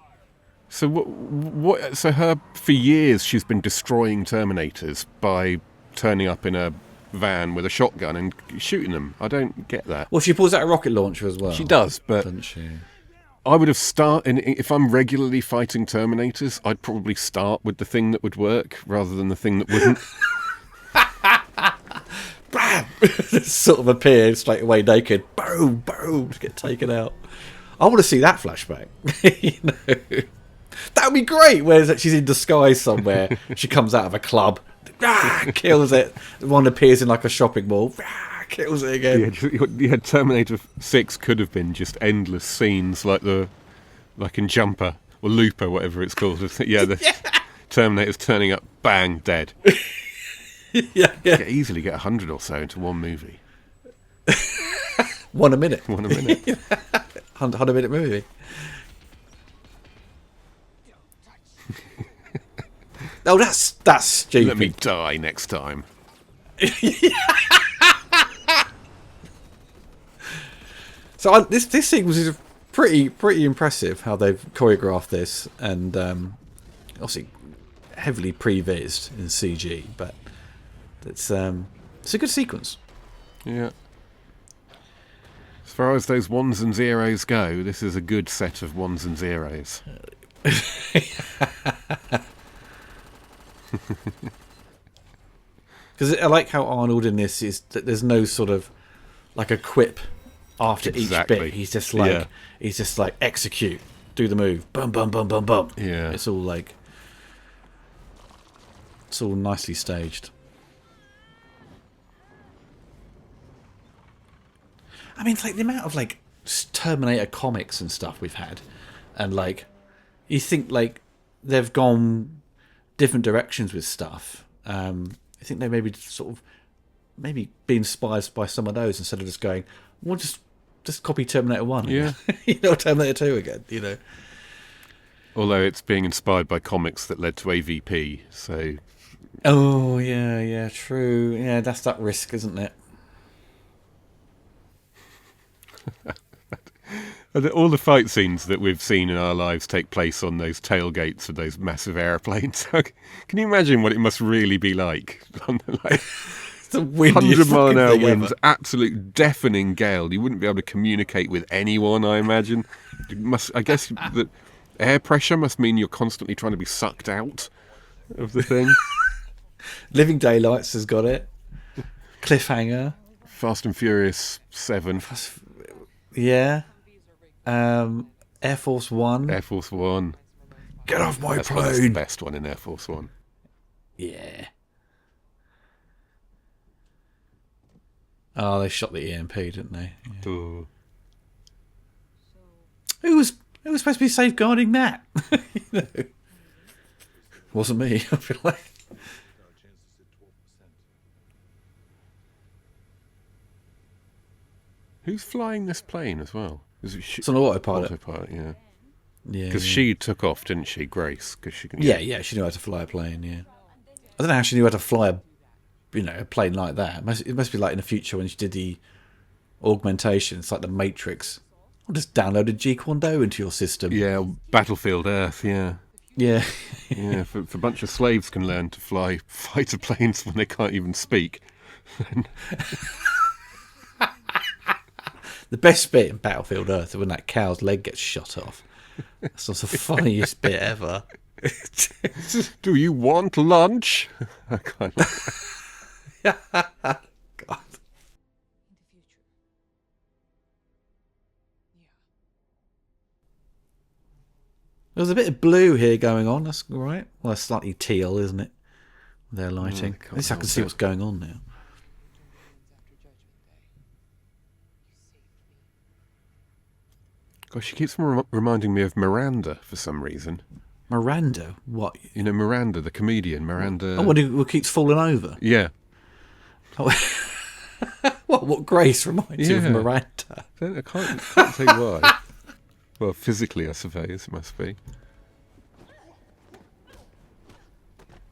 So So for years she's been destroying Terminators by turning up in a van with a shotgun and shooting them. I don't get that. Well, she pulls out a rocket launcher as well. She does, but doesn't she? I would have if I'm regularly fighting Terminators, I'd probably start with the thing that would work rather than the thing that wouldn't. Bam! Sort of appear straight away naked. Boom, boom, to get taken out. I want to see that flashback. That would be great. Where she's in disguise somewhere. She comes out of a club, kills it. One appears in like a shopping mall. Kills it again. Yeah, Terminator 6 could have been just endless scenes like in Jumper or Looper, whatever it's called. Terminator's turning up, bang, dead. Yeah. You could easily get 100 or so into one movie. One a minute. 100-minute movie. Oh, that's stupid. Let me die next time. So this sequence is pretty impressive how they've choreographed this, and obviously heavily pre-vised in CG, but it's a good sequence. Yeah. As far as those ones and zeros go, this is a good set of ones and zeros. Because I like how Arnold in this is that there's no sort of like a quip after each bit. He's just like execute, do the move, bum bum bum bum bum. Yeah, it's all nicely staged. I mean, it's like the amount of like Terminator comics and stuff we've had, and like you think like they've gone different directions with stuff. I think they maybe be inspired by some of those instead of just going, well, just copy Terminator 1. Yeah. Terminator 2 again, Although it's being inspired by comics that led to AVP, so... Oh, yeah, true. Yeah, that's that risk, isn't it? All the fight scenes that we've seen in our lives take place on those tailgates of those massive airplanes. Can you imagine what it must really be like? It's the windiest 100-mile-an-hour winds, absolute deafening gale. You wouldn't be able to communicate with anyone, I imagine. I guess the air pressure must mean you're constantly trying to be sucked out of the thing. Living Daylights has got it. Cliffhanger. Fast and Furious 7. Yeah. Air Force One. Air Force One. Get off my plane. That's the best one in Air Force One. Yeah. Oh, they shot the EMP, didn't they? Yeah. Ooh. Who was supposed to be safeguarding that? Wasn't me. I feel like. Who's flying this plane as well? Is it it's on autopilot. Autopilot, yeah. Yeah. Because she took off, didn't she, Grace? Cause she can, yeah, she knew how to fly a plane, yeah. I don't know how she knew how to fly a plane like that. It must be like in the future when she did the augmentation. It's like the Matrix. I just downloaded Jeet Kune Do into your system. Yeah, Battlefield Earth, yeah. Yeah. Yeah, if a bunch of slaves can learn to fly fighter planes when they can't even speak. The best bit in Battlefield Earth is when that cow's leg gets shot off. That's the funniest bit ever. Do you want lunch? I can't. God. In the future. Yeah. There's a bit of blue here going on. That's all right. Well, it's slightly teal, isn't it? Their lighting. At least I can see what's going on now. After Judgment Day. Gosh, she keeps reminding me of Miranda for some reason. Miranda? What? You know, Miranda, the comedian, Miranda. Oh, who keeps falling over? Yeah. Oh, what Grace reminds you of Miranda? I can't say why. Well, physically, I suppose it must be.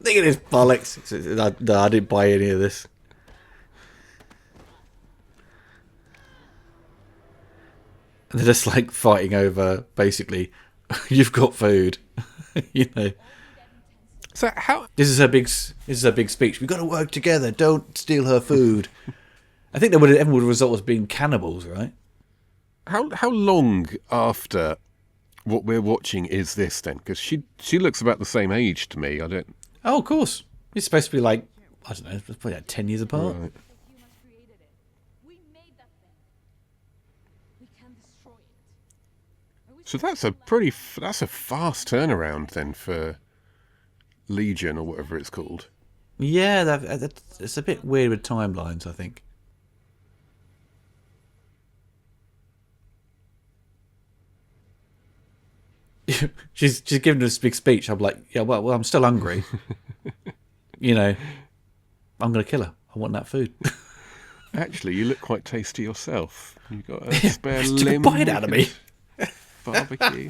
Look at this bollocks. No, I didn't buy any of this. And they're just like fighting over, basically, you've got food. You know. So how? This is her big speech. We've got to work together. Don't steal her food. I think everyone would result as being cannibals, right? How long after what we're watching is this then? Because she looks about the same age to me. I don't. Oh, of course. It's supposed to be like, I don't know, it's probably like 10 years apart. Right. Humans created it. We made that thing. We can destroy it. I wish So we that's a could pretty that's a fast turnaround then for Legion or whatever it's called. Yeah, it's a bit weird with timelines, I think. she's giving us a big speech. I'm like, yeah, well, I'm still hungry. You know, I'm going to kill her. I want that food. Actually, you look quite tasty yourself. You got a spare Just took a limb. bite out of me. Barbecue.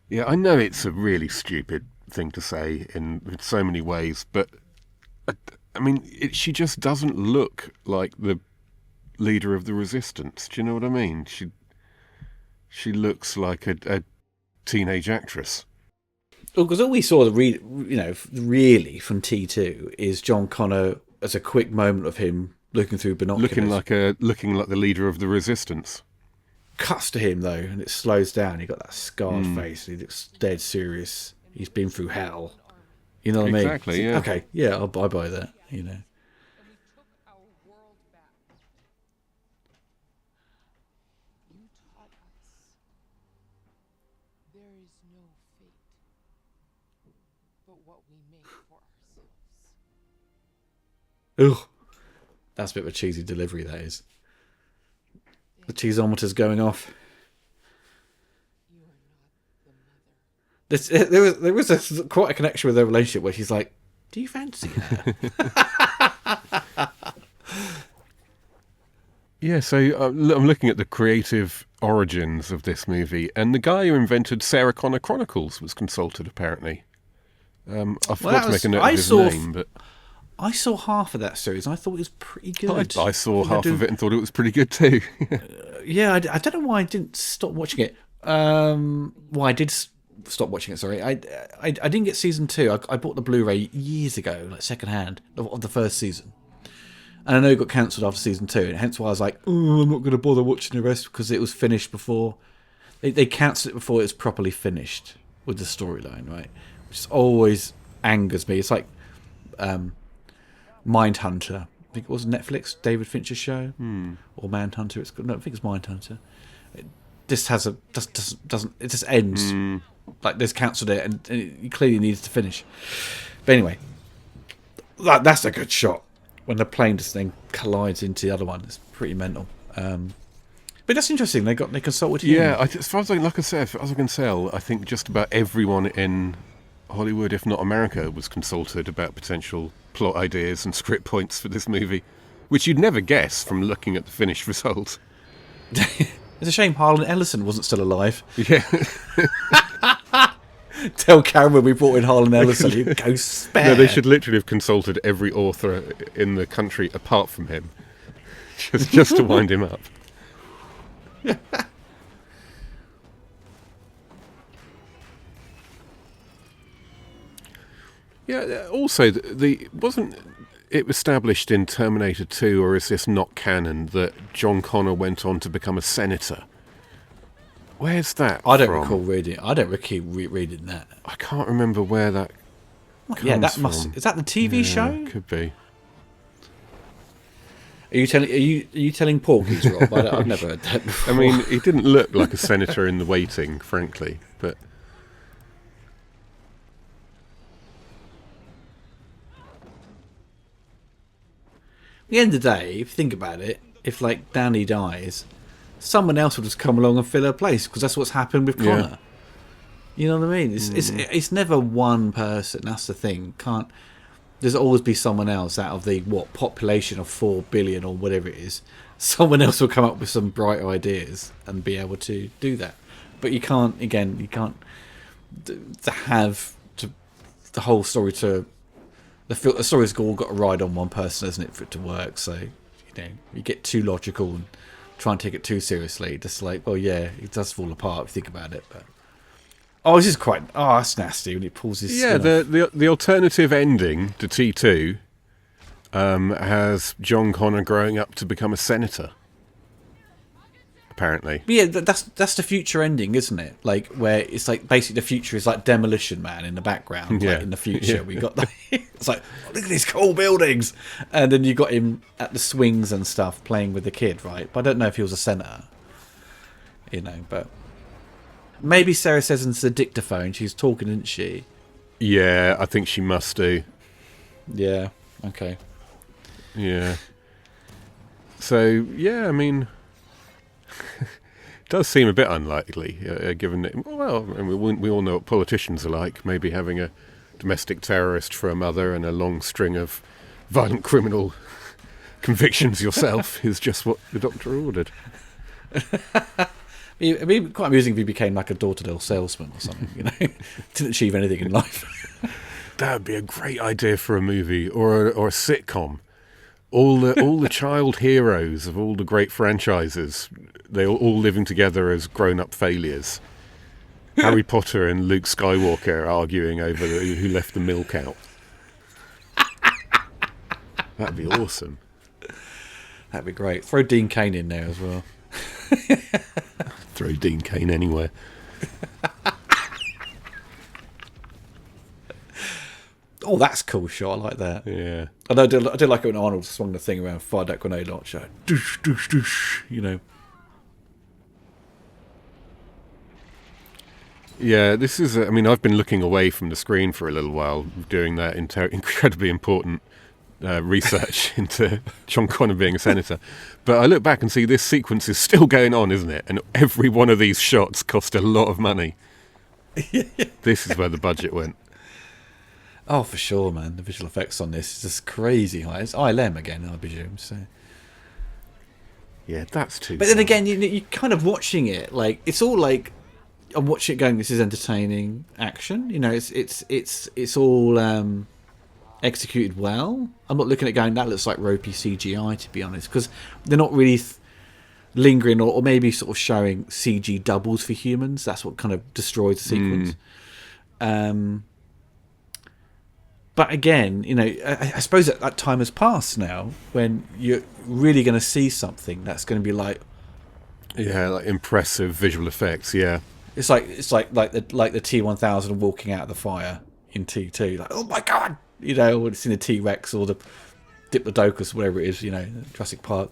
Yeah, I know it's a really stupid thing to say in so many ways, but I mean, she just doesn't look like the leader of the resistance. Do you know what I mean? She looks like a teenage actress. Well, because all we saw, really from T2 is John Connor as a quick moment of him looking through binoculars. Looking like the leader of the resistance. Cuts to him though, and it slows down. He got that scarred face. He looks dead serious. He's been through hell. You know what I mean? Exactly. Yeah. Okay. Yeah, I buy that. You know. and we took our world back. You taught us there is no fate but what we make for ourselves. Ugh. That's a bit of a cheesy delivery, that is. The cheesometer's going off. You are not the mother. There was quite a connection with their relationship where she's like, do you fancy her? Yeah, so I'm looking at the creative origins of this movie, and the guy who invented Sarah Connor Chronicles was consulted, apparently. I forgot to make a note of his name, but I saw half of that series and I thought it was pretty good. I saw half of it and thought it was pretty good too. Yeah, I don't know why I didn't stop watching it. Well, I did stop watching it, sorry. I didn't get season 2. I bought the Blu-ray years ago, like second hand, of the first season. And I know it got cancelled after season 2, and hence why I was like, oh, I'm not going to bother watching the rest because it was finished before. They cancelled it before it was properly finished with the storyline, right? Which always angers me. It's like Mindhunter. I think it was Netflix, David Fincher's show, or Manhunter. I think it's Mindhunter. It just doesn't. It just ends like they've cancelled it, and it clearly needs to finish. But anyway, that's a good shot when the plane just then collides into the other one. It's pretty mental. But that's interesting. They consulted him. Yeah, as far as I can tell, I think just about everyone in Hollywood, if not America, was consulted about potential plot ideas and script points for this movie, which you'd never guess from looking at the finished result. It's a shame Harlan Ellison wasn't still alive. Yeah. Tell Cameron we brought in Harlan Ellison. You go spare. No, they should literally have consulted every author in the country apart from him, just to wind him up. Yeah. Also, the wasn't it established in Terminator 2, or is this not canon, that John Connor went on to become a senator? Where's that I don't from? recall reading. I don't recall reading that. I can't remember where that comes Yeah, that from. must. Is that the TV show? Could be. Are you telling porkies, Rob? I've never heard that before. I mean, he didn't look like a senator in the waiting, frankly, but. At the end of the day, if you think about it, if like Danny dies, someone else will just come along and fill her place, because that's what's happened with Connor. You know what I mean? It's never one person. That's the thing. There's always be someone else out of the population of 4 billion or whatever it is. Someone else will come up with some bright ideas and be able to do that. But you can't have the whole story to. The story's all got to ride on one person, hasn't it, for it to work? So, you get too logical and try and take it too seriously. Just like, well, yeah, it does fall apart if you think about it. But this is quite. that's nasty when it pulls his. Yeah, skin off. the alternative ending to T2 has John Connor growing up to become a senator. Apparently. But yeah, that's the future ending, isn't it? Like, where it's like basically the future is like Demolition Man in the background. Yeah. Like in the future, we got it's like, look at these cool buildings, and then you got him at the swings and stuff playing with the kid, right? But I don't know if he was a senator, But maybe Sarah says into the dictaphone. She's talking, isn't she? Yeah, I think she must do. Yeah. Okay. Yeah. So yeah, I mean. It does seem a bit unlikely, given that, we all know what politicians are like. Maybe having a domestic terrorist for a mother and a long string of violent criminal convictions yourself is just what the doctor ordered. It'd be quite amusing if he became like a door-to-door salesman or something, Didn't achieve anything in life. That would be a great idea for a movie or a sitcom. All the child heroes of all the great franchises, they're all living together as grown-up failures. Harry Potter and Luke Skywalker arguing over who left the milk out. That'd be awesome. That'd be great. Throw Dean Cain in there as well. Throw Dean Cain anywhere. Oh, that's a cool shot. I like that. Yeah. I did like it when Arnold swung the thing around, fired that grenade launcher. Doosh, doosh, doosh, Yeah, this is. I've been looking away from the screen for a little while, doing that incredibly important research into John Connor being a senator. But I look back and see this sequence is still going on, isn't it? And every one of these shots cost a lot of money. This is where the budget went. Oh, for sure, man. The visual effects on this is just crazy high. It's ILM again, I presume. So. Yeah, that's too. But then again, you're kind of watching it like it's all like I'm watching it going. This is entertaining action. It's all executed well. I'm not looking at going. That looks like ropey CGI, to be honest, because they're not really lingering or maybe sort of showing CG doubles for humans. That's what kind of destroys the sequence. But again, I suppose that time has passed now when you're really going to see something that's going to be like, like impressive visual effects. Yeah, it's like the T-1000 walking out of the fire in T2. Like, oh my god, or it's in the T-Rex or the Diplodocus, whatever it is, Jurassic Park.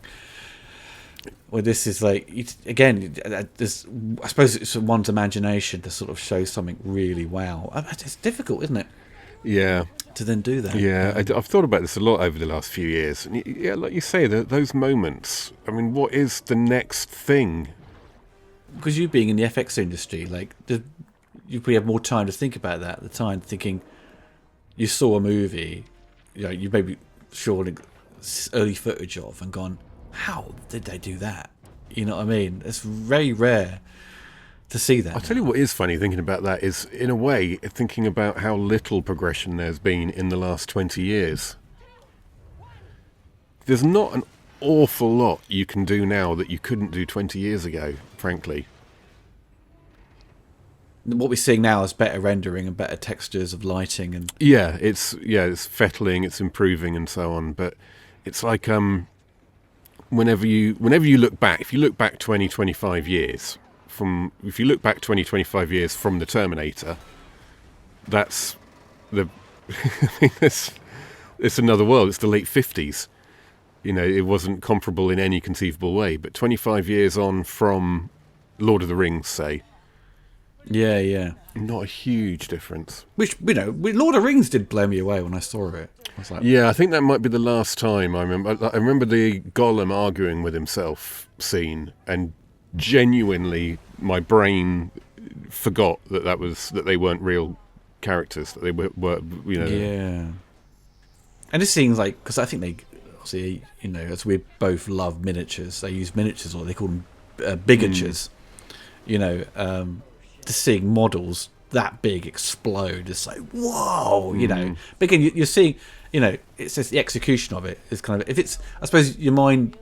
Well, this is like again. I suppose it's one's imagination to sort of show something really wow. It's difficult, isn't it? Yeah. To then do that. Yeah, I've thought about this a lot over the last few years. And yeah, like you say, those moments. I mean, what is the next thing? Because you being in the FX industry, like you probably have more time to think about that at the time. Thinking you saw a movie, you maybe saw early footage of and gone, how did they do that? You know what I mean? It's very rare to see that. I'll tell you what is funny thinking about that is, in a way, thinking about how little progression there's been in the last 20 years. There's not an awful lot you can do now that you couldn't do 20 years ago, frankly. What we're seeing now is better rendering and better textures of lighting, and it's fettling, it's improving and so on, but it's like whenever you look back, if you look back 25 years from the Terminator, that's it's another world. It's the late 50s. It wasn't comparable in any conceivable way, but 25 years on from Lord of the Rings, say, yeah, not a huge difference. which Lord of the Rings did blow me away when I saw it. I was like, Yeah, I think that might be the last time I remember. I remember the Gollum arguing with himself scene, and genuinely, my brain forgot that they weren't real characters. That they were. Yeah. And this seems like, because I think they, obviously, as we both love miniatures, they use miniatures, or they call them bigatures. Just seeing models that big explode is like, whoa, But again, you're seeing, it's just the execution of it is kind of, if it's, I suppose your mind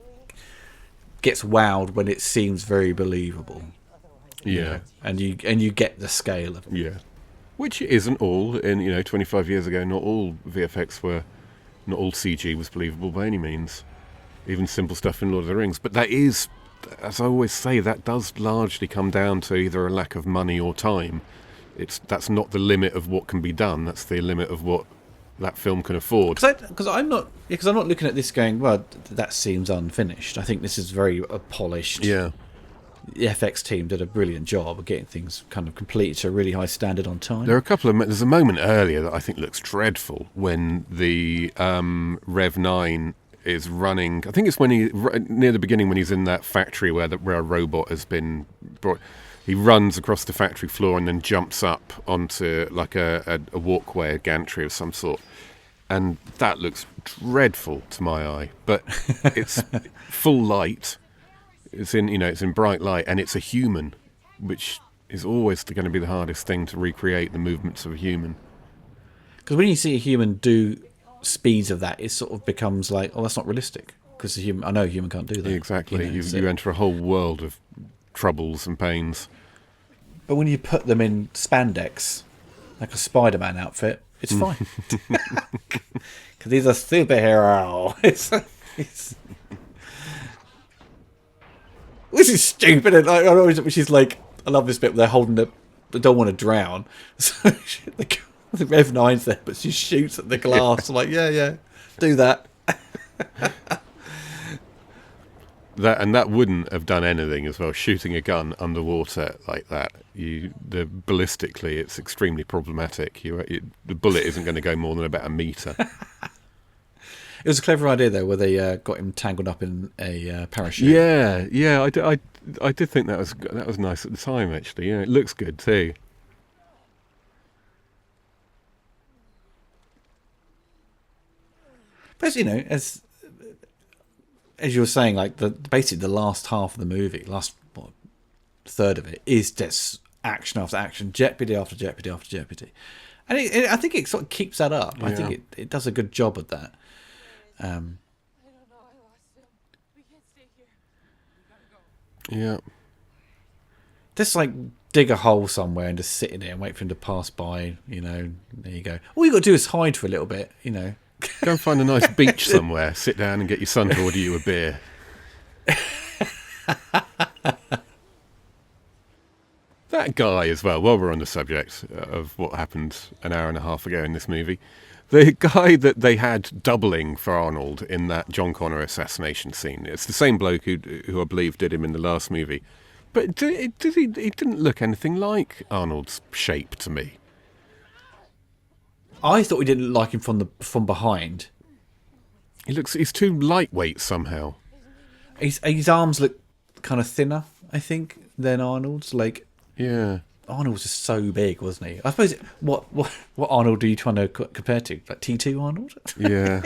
gets wowed when it seems very believable. Yeah. And you get the scale of it. Yeah. Which isn't all. In 25 years ago, not all CG was believable by any means. Even simple stuff in Lord of the Rings. But that is, as I always say, that does largely come down to either a lack of money or time. That's not the limit of what can be done. That's the limit of what that film can afford. Because I'm not looking at this going, well, that seems unfinished. I think this is very polished. Yeah. The FX team did a brilliant job of getting things kind of completed to a really high standard on time. There's a moment earlier that I think looks dreadful when the Rev 9 is running. I think it's when near the beginning, when he's in that factory where a robot has been brought. He runs across the factory floor and then jumps up onto like a walkway, a gantry of some sort. And that looks dreadful to my eye. But it's full light. It's in bright light, and it's a human, which is always going to be the hardest thing to recreate, the movements of a human. Because when you see a human do speeds of that, it sort of becomes like, oh, that's not realistic. Because I know a human can't do that. Exactly. You enter a whole world of troubles and pains. But when you put them in spandex, like a Spider-Man outfit, it's fine. Because he's a superhero. This is stupid. And which is like, I love this bit where they're holding they don't want to drown. So the Rev 9's there, but she shoots at the glass. I'm like, yeah, do that. That wouldn't have done anything as well. Shooting a gun underwater like that, ballistically, it's extremely problematic. The bullet isn't going to go more than about a metre. It was a clever idea though, where they got him tangled up in a parachute. Yeah, I did think that was nice at the time. Actually, it looks good too. But as you were saying, like basically the last half of the movie, third of it, is just action after action, jeopardy after jeopardy after jeopardy, and I think it sort of keeps that up. Yeah. I think it does a good job at that. I don't know. I lost him. We can't stay here. We gotta go. Yeah. Just like dig a hole somewhere and just sit in there and wait for him to pass by. There you go. All you got to do is hide for a little bit. Go and find a nice beach somewhere. Sit down and get your son to order you a beer. That guy as well, while we're on the subject of what happened an hour and a half ago in this movie, the guy that they had doubling for Arnold in that John Connor assassination scene, it's the same bloke who I believe did him in the last movie. But he didn't look anything like Arnold's shape to me. I thought we didn't like him from behind. He's too lightweight somehow. His arms look kind of thinner, I think, than Arnold's. Yeah. Arnold was just so big, wasn't he? I suppose what Arnold are you trying to compare to? Like T2 Arnold? Yeah.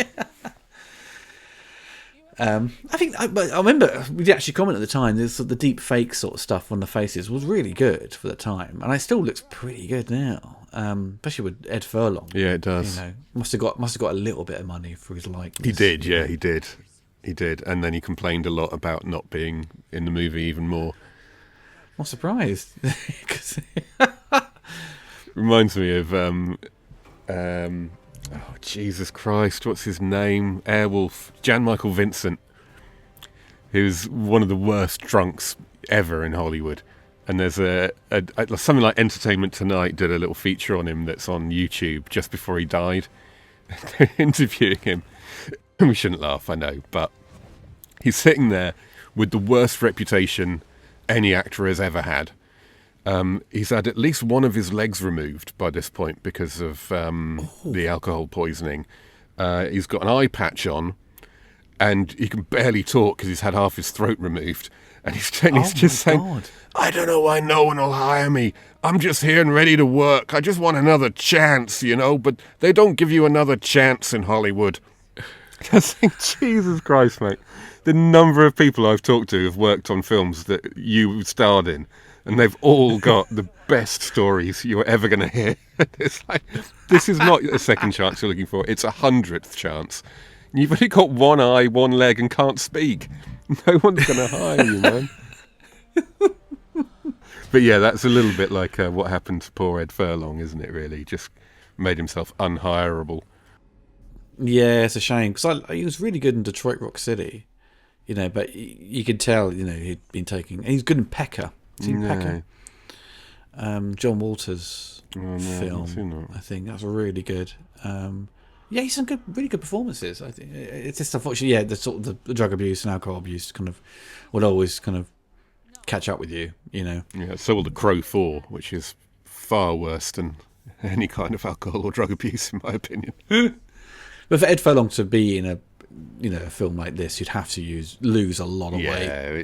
I think I remember we did actually comment at the time. There's the deep fake sort of stuff on the faces was really good for the time, and it still looks pretty good now. Especially with Ed Furlong. Yeah, it does. You know, must have got a little bit of money for his likeness. He did, yeah, he did. He did, and then he complained a lot about not being in the movie even more. I'm surprised. Reminds me of oh Jesus Christ, what's his name? Airwolf, Jan Michael Vincent, who's one of the worst drunks ever in Hollywood. And there's something like Entertainment Tonight did a little feature on him that's on YouTube just before he died. They're interviewing him. We shouldn't laugh, I know, but he's sitting there with the worst reputation any actor has ever had. He's had at least one of his legs removed by this point because of the alcohol poisoning. He's got an eye patch on, and he can barely talk because he's had half his throat removed. And he's just saying, I don't know why no one will hire me. I'm just here and ready to work. I just want another chance, you know, but they don't give you another chance in Hollywood. I think, Jesus Christ, mate. The number of people I've talked to have worked on films that you starred in, and they've all got the best stories you're ever going to hear. It's like, this is not a second chance you're looking for. It's 100th chance. You've only got one eye, one leg, and can't speak. No one's going to hire you, man. But yeah, that's a little bit like what happened to poor Ed Furlong, isn't it, really? Just made himself unhireable. Yeah, it's a shame, because he was really good in Detroit Rock City, you know, but you could tell, you know, he'd been taking... He's good in Pecker. Seen Pecker? John Walters film, I think. That's really good. Yeah, he's some really good performances. I think it's just unfortunately, yeah, the sort of the drug abuse and alcohol abuse kind of would always kind of catch up with you, you know. Yeah, so will the Crow 4, which is far worse than any kind of alcohol or drug abuse, in my opinion. But for Ed Furlong to be in a film like this, you'd have to lose a lot of weight. Yeah,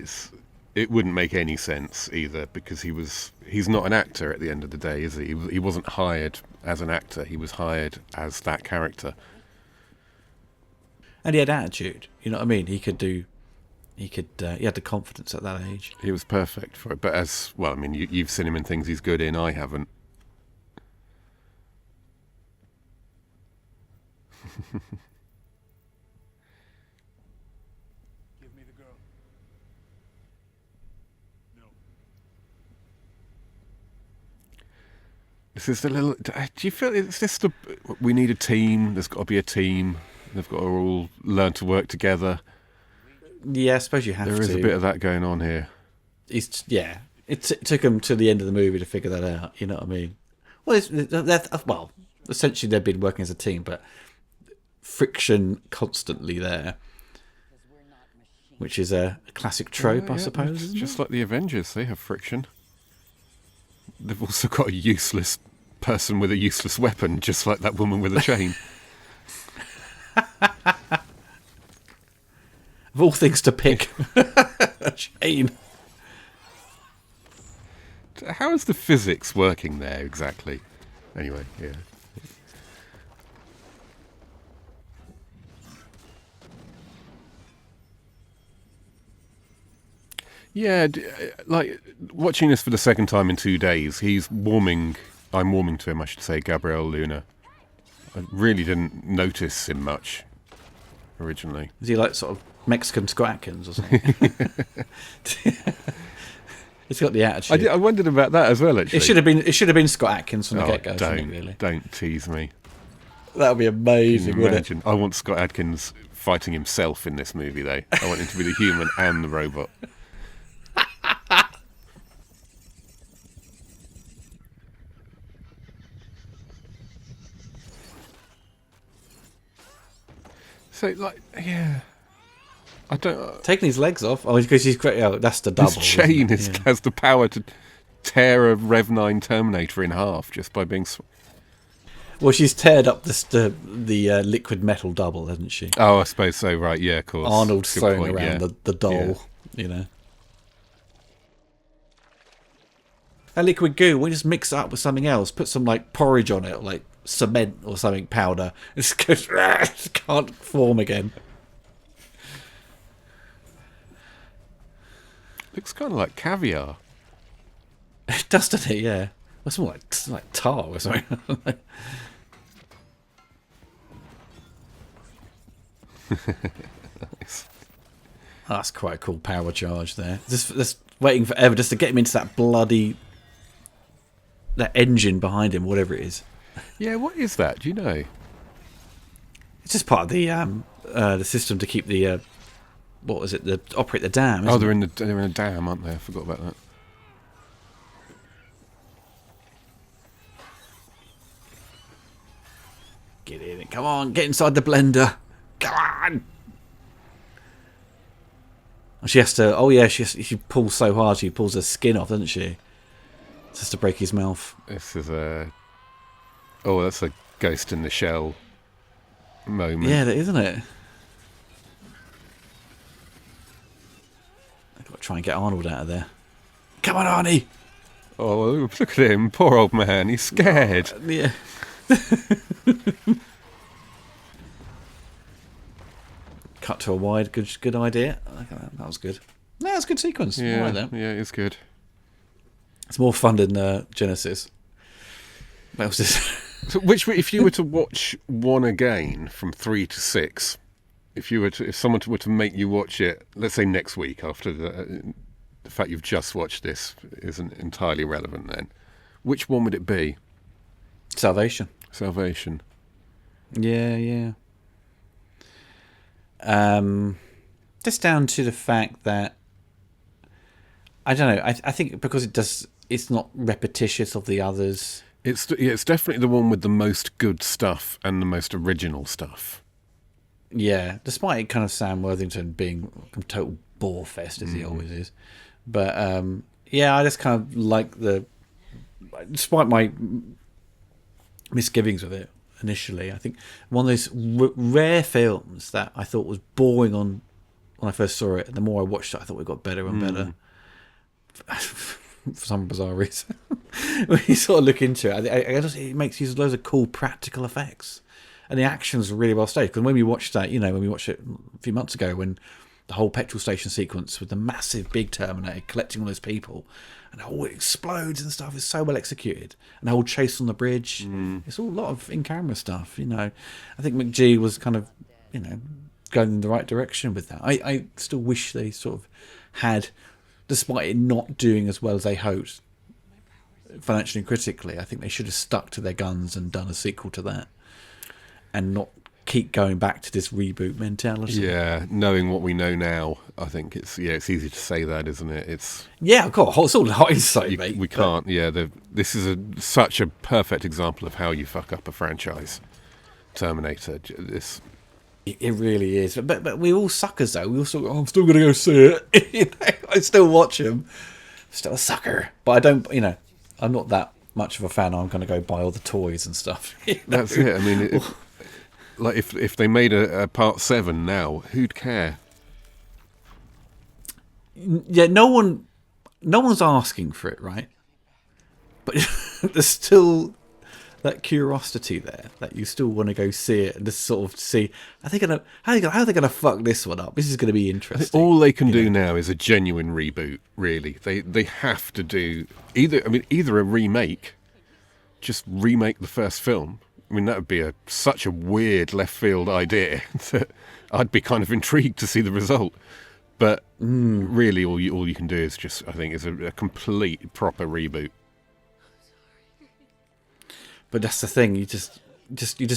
it wouldn't make any sense either, because he's not an actor at the end of the day, is he? He wasn't hired as an actor. He was hired as that character. And he had attitude. You know what I mean? He had the confidence at that age. He was perfect for it. But I mean, you've seen him in things he's good in. I haven't. Give me the girl. No. This is a little. Do you feel it's just we need a team? There's got to be a team. They've got to all learn to work together. Yeah, I suppose you have to. There is a bit of that going on here. It took them to the end of the movie to figure that out. You know what I mean? Well, essentially they've been working as a team, but friction constantly there, which is a classic trope, I suppose. It's just like the Avengers, they have friction. They've also got a useless person with a useless weapon, just like that woman with a chain. Of all things to pick, a chain. How is the physics working there exactly? Anyway, yeah. Yeah, like watching this for the second time in 2 days, I'm warming to him, I should say, Gabriel Luna. I really didn't notice him much originally. Is he like sort of Mexican Scott Atkins or something? He's got the attitude. I wondered about that as well, actually. It should have been Scott Atkins from the get-go. Don't tease me. That would be amazing, wouldn't it? I want Scott Adkins fighting himself in this movie, though. I want him to be the human and the robot. So, like, yeah, I don't... Taking his legs off? Oh, because he's great. Oh, that's the double. His chain has the power to tear a Rev 9 Terminator in half just by being... Well, she's teared up the liquid metal double, hasn't she? Oh, I suppose so, right, yeah, of course. Arnold's throwing around the doll, you know. That liquid goo, we just mix it up with something else, put some, like, porridge on it, like cement or something, powder. It just goes, can't form again. Looks kind of like caviar. It does, doesn't it? Yeah. It's more like tar or something. Nice. That's quite a cool power charge there. Just waiting forever just to get him into that engine behind him, whatever it is. Yeah, what is that? Do you know? It's just part of the system to keep the what was it? Operate the dam. Oh, they're in a dam, aren't they? I forgot about that. Get in! Come on, get inside the blender! Come on! She has to. Oh yeah, she pulls so hard she pulls her skin off, doesn't she? Just to break his mouth. This is a. Oh, that's a Ghost in the Shell moment. Yeah, that isn't it. I've got to try and get Arnold out of there. Come on, Arnie! Oh, look at him, poor old man. He's scared. Yeah. Cut to a wide. Good idea. That was good. No, that's a good sequence. Yeah, I like that. yeah, it's good. It's more fun than Genesis. That was just. So, if you were to watch one again from 3 to 6, if someone were to make you watch it, let's say next week after the fact you've just watched this isn't entirely relevant, then which one would it be? Salvation. Salvation. Yeah. Just down to the fact that I don't know. I think because it's not repetitious of the others. It's definitely the one with the most good stuff and the most original stuff. Yeah, despite it kind of Sam Worthington being a total bore fest as he always is, but yeah, I just kind of like despite my misgivings with it initially. I think one of those rare films that I thought was boring when I first saw it, and the more I watched it, I thought it got better and better. For some bizarre reason, when you sort of look into it, it makes use of loads of cool practical effects, and the action's really well staged. Because when we watched that, when we watched it a few months ago, when the whole petrol station sequence with the massive big Terminator collecting all those people, and how it explodes and stuff is so well executed, and the whole chase on the bridge, it's all a lot of in-camera stuff. I think McGee was kind of, going in the right direction with that. I still wish they sort of had. Despite it not doing as well as they hoped, financially and critically, I think they should have stuck to their guns and done a sequel to that, and not keep going back to this reboot mentality. Yeah, knowing what we know now, I think it's easy to say that, isn't it? Of course, it's all hindsight, mate. We can't. This is such a perfect example of how you fuck up a franchise. Terminator. It really is, but we're all suckers though. We all sort of, I'm still going to go see it. I still watch them. Still a sucker, but I don't. I'm not that much of a fan. I'm going to go buy all the toys and stuff. That's it. I mean, like if they made a part 7 now, who'd care? Yeah, no one's asking for it, right? But there's still that curiosity there, that you still want to go see it and just sort of see how are they gonna fuck this one up. This is going to be interesting. All they can do now is a genuine reboot. Really, they have to do either a remake, just remake the first film. I mean, that would be such a weird left field idea that I'd be kind of intrigued to see the result. But really, all you can do is just, I think, is a complete proper reboot. But that's the thing. You just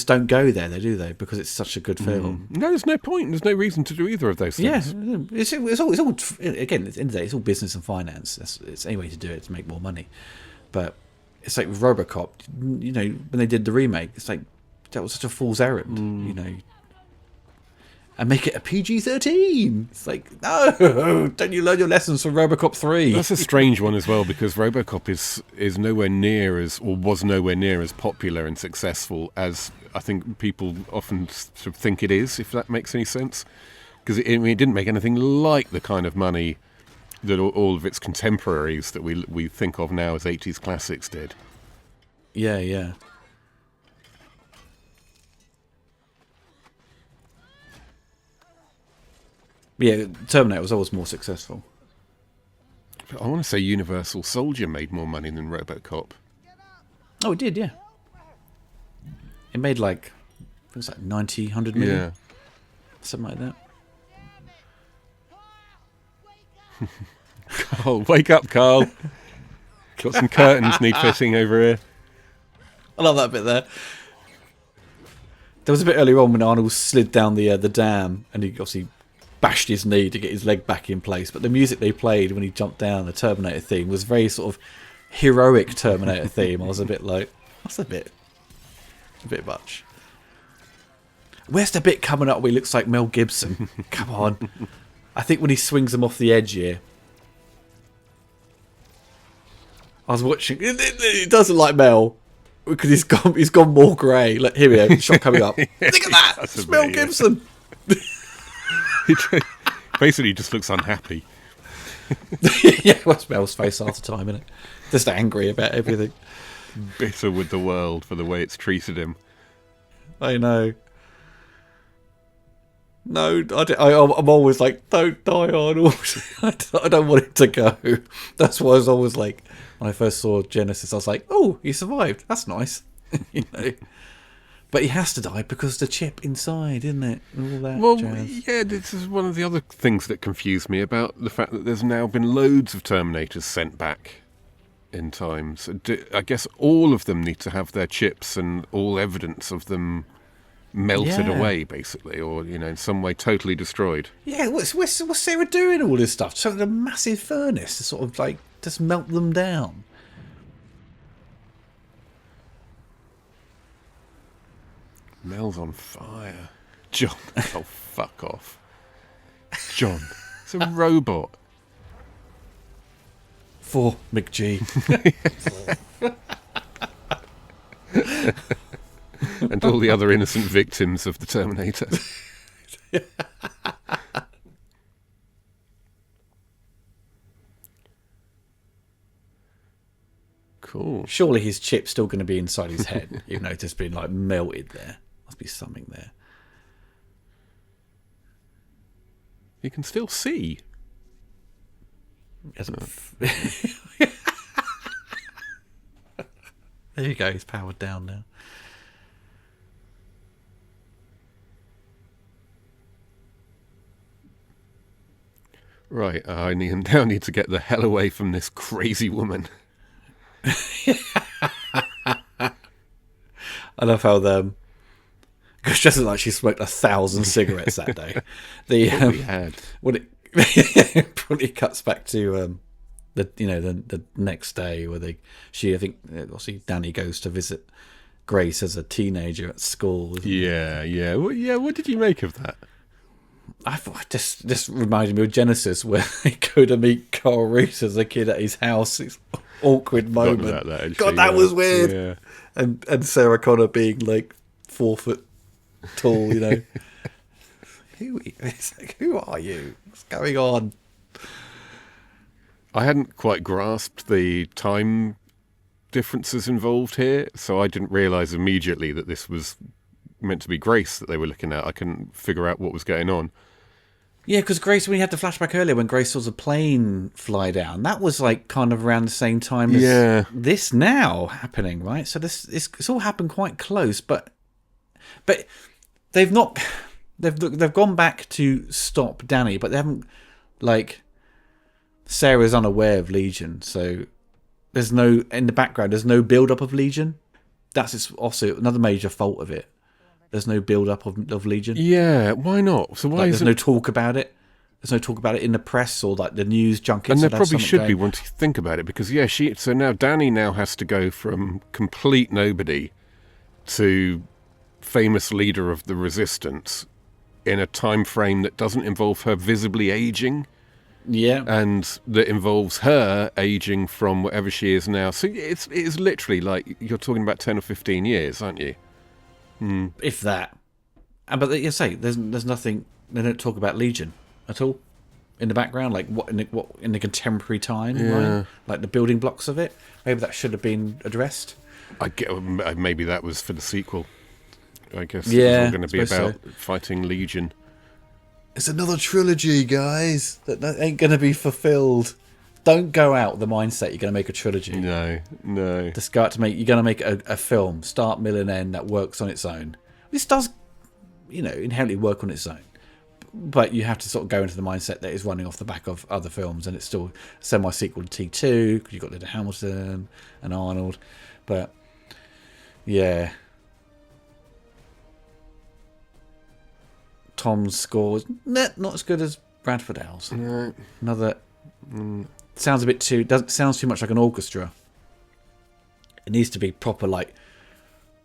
don't go there, do they? Because it's such a good film. No, there's no point. There's no reason to do either of those things. Yeah, it's all again. At the end of the day, it's all business and finance. It's any way to do it to make more money. But it's like with RoboCop. When they did the remake, it's like that was such a fool's errand. And make it a PG-13. It's like, no, don't you learn your lessons from RoboCop 3? That's a strange one as well, because RoboCop is nowhere near was nowhere near as popular and successful as I think people often sort of think it is, if that makes any sense. Because it didn't make anything like the kind of money that all of its contemporaries that we think of now as 80s classics did. Yeah. Yeah, Terminator was always more successful. I want to say Universal Soldier made more money than RoboCop. Oh, it did, yeah. It made like, I think it was like 90, 100 million. Yeah. Something like that. Carl, wake up, Carl. Got some curtains need fitting over here. I love that bit there. There was a bit earlier on when Arnold slid down the dam and he obviously bashed his knee to get his leg back in place. But the music they played when he jumped down, the Terminator theme, was very sort of heroic Terminator theme. I was a bit like, that's a bit much. Where's the bit coming up where he looks like Mel Gibson? Come on. I think when he swings him off the edge here. I was watching. It doesn't like Mel because he's gone more grey. Like, here we go. Shot coming up. Look at that. It's Mel Gibson. He basically just looks unhappy. Yeah, what's Mel's face half the time, isn't it? Just angry about everything. Bitter with the world for the way it's treated him. I know. No, I'm always like, don't die, Arnold. I don't want it to go. That's why I was always like, when I first saw Genesis, I was like, oh, he survived. That's nice. You know. But he has to die because the chip inside, isn't it? And all that jazz. Yeah, this is one of the other things that confused me about the fact that there's now been loads of Terminators sent back in time. So I guess all of them need to have their chips and all evidence of them melted away, basically, or in some way totally destroyed. Yeah, what's Sarah doing all this stuff? So a massive furnace to sort of like just melt them down. Mel's on fire. John, oh fuck off. John, it's a robot. For McG. And all the other innocent victims of the Terminator. Cool. Surely his chip's still going to be inside his head, even though it's just been like melted there. Must be something there. You can still see. There you go, he's powered down now. Right, I now need to get the hell away from this crazy woman. I love how because she doesn't like she smoked 1,000 cigarettes that day. We had when it cuts back to the next day where I think obviously Danny goes to visit Grace as a teenager at school. Yeah. What did you make of that? I thought this reminded me of Genesis, where they go to meet Carl Reese as a kid at his house. It's an awkward moment. That was weird. Yeah. And Sarah Connor being like 4 foot tall, Who are you? What's going on? I hadn't quite grasped the time differences involved here, so I didn't realise immediately that this was meant to be Grace that they were looking at. I couldn't figure out what was going on. Yeah, because Grace, when you had the flashback earlier, when Grace saw the plane fly down, that was like kind of around the same time as this now happening, right? So it's all happened quite close, but they've not. They've gone back to stop Danny, but they haven't. Like, Sarah's unaware of Legion, so there's no in the background. There's no build up of Legion. That's also another major fault of it. There's no build-up of Legion. Yeah, why not? So why there's no talk about it? There's no talk about it in the press or like the news junkets. And there probably should be once you think about it, because so now Danny now has to go from complete nobody to famous leader of the resistance in a time frame that doesn't involve her visibly aging. Yeah. And that involves her aging from whatever she is now. So it's literally like you're talking about 10 or 15 years, aren't you? If that. But you say there's nothing. They don't talk about Legion at all in the background, like what in the contemporary time, right? Like the building blocks of it. Maybe that should have been addressed. I get maybe that was for the sequel. I guess it was all going to be about fighting Legion. It's another trilogy, guys, that ain't going to be fulfilled. Don't go out with the mindset you're going to make a trilogy. No. Just go out to you're going to make a film, start, middle, and end that works on its own. This does, inherently work on its own. But you have to sort of go into the mindset that it's running off the back of other films, and it's still a semi-sequel to T2, because you've got Linda Hamilton and Arnold. But, yeah. Tom's scores, not as good as Bradford Owl's. No. Another... sounds too much like an orchestra. It needs to be proper, like,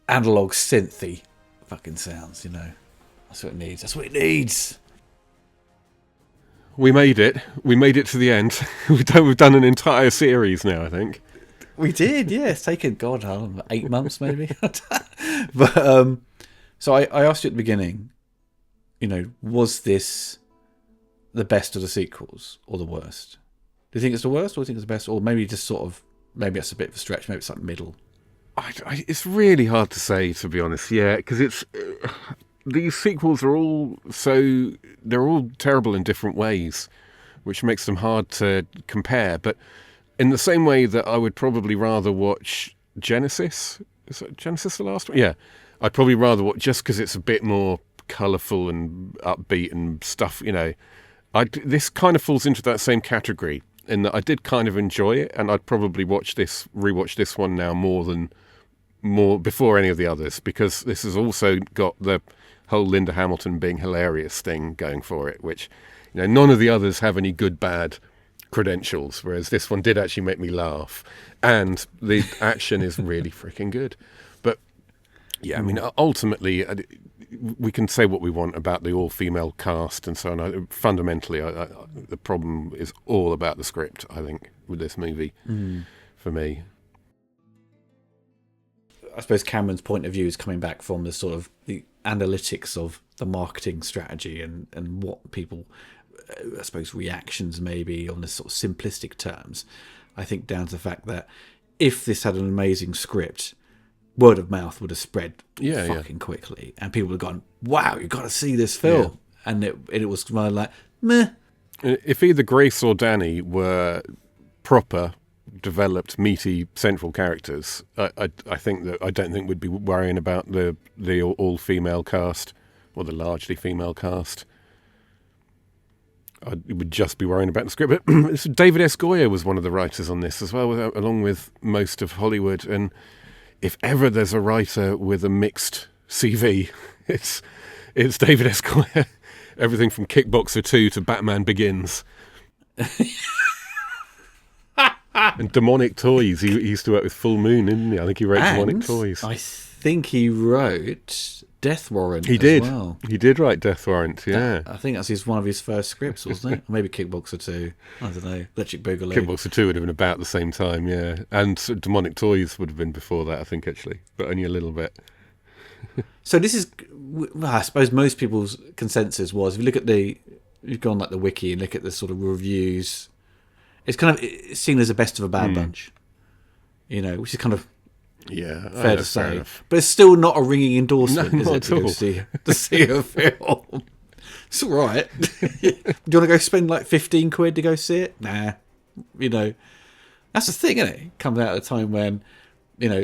analog synthy fucking sounds, That's what it needs. We made it. We made it to the end. We've done an entire series now, I think. We did, yeah. It's taken, God, I don't know, 8 months maybe. But so I asked you at the beginning, was this the best of the sequels or the worst? Do you think it's the worst, or do you think it's the best, or maybe just maybe it's a bit of a stretch, maybe it's like middle? It's really hard to say, to be honest. Yeah, because it's these sequels are all they're all terrible in different ways, which makes them hard to compare. But in the same way that I would probably rather watch Genesis. Is that Genesis the last one? Yeah, I'd probably rather watch, just because it's a bit more colourful and upbeat and stuff. This kind of falls into that same category, in that I did kind of enjoy it, and I'd probably rewatch this one now more before any of the others, because this has also got the whole Linda Hamilton being hilarious thing going for it, which none of the others have any good bad credentials, whereas this one did actually make me laugh, and the action is really freaking good. But yeah, I mean, ultimately, we can say what we want about the all-female cast and so on. Fundamentally, the problem is all about the script, I think, with this movie, for me. I suppose Cameron's point of view is coming back from the sort of the analytics of the marketing strategy and what people, I suppose, reactions maybe on this sort of simplistic terms. I think down to the fact that if this had an amazing script, word of mouth would have spread fucking quickly, and people would have gone, wow, you've got to see this film. Yeah. And it was rather like, meh. If either Grace or Danny were proper, developed, meaty central characters, I don't think we'd be worrying about the all-female cast, or the largely female cast. I would just be worrying about the script. But David S. Goyer was one of the writers on this as well, along with most of Hollywood. And if ever there's a writer with a mixed CV, it's David S. Goyer. Everything from Kickboxer 2 to Batman Begins. And Demonic Toys. He used to work with Full Moon, didn't he? I think he wrote Demonic Toys. I think he wrote Death Warrant as did. Well. He did write Death Warrant, yeah. I think that's one of his first scripts, wasn't it? Or maybe Kickboxer 2. I don't know. Electric Boogaloo. Kickboxer 2 would have been about the same time, yeah. And Demonic Toys would have been before that, I think, actually. But only a little bit. So this is, I suppose most people's consensus was, if you look at you've gone like the wiki and look at the sort of reviews, it's seen as the best of a bad bunch, which is kind of fair to say. But it's still not a ringing endorsement, is it, to see a film? It's all right. Do you want to go spend like 15 quid to go see it? Nah. That's the thing, isn't it? It comes out at a time when,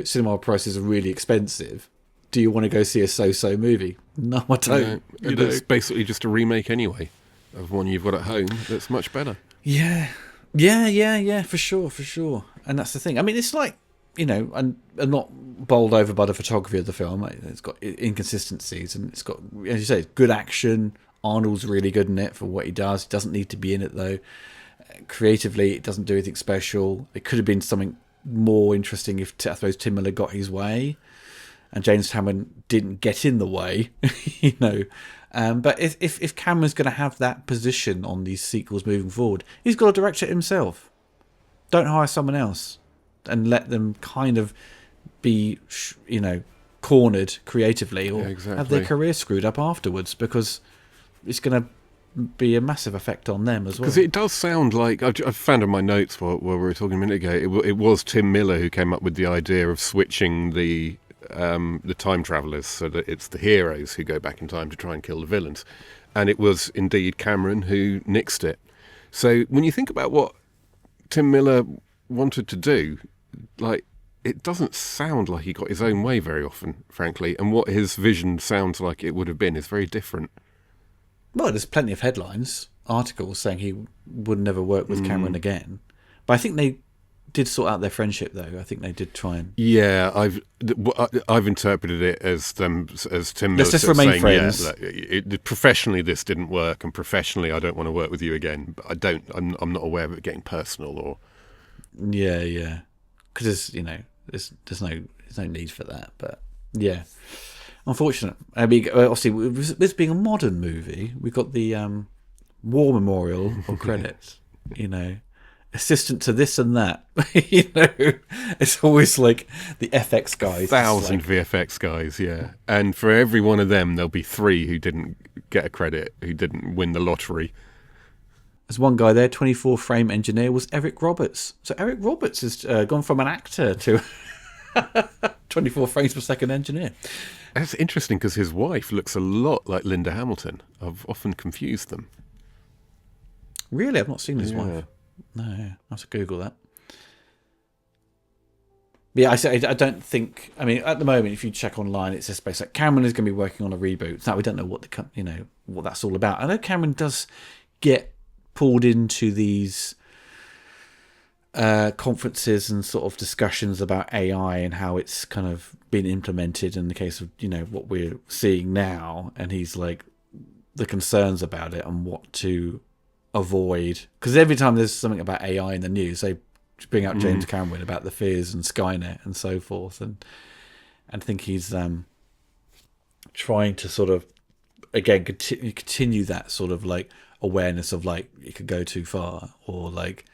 cinema prices are really expensive. Do you want to go see a so-so movie? No, I don't. It's basically just a remake anyway of one you've got at home that's much better. Yeah, for sure. And that's the thing. I mean, it's like, I'm not bowled over by the photography of the film. It's got inconsistencies, and it's got, as you say, good action. Arnold's really good in it for what he does. He doesn't need to be in it, though. Creatively, it doesn't do anything special. It could have been something more interesting if, I suppose, Tim Miller got his way and James Cameron didn't get in the way, But if Cameron's going to have that position on these sequels moving forward, he's got to direct it himself. Don't hire someone else and let them kind of be, cornered creatively or have their career screwed up afterwards, because it's going to be a massive effect on them as well. Because it does sound like, I've found in my notes while we were talking a minute ago, it was Tim Miller who came up with the idea of switching the time travelers, so that it's the heroes who go back in time to try and kill the villains, and it was indeed Cameron who nixed it. So when you think about what Tim Miller wanted to do. Like, it doesn't sound like he got his own way very often, frankly, and what his vision sounds like it would have been is very different. Well, there's plenty of headlines, articles saying he would never work with Cameron again. But I think they did sort out their friendship, though. I think they did try and... Yeah, I've interpreted it as Tim Miller Let's just remain saying, friends. Professionally, this didn't work, and professionally, I don't want to work with you again. But I'm not aware of it getting personal or... Yeah. Because there's no need for that. But yeah, unfortunate. I mean, obviously, with this being a modern movie, we've got the war memorial or credits. Assistant to this and that. It's always like the FX guys. 1,000 VFX guys, yeah. And for every one of them, there'll be 3 who didn't get a credit, who didn't win the lottery. There's one guy there, 24-frame engineer, was Eric Roberts. So Eric Roberts has gone from an actor to 24 frames per second engineer. That's interesting because his wife looks a lot like Linda Hamilton. I've often confused them. Really? I've not seen his wife. No, I have to Google that. Yeah, I don't think. I mean, at the moment, if you check online, it's just basically Cameron is going to be working on a reboot. Now we don't know what that's all about. I know Cameron does get pulled into these conferences and sort of discussions about AI and how it's kind of been implemented in the case of what we're seeing now, and he's like the concerns about it and what to avoid, because every time there's something about AI in the news, they bring out James Cameron about the fears and Skynet and so forth, and I think he's trying to sort of again continue that sort of like awareness of like it could go too far or like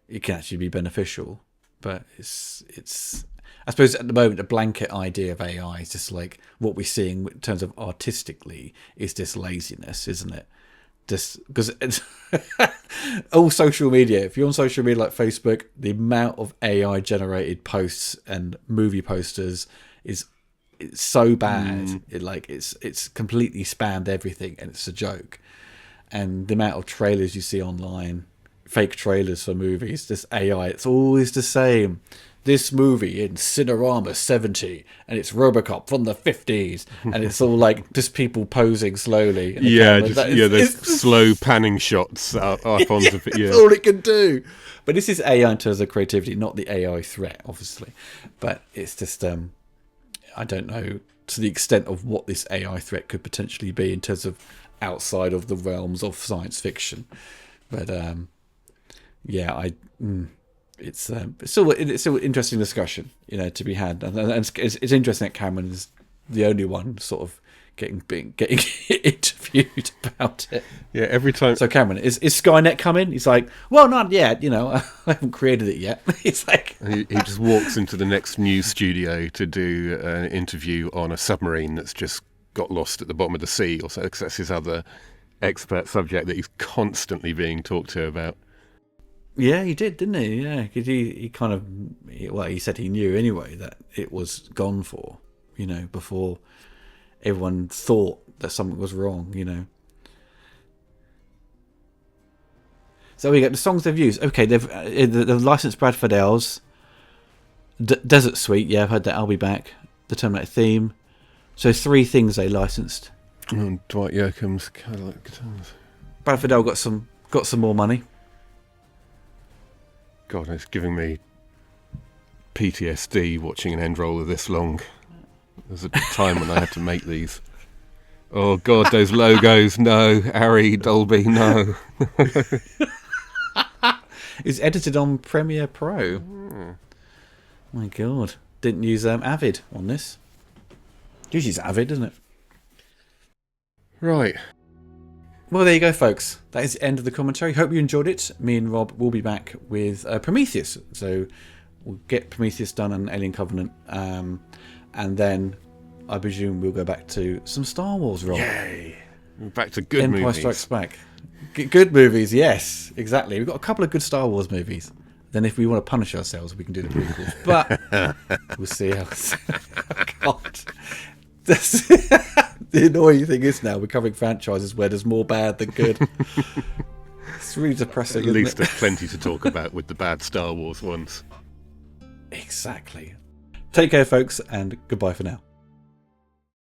it can actually be beneficial. But it's I suppose at the moment the blanket idea of AI is just like what we're seeing in terms of artistically is just laziness, isn't it? Just because it's all social media. If you're on social media like Facebook, the amount of AI generated posts and movie posters it's so bad. It's completely spammed everything, and it's a joke. And the amount of trailers you see online, fake trailers for movies, this AI, it's always the same. This movie in Cinerama 70, and it's Robocop from the 50s, and it's all like just people posing slowly. There's slow panning shots up onto it. Yeah, that's all it can do. But this is AI in terms of creativity, not the AI threat, obviously. But it's just, I don't know to the extent of what this AI threat could potentially be in terms of outside of the realms of science fiction. But it's still an interesting discussion, to be had, and it's interesting that Cameron is the only one sort of getting interviewed about it. Yeah, every time. So Cameron, is Skynet coming? He's like, well, not yet. I haven't created it yet. He's like, he just walks into the next news studio to do an interview on a submarine that's just got lost at the bottom of the sea, or so, because that's his other expert subject that he's constantly being talked to about. Yeah, he did, didn't he? Yeah, because he said he knew anyway that it was gone for, before everyone thought that something was wrong, So we get the songs they've used. Okay, they've licensed Brad Fidel's Desert Suite. Yeah, I've heard that. I'll Be Back. The Terminator theme. So 3 things they licensed. And Dwight Yoakam's Cadillac guitars. Brad Fidel got some more money. God, it's giving me PTSD watching an end roller this long. There's a time when I had to make these. Oh God, those logos! No, Harry Dolby, no. It's edited on Premiere Pro. My God, didn't use Avid on this. Usually it's Avid, isn't it? Right. Well, there you go, folks. That is the end of the commentary. Hope you enjoyed it. Me and Rob will be back with Prometheus. So we'll get Prometheus done and Alien Covenant. And then I presume we'll go back to some Star Wars, Rob. Yay! Back to good Empire movies. Strikes Back. Good movies, yes. Exactly. We've got a couple of good Star Wars movies. Then if we want to punish ourselves, we can do the prequels. But we'll see how... God. The annoying thing is now we're covering franchises where there's more bad than good. It's really depressing. At least there's plenty to talk about with the bad Star Wars ones. Exactly. Take care, folks, and goodbye for now.